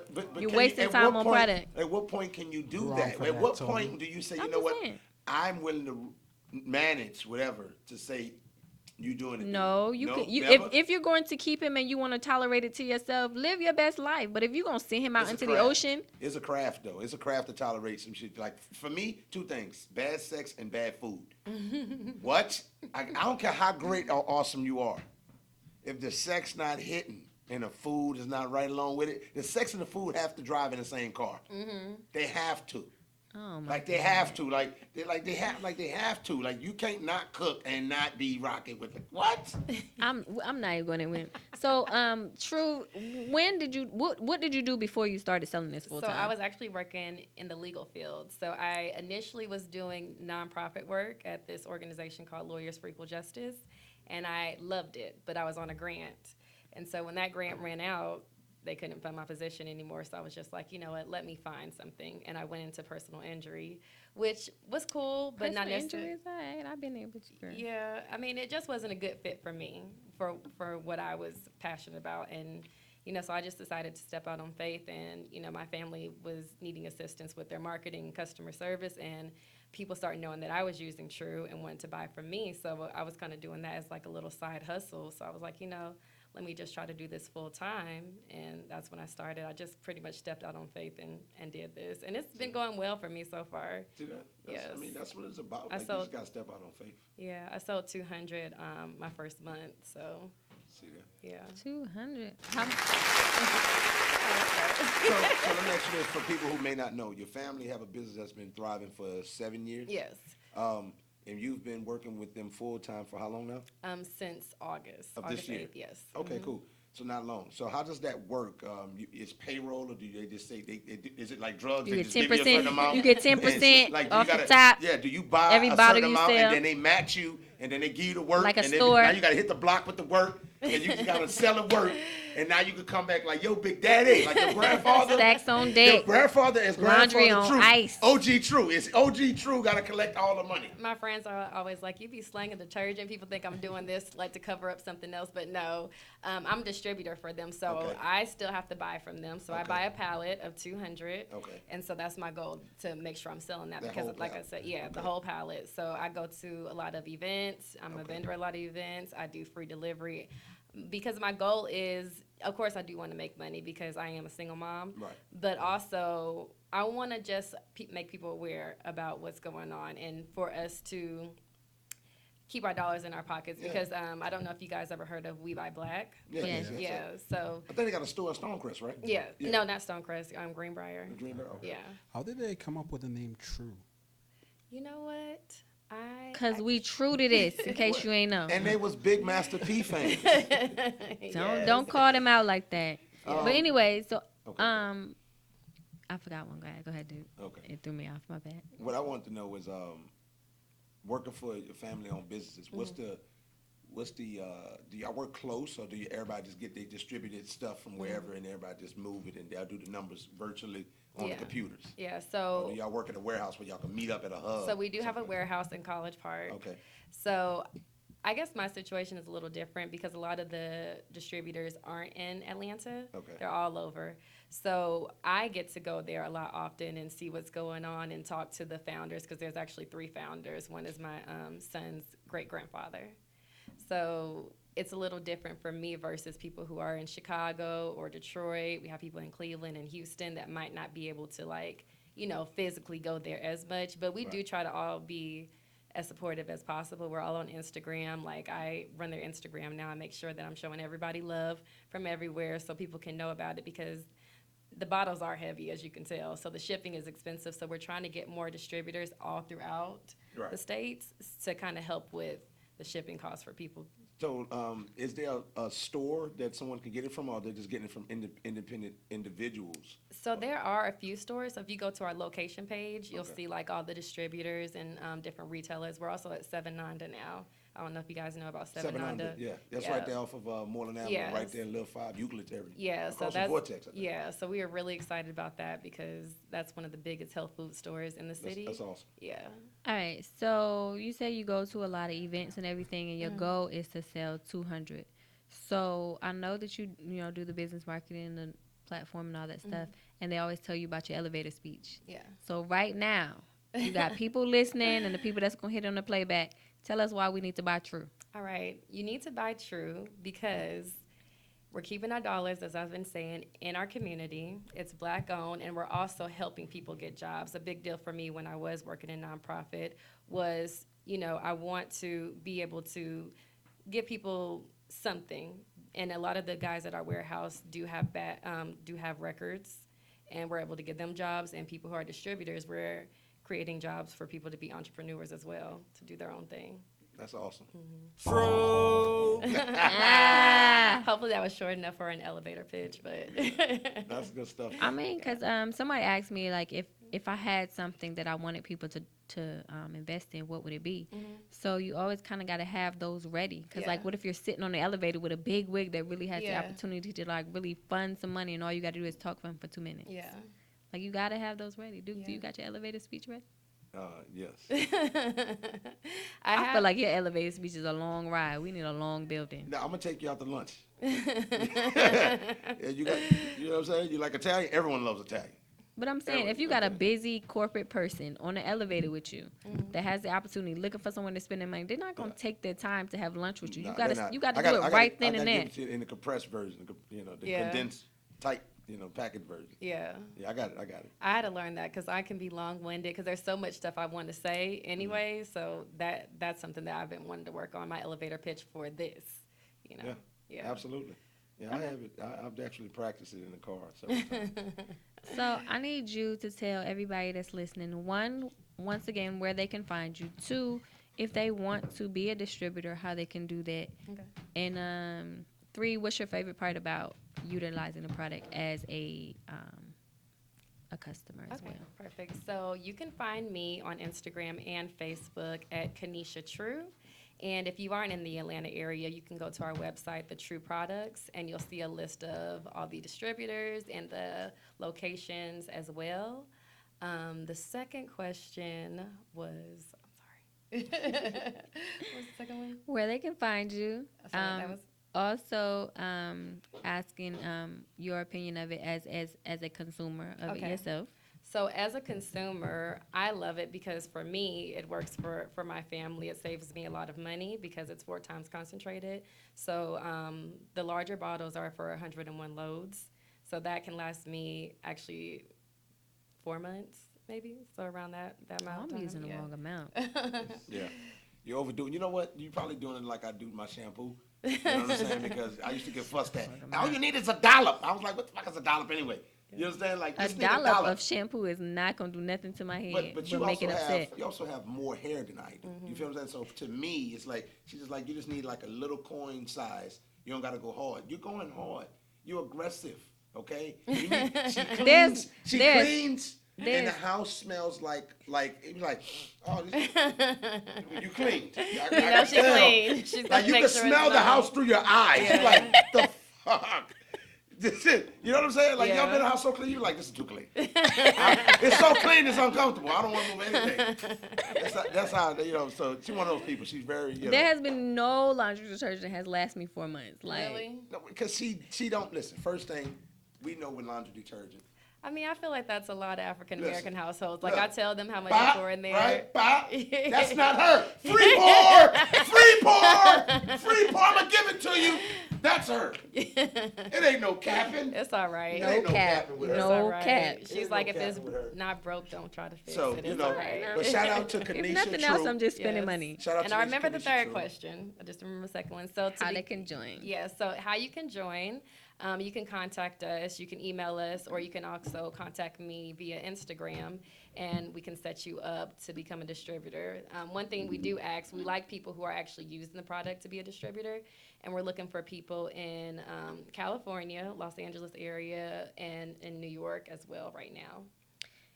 S2: can
S3: wasting
S2: at
S3: time
S2: what
S3: on
S2: point-
S3: product.
S2: At what point can you do
S4: Wrong
S2: that?
S4: for
S2: At
S4: that,
S2: what
S4: Tony.
S2: point do you say,
S3: I'm
S2: you know
S3: just
S2: what?
S3: saying.
S2: I'm willing to manage whatever to say you doing it.
S3: No, you
S2: No,
S3: can.
S2: never?
S3: If you're going to keep him and you want to tolerate it to yourself, live your best life. But if you're gonna send him out
S2: It's a
S3: into the
S2: craft.
S3: ocean,
S2: It's a craft, though. It's a craft to tolerate some shit. Like, for me, 2 things. Bad sex and bad food. What? I don't care how great or awesome you are. If the sex not hitting and the food is not right along with it, the sex and the food have to drive in the same car. They have to.
S3: Oh my
S2: Like they have to, they have to. Like you can't not cook and not be rocking with it. What?
S3: I'm not even going to win. So, True, when did you what did you do before you started selling this full
S15: So
S3: time?
S15: I was actually working in the legal field. So I initially was doing nonprofit work at this organization called Lawyers for Equal Justice, and I loved it, but I was on a grant. And so when that grant ran out, they couldn't fund my position anymore. So I was just like, you know what, let me find something. And I went into personal injury, which was cool, but not necessarily.
S3: Injuries, all right. I've been there with you, girl.
S15: Yeah, I mean, it just wasn't a good fit for me, for what I was passionate about. And, you know, so I just decided to step out on faith. And, you know, my family was needing assistance with their marketing and customer service. And people started knowing that I was using True and wanted to buy from me. So I was kind of doing that as like a little side hustle. So I was like, you know, let me just try to do this full time. And that's when I started. I just pretty much stepped out on faith and did this. And it's been going well for me so far.
S2: See that?
S15: Yes.
S2: I mean, that's what it's about.
S15: I
S2: Like, you
S15: sold-
S2: just got to step out on faith.
S15: Yeah, I sold 200 my first month. So,
S2: See that?
S15: yeah.
S3: 200.
S2: So let me ask you this, for people who may not know, your family have a business that's been thriving for 7 years?
S15: Yes.
S2: And you've been working with them full time for how long now?
S15: Since August.
S2: Of
S15: August
S2: this year?
S15: 8th, yes.
S2: Okay,
S15: Mhm.
S2: cool. So not long. So how does that work? Is payroll, or do they just say is it like drugs?
S3: You
S2: They
S3: get
S2: just give you a certain
S3: 10%.
S2: amount?
S3: You get 10%
S2: And, like,
S3: off
S2: you
S3: the
S2: gotta,
S3: top.
S2: Yeah. Do you buy
S3: Every
S2: a
S3: bottle
S2: certain
S3: you
S2: amount
S3: sell.
S2: and then they match you and then they give you the work
S3: Like a
S2: and
S3: store.
S2: now you gotta hit the block with the work and you gotta sell the work and now you can come back like yo big daddy, like your grandfather.
S3: Stacks on
S2: Your
S3: deck.
S2: grandfather is
S3: Laundry
S2: grandfather
S3: on
S2: True.
S3: ice.
S2: OG True. It's OG True. Gotta collect all the money.
S15: My friends are always like, you be slanging detergent. People think I'm doing this like to cover up something else, but no, I'm a distributor for them, so
S2: Okay.
S15: I still have to buy from them. So I
S2: Okay.
S15: buy a pallet of 200,
S2: Okay.
S15: and so that's my goal, to make sure I'm selling that
S2: That
S15: because,
S2: whole
S15: like I
S2: pallet.
S15: said, yeah, the
S2: Okay.
S15: whole pallet. So I go to a lot of events. I'm a
S2: Okay.
S15: vendor at a lot of events. I do free delivery because my goal is, of course, I do want to make money because I am a single mom.
S2: Right.
S15: But also, I want to just make people aware about what's going on and for us to keep our dollars in our pockets
S2: Yeah.
S15: because I don't know if you guys ever heard of We Buy Black.
S2: Yeah.
S3: Yes.
S15: Yeah. So
S2: I think they got a store in Stonecrest, right?
S15: yeah. No, not Stonecrest. Greenbrier.
S2: Greenbrier, okay.
S15: Yeah.
S4: How did they come up with the name True?
S15: You know what?
S3: Because we true to this, in case you ain't know.
S2: And they was big Master P fans.
S3: Don't call them out like that.
S2: Um,
S3: But anyway, so
S2: okay.
S3: I forgot one guy. Go ahead, dude.
S2: Okay.
S3: It threw me off. My bad.
S2: What I want to know is working for your family-owned businesses. What's the do y'all work close, or do you everybody just get they distributed stuff from wherever and everybody just move it and they'll do the numbers virtually on the computers?
S15: Yeah.
S2: Or
S15: So
S2: do y'all work at a warehouse where y'all can meet up at a hub?
S15: So we do have a
S2: something like
S15: warehouse in College Park.
S2: that? Okay.
S15: So I guess my situation is a little different because a lot of the distributors aren't in Atlanta.
S2: Okay.
S15: They're all over. So I get to go there a lot often and see what's going on and talk to the founders because there's actually 3 founders. One is my son's great-grandfather. So it's a little different for me versus people who are in Chicago or Detroit. We have people in Cleveland and Houston that might not be able to, like, you know, physically go there as much. But we do try to all be as supportive as possible. We're all on Instagram. Like, I run their Instagram now. I make sure that I'm showing everybody love from everywhere so people can know about it because the bottles are heavy, as you can tell. So the shipping is expensive. So we're trying to get more distributors all throughout the states to kind of help with the shipping costs for people.
S2: So is there a store that someone can get it from, or they're just getting it from independent individuals?
S15: So there are a few stores. So if you go to our location page, you'll
S2: Okay.
S15: see like all the distributors and different retailers. We're also at Seven Nanda now. I don't know if you guys know about Seven Nanda.
S2: Yeah, that's right there off of Moreland Avenue,
S15: Yes.
S2: right there in Little 5, Euclid area.
S15: Yeah, so
S2: Across from
S15: that's
S2: Vortex, I think.
S15: yeah. So we are really excited about that because that's one of the biggest health food stores in the city.
S2: That's awesome.
S15: Yeah.
S3: All right. So you say you go to a lot of events and everything, and your
S15: Mhm.
S3: goal is to sell 200. So I know that you do the business marketing and the platform and all that stuff, and they always tell you about your elevator speech.
S15: Yeah.
S3: So right now, you got people listening, and the people that's gonna hit on the playback. Tell us why we need to buy True.
S15: All right. You need to buy True because we're keeping our dollars, as I've been saying, in our community. It's Black owned, and we're also helping people get jobs. A big deal for me when I was working in nonprofit was, I want to be able to give people something. And a lot of the guys at our warehouse do have records. and we're able to get them jobs. And people who are distributors, we're creating jobs for people to be entrepreneurs as well, to do their own thing.
S2: That's awesome.
S8: True.
S15: Hopefully that was short enough for an elevator pitch, but
S2: That's good stuff.
S3: I mean, because somebody asked me, like, if I had something that I wanted people to invest in, what would it be? So you always kind of got to have those ready. Because, like, what if you're sitting on the elevator with a big wig that really has the opportunity to, like, really fund some money, and all you got to do is talk for him for 2 minutes?
S15: Yeah.
S3: Like, you got to have those ready. Do you got your elevator speech ready?
S2: Yes.
S3: I feel like your elevator speech is a long ride. We need a long building.
S2: Now, I'm going to take you out to lunch. Yeah, you know what I'm saying? You like Italian? Everyone loves Italian.
S3: But I'm saying, if you got a busy corporate person on the elevator with you that has the opportunity looking for someone to spend their money, they're not going to take their time to have lunch with you. You got to do it right then and there.
S2: In the compressed version, the condensed, tight, packet version.
S15: Yeah.
S2: Yeah, I got it.
S15: I had to learn that because I can be long-winded because there's so much stuff I want to say anyway. So that's something that I've been wanting to work on, my elevator pitch for this.
S2: Yeah, absolutely. Yeah, I have it. I've actually practiced it in the car several times.
S3: So I need you to tell everybody that's listening, one, once again, where they can find you. Two, if they want to be a distributor, how they can do that.
S15: Okay.
S3: And three, what's your favorite part about utilizing the product as a customer as well?
S15: Perfect. So you can find me on Instagram and Facebook at Keeneecha True. And if you aren't in the Atlanta area, you can go to our website, The True Products, and you'll see a list of all the distributors and the locations as well. The second question was, I'm sorry. What was the second one?
S3: Where they can find you. Also, asking your opinion of it as a consumer of it yourself.
S15: So as a consumer, I love it because for me, it works for my family. It saves me a lot of money because it's 4 times concentrated. So the larger bottles are for 101 loads. So that can last me actually 4 months, maybe. So around that amount.
S3: I'm using the wrong amount.
S2: Yeah. You're overdoing. You know what? You're probably doing it like I do my shampoo. You know what I'm saying? Because I used to get fussed at. All you need is a dollop. I was like, what the fuck is a dollop anyway? You understand? Like,
S3: a dollop of shampoo is not going to do nothing to my hair.
S2: But you
S3: make it upset.
S2: You also have more hair than I do. You feel what I'm saying? So to me, it's like, she's just like, you just need like a little coin size. You don't got to go hard. You're going hard. You're aggressive, okay? She cleans. And the house smells like oh, you cleaned.
S15: She cleaned. She's
S2: like you can smell the house through your eyes. You're like, the fuck? This it. You know what I'm saying? Like, y'all been in a house so clean, you're like, this is too clean. It's so clean, it's uncomfortable. I don't want to move anything. That's how, so she's one of those people. She's very,
S3: There has been no laundry detergent that has lasted me 4 months. Like,
S15: really?
S2: No, because she don't, listen, first thing, we know with laundry detergent.
S15: I mean, I feel like that's a lot of African-American households. Like,
S2: look,
S15: I tell them how much I pour in there.
S2: Right? Bop. That's not her. Free pour! Free pour! Free pour! I'm going to give it to you. That's her. It ain't no capping.
S15: It's all right.
S3: No cap. No cap.
S15: She's like, if it's not broke, don't try to fix it.
S2: It's
S15: all right.
S2: But shout out to Keeneecha.
S3: If nothing else, I'm just spending money.
S2: Shout out
S15: and
S2: to
S15: I remember the third
S2: True.
S15: question. I just remember the second one. So
S3: how they can join.
S15: Yeah, so how you can join. You can contact us, you can email us, or you can also contact me via Instagram, and we can set you up to become a distributor. One thing we do ask, we like people who are actually using the product to be a distributor, and we're looking for people in California, Los Angeles area, and in New York as well right now.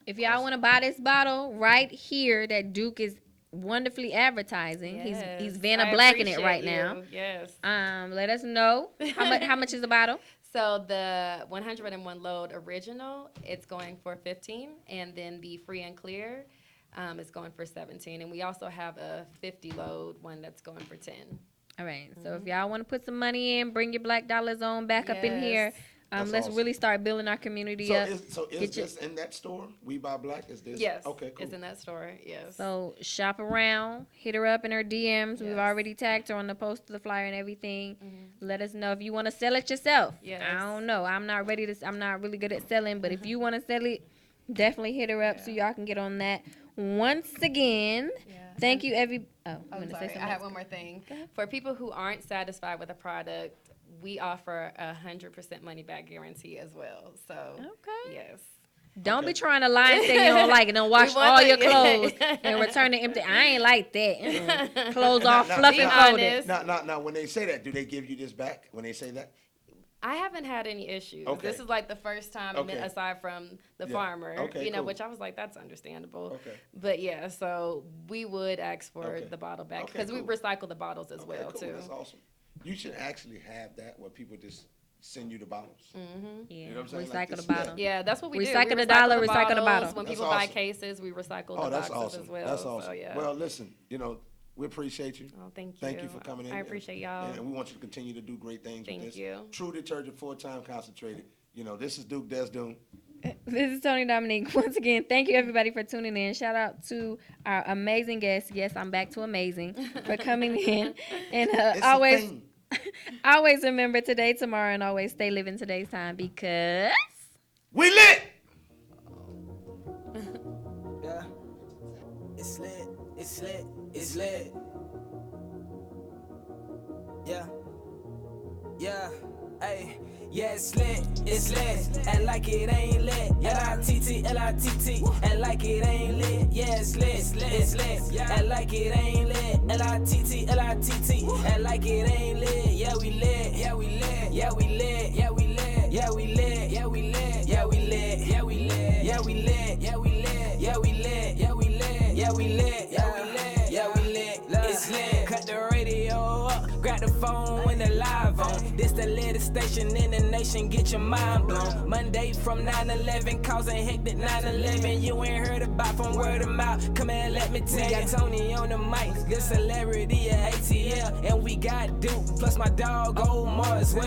S3: If y'all want to buy this bottle right here that Duke is wonderfully advertising.
S15: Yes.
S3: He's Vanna Blacking it right now.
S15: Yes.
S3: Let us know how much is the bottle.
S15: So the 101 load original, it's going for $15, and then the free and clear is going for $17, and we also have a 50 load one that's going for $10.
S3: All right. So if y'all want to put some money in, bring your black dollars on back up in here. Let's really start building our community up.
S2: So is this in that store? We Buy Black? Is this?
S15: Yes.
S2: Okay, cool.
S15: It's in that store, yes.
S3: So shop around, hit her up in her DMs. Yes. We've already tagged her on the post of the flyer and everything. Mm-hmm. Let us know if you want to sell it yourself. Yes. I don't know. I'm not really good at selling, but if you want to sell it, definitely hit her up so y'all can get on that. Once again, thank you
S15: I'm sorry. I have one more thing. For people who aren't satisfied with a product, we offer 100% money back guarantee as well. So, yes.
S3: Don't be trying to lie and say you don't like it. Don't wash all your clothes
S15: yeah.
S3: and return it empty. I ain't like that. Clothes all
S2: Now,
S3: fluffy
S2: now,
S3: folded.
S2: Now, when they say that, do they give you this back when they say that?
S15: I haven't had any issues.
S2: Okay.
S15: This is like the first time,
S2: Okay.
S15: aside from the
S2: Yeah.
S15: farmer,
S2: Okay, cool.
S15: which I was like, that's understandable.
S2: Okay.
S15: But yeah, so we would ask for
S2: Okay.
S15: the bottle back
S2: Okay,
S15: because we
S2: cool.
S15: recycle the bottles as well
S2: cool.
S15: too.
S2: That's awesome. You should actually have that where people just send you the bottles.
S15: Mm-hmm.
S3: Yeah,
S2: You know what I'm saying?
S3: recycle
S2: Like
S3: the
S2: this-
S3: bottle.
S15: Yeah, that's what we do.
S3: Recycle
S15: We
S3: the dollar,
S15: the
S3: recycle the
S15: bottles.
S3: bottle.
S15: When
S2: That's
S15: people buy
S2: awesome.
S15: cases, we recycle
S2: Oh,
S15: the
S2: that's
S15: boxes
S2: awesome.
S15: as well.
S2: That's awesome.
S15: So yeah.
S2: Well, listen, we appreciate you.
S15: Oh, thank you.
S2: Thank you for coming in.
S15: I appreciate y'all.
S2: And we want you to continue to do great things
S15: Thank
S2: with this.
S15: you.
S2: True Detergent, 4-time concentrated. This is Duke Desdoon.
S3: This is Tony Dominique. Once again, thank you everybody for tuning in. Shout out to our amazing guests. Yes, I'm back to amazing for coming in. And always remember today, tomorrow, and always stay living today's time because
S2: we lit.
S14: Yeah, it's lit. It's lit. It's lit. Yeah. Yeah. Hey. Yeah, it's lit, and like it ain't lit. L-I-T-T, L-I-T-T, and like it ain't lit. Yeah, it's lit, and like it ain't lit. L-I-T-T, L-I-T-T, and like it ain't lit. Yeah, we lit, yeah, we lit, yeah, we lit, yeah, we lit, yeah, we lit, yeah, we lit, yeah, we lit, yeah, we lit, yeah, we lit, yeah, we lit, yeah, we lit, yeah, we lit, yeah, we lit, yeah, we lit, yeah, we lit. It's lit. Cut the radio up, grab the phone when the live on. This the latest station in the nation, get your mind blown. Monday from 9/11, causing hectic 9/11. You ain't heard about from word of mouth. Come here, let me tell you. We got Tony on the mic, good celebrity at ATL, and we got Duke, plus my dog Omar as well.